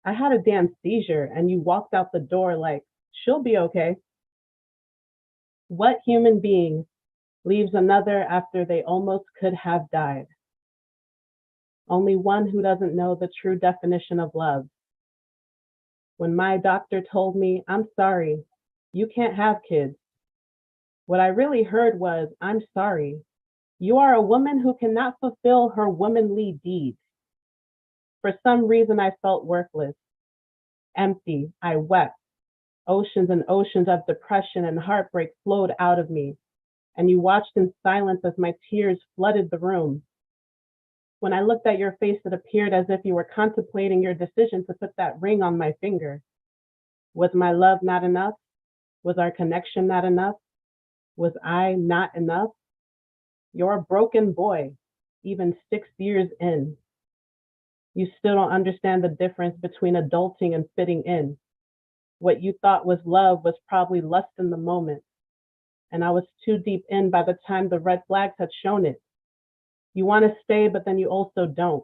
I had a damn seizure and you walked out the door like, she'll be okay. What human being leaves another after they almost could have died? Only one who doesn't know the true definition of love. When my doctor told me, I'm sorry, you can't have kids, what I really heard was, I'm sorry, you are a woman who cannot fulfill her womanly deeds. For some reason, I felt worthless, empty. I wept. Oceans and oceans of depression and heartbreak flowed out of me, and you watched in silence as my tears flooded the room. When I looked at your face, it appeared as if you were contemplating your decision to put that ring on my finger. Was my love not enough? Was our connection not enough? Was I not enough? You're a broken boy, even 6 years in. You still don't understand the difference between adulting and fitting in. What you thought was love was probably lust in the moment, and I was too deep in by the time the red flags had shown it. You want to stay, but then you also don't.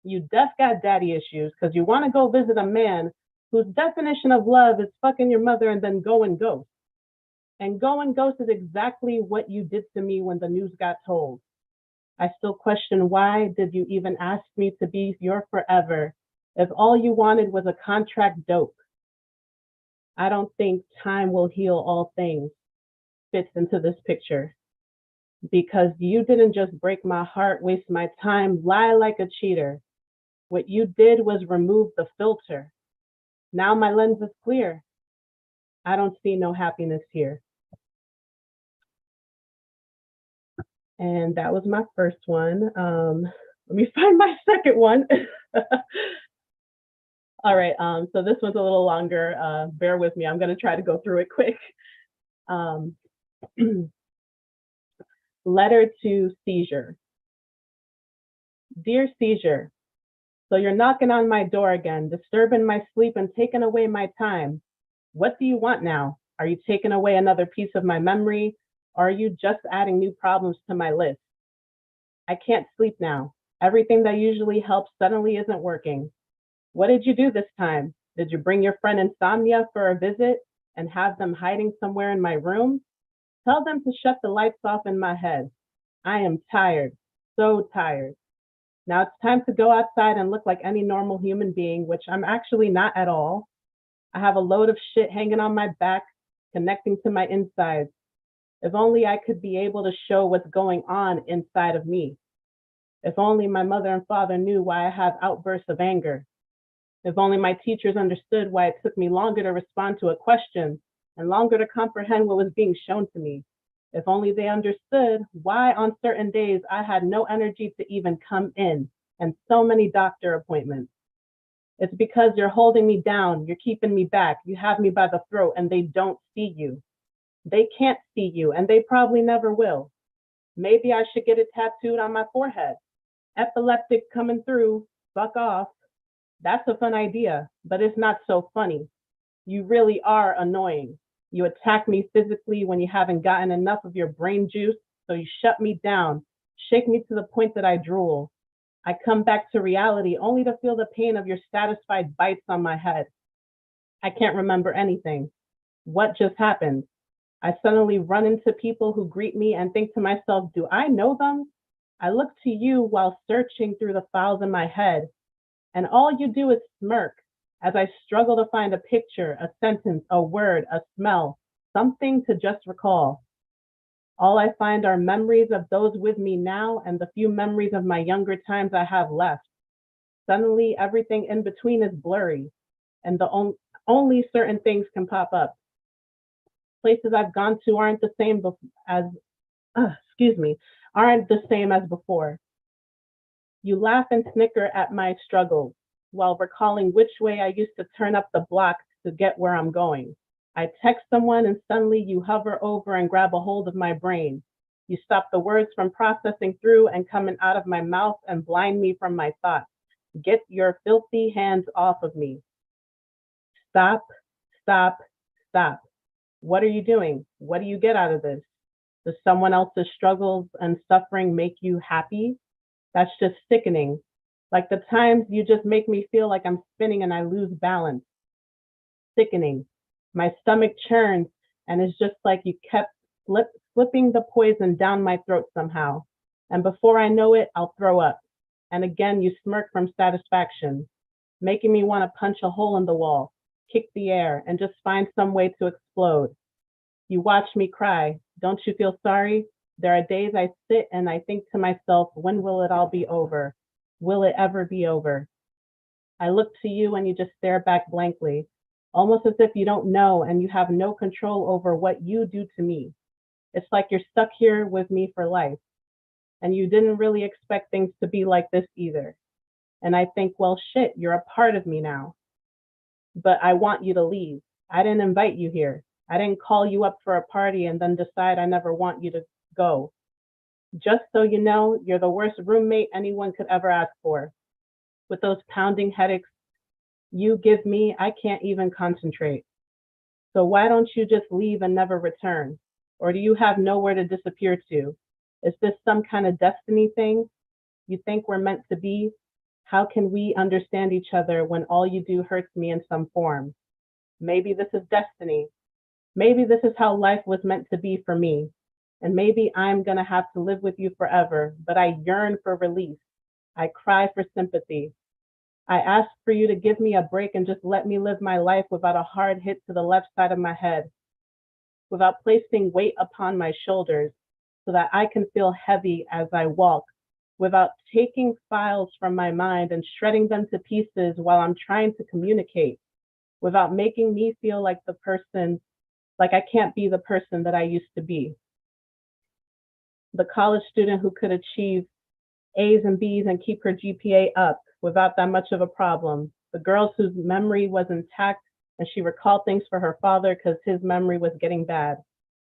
You def got daddy issues because you want to go visit a man whose definition of love is fucking your mother and then go and ghost. And go and ghost is exactly what you did to me when the news got told. I still question, why did you even ask me to be your forever if all you wanted was a contract dope? I don't think time will heal all things fits into this picture, because you didn't just break my heart, waste my time, lie like a cheater. What you did was remove the filter. Now my lens is clear. I don't see no happiness here. And that was my first one. Let me find my second one. All right, so this one's a little longer. Bear with me, I'm gonna try to go through it quick. Letter to Seizure. Dear Seizure, so you're knocking on my door again, disturbing my sleep and taking away my time. What do you want now? Are you taking away another piece of my memory? Or are you just adding new problems to my list? I can't sleep now. Everything that usually helps suddenly isn't working. What did you do this time? Did you bring your friend Insomnia for a visit and have them hiding somewhere in my room? Tell them to shut the lights off in my head. I am tired, so tired. Now it's time to go outside and look like any normal human being, which I'm actually not at all. I have a load of shit hanging on my back, connecting to my insides. If only I could be able to show what's going on inside of me. If only my mother and father knew why I have outbursts of anger. If only my teachers understood why it took me longer to respond to a question and longer to comprehend what was being shown to me. If only they understood why on certain days I had no energy to even come in and so many doctor appointments. It's because you're holding me down, you're keeping me back, you have me by the throat and they don't see you. They can't see you and they probably never will. Maybe I should get it tattooed on my forehead. Epileptic coming through, fuck off. That's a fun idea, but it's not so funny. You really are annoying. You attack me physically when you haven't gotten enough of your brain juice, so you shut me down, shake me to the point that I drool. I come back to reality only to feel the pain of your satisfied bites on my head. I can't remember anything. What just happened? I suddenly run into people who greet me and think to myself, do I know them? I look to you while searching through the files in my head, and all you do is smirk as I struggle to find a picture, a sentence, a word, a smell, something to just recall. All I find are memories of those with me now and the few memories of my younger times I have left. Suddenly, everything in between is blurry, and only certain things can pop up. Places I've gone to aren't the same aren't the same as before. You laugh and snicker at my struggles while recalling which way I used to turn up the block to get where I'm going. I text someone and suddenly you hover over and grab a hold of my brain. You stop the words from processing through and coming out of my mouth and blind me from my thoughts. Get your filthy hands off of me. Stop, stop, stop. What are you doing? What do you get out of this? Does someone else's struggles and suffering make you happy? That's just sickening. Like the times you just make me feel like I'm spinning and I lose balance. Sickening. My stomach churns and it's just like you kept slipping the poison down my throat somehow. And before I know it, I'll throw up. And again, you smirk from satisfaction, making me want to punch a hole in the wall, kick the air, and just find some way to explode. You watch me cry. Don't you feel sorry? There are days I sit and I think to myself, when will it all be over? Will it ever be over? I look to you and you just stare back blankly, almost as if you don't know and you have no control over what you do to me. It's like you're stuck here with me for life. And you didn't really expect things to be like this either. And I think, well, shit, you're a part of me now. But I want you to leave. I didn't invite you here. I didn't call you up for a party and then decide I never want you to go. Just so you know, you're the worst roommate anyone could ever ask for. With those pounding headaches you give me, I can't even concentrate. So why don't you just leave and never return? Or do you have nowhere to disappear to? Is this some kind of destiny thing? You think we're meant to be? How can we understand each other when all you do hurts me in some form? Maybe this is destiny. Maybe this is how life was meant to be for me. And maybe I'm gonna have to live with you forever, but I yearn for release. I cry for sympathy. I ask for you to give me a break and just let me live my life without a hard hit to the left side of my head, without placing weight upon my shoulders so that I can feel heavy as I walk, without taking files from my mind and shredding them to pieces while I'm trying to communicate, without making me feel like like I can't be the person that I used to be. The college student who could achieve A's and B's and keep her GPA up without that much of a problem. The girl whose memory was intact and she recalled things for her father because his memory was getting bad.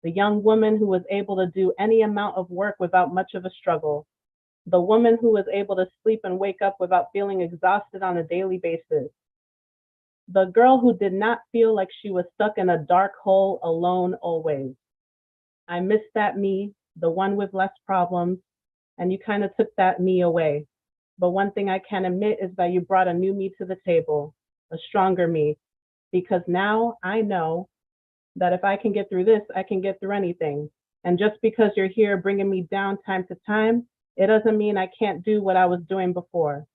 The young woman who was able to do any amount of work without much of a struggle. The woman who was able to sleep and wake up without feeling exhausted on a daily basis. The girl who did not feel like she was stuck in a dark hole alone always. I miss that me, the one with less problems, and you kind of took that me away. But one thing I can admit is that you brought a new me to the table, a stronger me, because now I know that if I can get through this, I can get through anything. And just because you're here bringing me down time to time, it doesn't mean I can't do what I was doing before.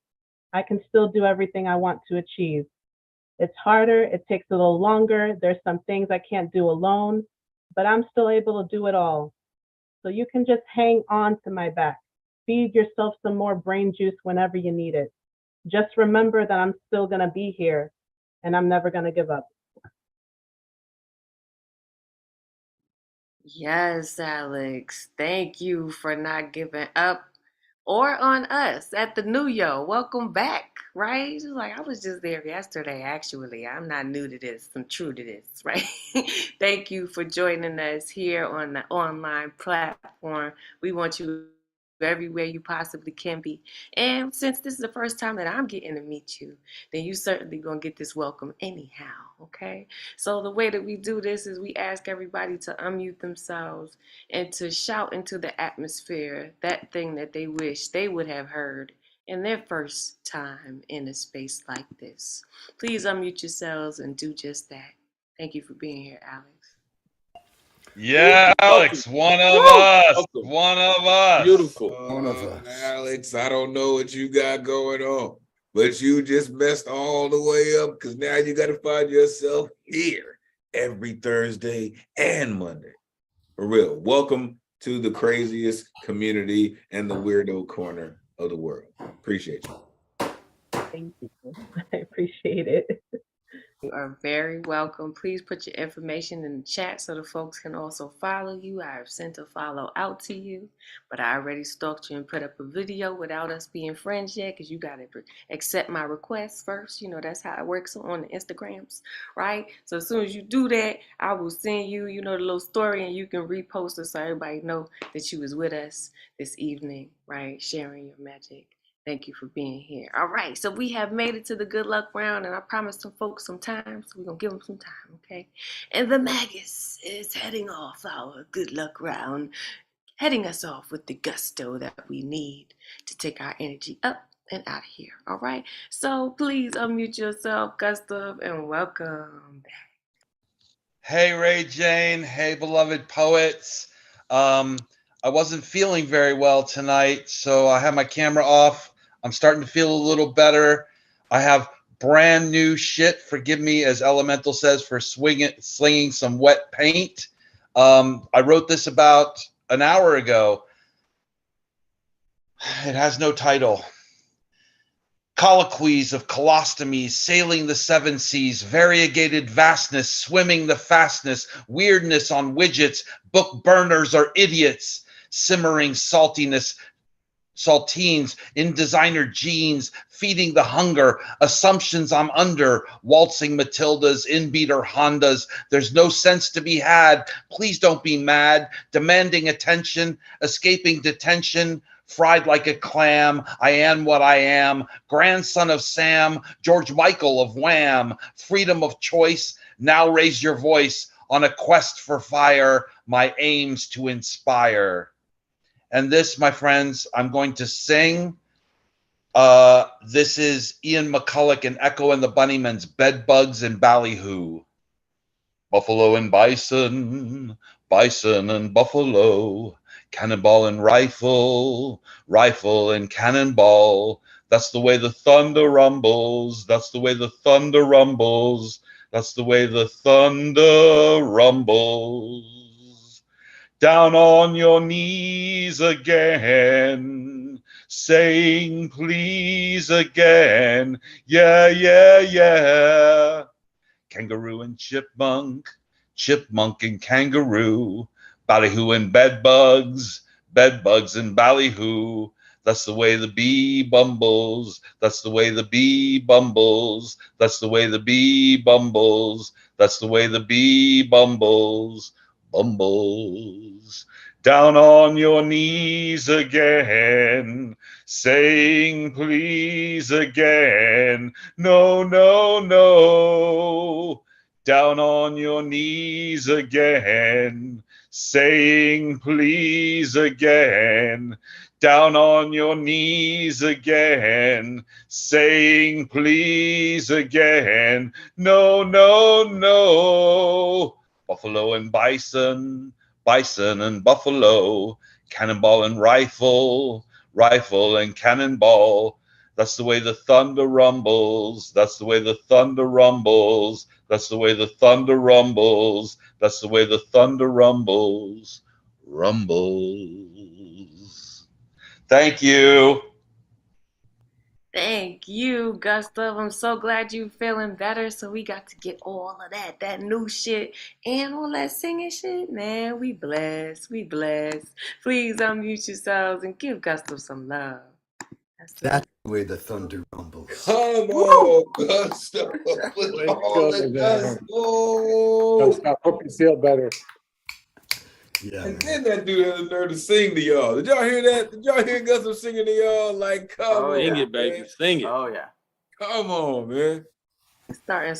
I can still do everything I want to achieve. It's harder, it takes a little longer, there's some things I can't do alone, but I'm still able to do it all. So you can just hang on to my back. Feed yourself some more brain juice whenever you need it. Just remember that I'm still gonna be here and I'm never gonna give up. Yes, Alex. Thank you for not giving up or on us at the New Year. Welcome back, right? Just like I was just there yesterday, actually. I'm not new to this. I'm true to this, right? Thank you for joining us here on the online platform. We want you everywhere you possibly can be. And since this is the first time that I'm getting to meet you, then you certainly gonna get this welcome anyhow, okay? So the way that we do this is we ask everybody to unmute themselves and to shout into the atmosphere that thing that they wish they would have heard in their first time in a space like this. Please unmute yourselves and do just that. Thank you for being here, Alex. Yeah, Alex, one of Woo! us. Welcome. One of us. Beautiful. One of us. Alex, I don't know what you got going on, but you just messed all the way up because now you got to find yourself here every Thursday and Monday. For real. Welcome to the craziest community and the weirdo corner of the world. Appreciate you. Thank you. I appreciate it. You are very welcome. Please put your information in the chat so the folks can also follow you. I have sent a follow out to you, but I already stalked you and put up a video without us being friends yet because you got to accept my request first. You know, that's how it works on the Instagrams, right? So as soon as you do that, I will send you, the little story and you can repost it so everybody know that you was with us this evening, right? Sharing your magic. Thank you for being here. All right, so we have made it to the good luck round, and I promised some folks some time, so we're going to give them some time, okay? And the Magus is heading off our good luck round, heading us off with the gusto that we need to take our energy up and out of here, all right? So please unmute yourself, Gustav, and welcome back. Hey, Ray Jane. Hey, beloved poets. I wasn't feeling very well tonight, so I had my camera off. I'm starting to feel a little better. I have brand new shit. Forgive me, as Elemental says, for slinging some wet paint. I wrote this about an hour ago. It has no title. Colloquies of colostomies, sailing the seven seas, variegated vastness, swimming the fastness, weirdness on widgets, book burners are idiots, simmering saltiness, saltines in designer jeans, feeding the hunger, assumptions I'm under, waltzing Matildas, in-beater Hondas, there's no sense to be had, please don't be mad, demanding attention, escaping detention, fried like a clam, I am what I am, grandson of Sam, George Michael of Wham, freedom of choice, now raise your voice, on a quest for fire, my aims to inspire. And this, my friends, I'm going to sing. This is Ian McCulloch and Echo and the Bunnymen's Bed Bugs and Ballyhoo. Buffalo and bison, bison and buffalo, cannonball and rifle, rifle and cannonball. That's the way the thunder rumbles. That's the way the thunder rumbles. That's the way the thunder rumbles. Down on your knees again, saying please again. Yeah, yeah, yeah. Kangaroo and chipmunk, chipmunk and kangaroo, ballyhoo and bedbugs, bedbugs and ballyhoo. That's the way the bee bumbles. That's the way the bee bumbles. That's the way the bee bumbles. That's the way the bee bumbles. Bumbles. Down on your knees again, saying please again. No, no, no. Down on your knees again, saying please again. Down on your knees again, saying please again. No, no, no. Buffalo and bison, bison and buffalo, cannonball and rifle, rifle and cannonball. That's the way the thunder rumbles. That's the way the thunder rumbles. That's the way the thunder rumbles. That's the way the thunder rumbles. Rumbles. Thank you. Thank you, Gustav. I'm so glad you're feeling better. So we got to get all of that new shit, and all that singing shit. Man, we blessed. We blessed. Please unmute yourselves and give Gustav some love. That's the way the thunder rumbles. Come on, Gustav. With Way to all go, the man. gusto. Gustav, hope you feel better. Yeah. And then that dude had the nerve to sing to y'all. Did y'all hear that? Did y'all hear Gustav singing to y'all? Like, come on, Sing it, baby. man. Sing it. Oh yeah. Come on, man. Starting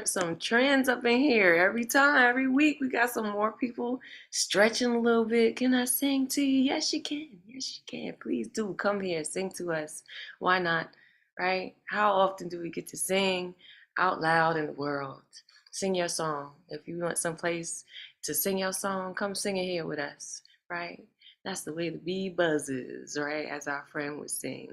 some trends up in here. Every week we got some more people stretching a little bit. Can I sing to you? Yes, you can. Yes, you can. Please do come here, sing to us. Why not? Right? How often do we get to sing out loud in the world? Sing your song. If you want someplace to sing your song, come sing it here with us, right? That's the way the bee buzzes, right? As our friend would sing.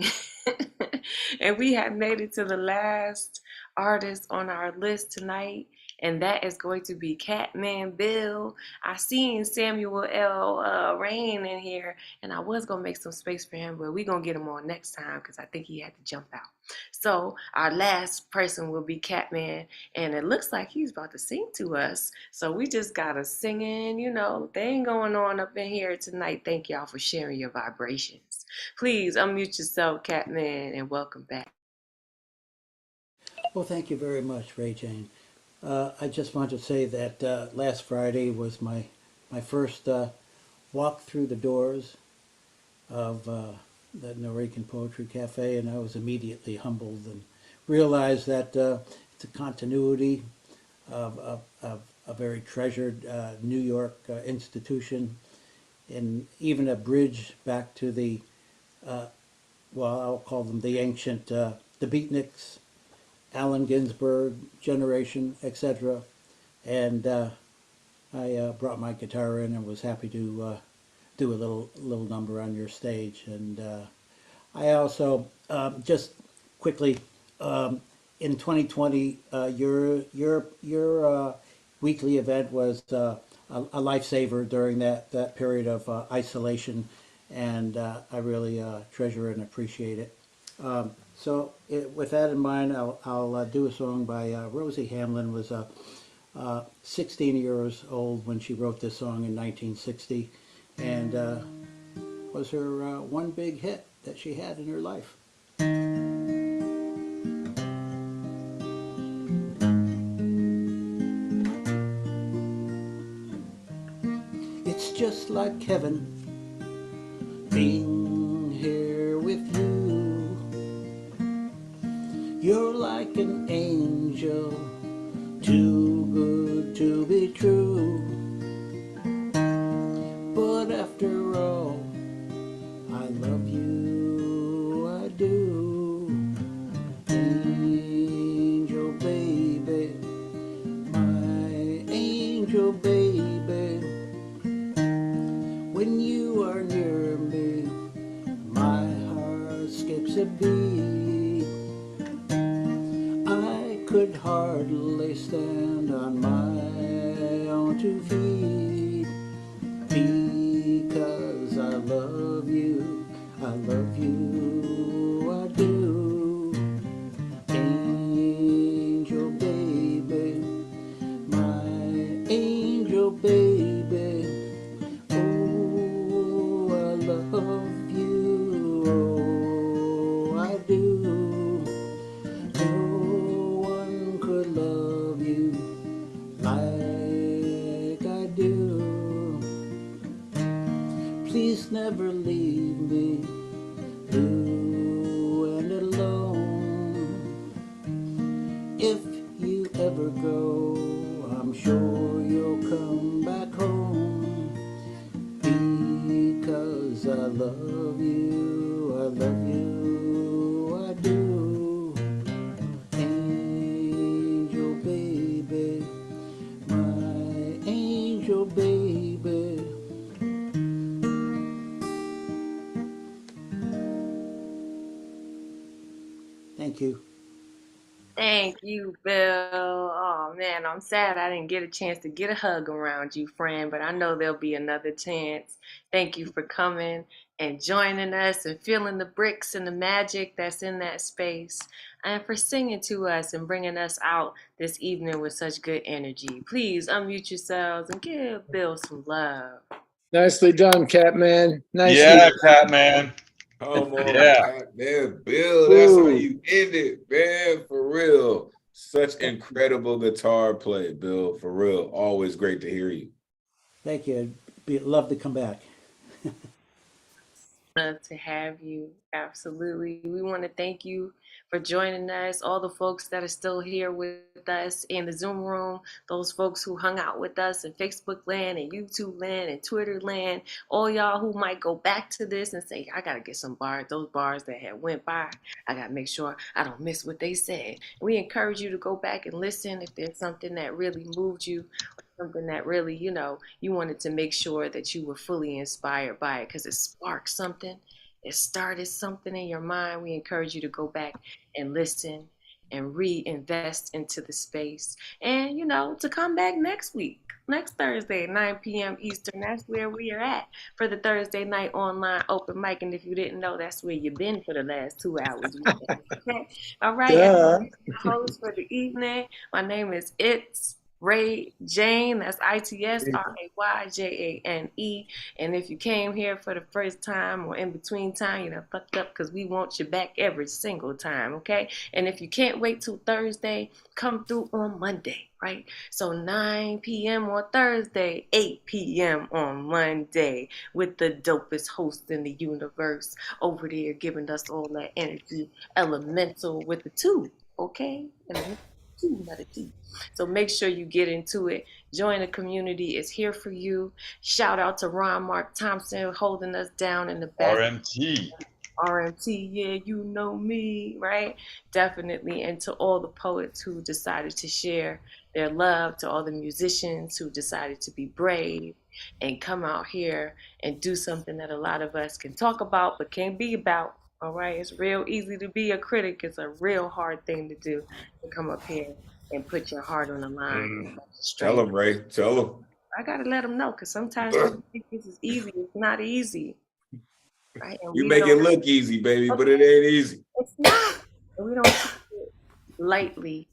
And we have made it to the last artist on our list tonight, and that is going to be Catman Bill. I seen Samuel L. Rain in here, and I was gonna make some space for him, but we're gonna get him on next time because I think he had to jump out. So our last person will be Catman, and it looks like he's about to sing to us. So we just got a singing, thing going on up in here tonight. Thank y'all for sharing your vibrations. Please unmute yourself, Catman, and welcome back. Well, thank you very much, Ray Jane. I just want to say that last Friday was my first walk through the doors of the Norican Poetry Cafe, and I was immediately humbled and realized that it's a continuity of a very treasured New York institution, and even a bridge back to the, I'll call them the ancient, the Beatniks, Allen Ginsberg generation, etc. And I brought my guitar in and was happy to do a little number on your stage. And I also just quickly in 2020, your weekly event was a lifesaver during that period of isolation, and I really treasure and appreciate it. So with that in mind, I'll do a song by Rosie Hamlin. Was 16 years old when she wrote this song in 1960, and was her one big hit that she had in her life. It's just like heaven being here with you. You're like an angel, too good to be true. But after all, I love you, I do. Angel baby, my angel baby. When you are near me, my heart skips a beat. I could hardly stand on my own 2 feet, because I love you, I do. Angel baby, my angel baby. Oh, I love you, oh, I do. No one could love you like I do. Please never leave me blue and alone. If you ever go, I'm sure you'll come back home, because I love you, I do. Angel baby, my angel baby. Thank you. Thank you, Bill. Oh man, I'm sad I didn't get a chance to get a hug around you, friend, but I know there'll be another chance. Thank you for coming and joining us and feeling the bricks and the magic that's in that space, and for singing to us and bringing us out this evening with such good energy. Please unmute yourselves and give Bill some love. Nicely done, Catman. Nicely Yeah, done. Catman. Come on, Yeah. Catman Bill. That's how Woo. you end it, man. For real. Such incredible guitar play, Bill. For real. Always great to hear you. Thank you. I'd love to come back. Love to have you. Absolutely. We want to thank you for joining us, all the folks that are still here with us in the Zoom room, those folks who hung out with us in Facebook land and YouTube land and Twitter land, all y'all who might go back to this and say, I got to get some bars, those bars that had went by. I got to make sure I don't miss what they said. We encourage you to go back and listen if there's something that really moved you, something that really, you wanted to make sure that you were fully inspired by it because it sparked something. It started something in your mind. We encourage you to go back and listen and reinvest into the space and, to come back next week, next Thursday, 9 p.m. Eastern. That's where we are at for the Thursday night online open mic. And if you didn't know, that's where you've been for the last 2 hours. Okay. All right. And I'm your host for the evening. My name is Ray Jane, that's ITSRAYJANE. And if you came here for the first time or in between time, you done fucked up because we want you back every single time, okay? And if you can't wait till Thursday, come through on Monday, right? So 9 p.m. on Thursday, 8 p.m. on Monday with the dopest host in the universe over there giving us all that energy, elemental with the two, okay? Elemental. So make sure you get into it. Join the community. It's here for you. Shout out to Ron Mark Thompson holding us down in the back. RMT, yeah, you know me, right? Definitely. And to all the poets who decided to share their love, to all the musicians who decided to be brave and come out here and do something that a lot of us can talk about but can't be about. All right, it's real easy to be a critic. It's a real hard thing to do, to come up here and put your heart on the line. Tell them, Ray. Tell them. I gotta let them know because sometimes people think this is easy. It's not easy, right? And You make it look easy, baby, but it ain't easy. It's not. And we don't take it lightly.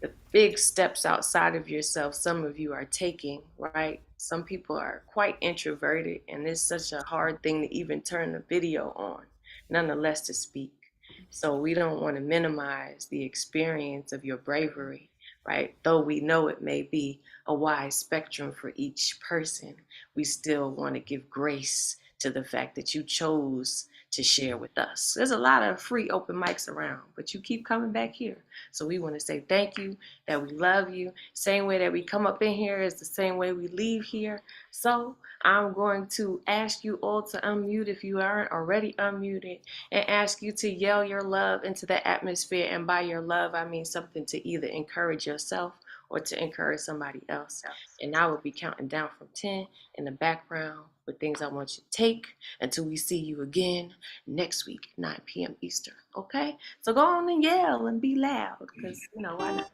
The big steps outside of yourself, some of you are taking, right? Some people are quite introverted, and it's such a hard thing to even turn the video on, nonetheless to speak. So we don't want to minimize the experience of your bravery, right? Though we know it may be a wide spectrum for each person, we still want to give grace to the fact that you chose to share with us. There's a lot of free open mics around, but you keep coming back here. So we want to say thank you, that we love you. Same way that we come up in here is the same way we leave here. So I'm going to ask you all to unmute if you aren't already unmuted and ask you to yell your love into the atmosphere. And by your love, I mean something to either encourage yourself or to encourage somebody else. And I will be counting down from 10 in the background with things I want you to take until we see you again next week, 9 p.m. Eastern. Okay? So go on and yell and be loud because, why not?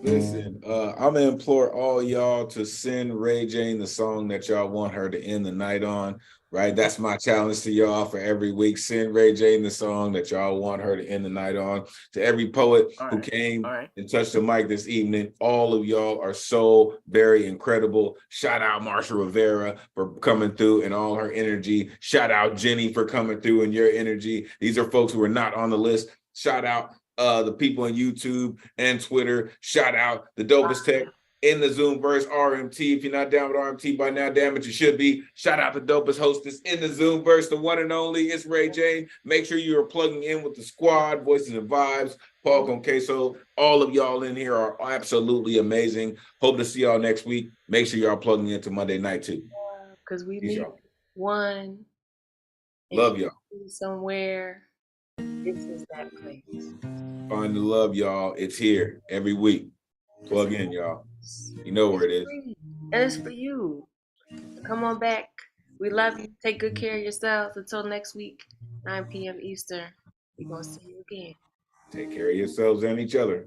Listen, I'm gonna implore all y'all to send Ray Jane the song that y'all want her to end the night on. Right, that's my challenge to y'all for every week. Send Ray Jane the song that y'all want her to end the night on. To every poet who came and touched the mic this evening, all of y'all are so very incredible. Shout out Marsha Rivera for coming through and all her energy. Shout out Jenny for coming through and your energy. These are folks who are not on the list. Shout out the people on YouTube and Twitter. Shout out the dopest tech in the Zoom verse, RMT. If you're not down with RMT by now, damn it, you should be. Shout out the dopest hostess in the Zoom verse, the one and only. It's Ray Jane. Make sure you are plugging in with the squad, Voices and Vibes, Paul Conqueso. All of y'all in here are absolutely amazing. Hope to see y'all next week. Make sure y'all plugging into Monday night too. Because we need one. Love y'all. Somewhere. This is that place. Find the love, y'all. It's here every week. Plug in, y'all. You know where it is. And it's for you. So come on back. We love you. Take good care of yourselves. Until next week, 9 p.m. Eastern. We're going to see you again. Take care of yourselves and each other.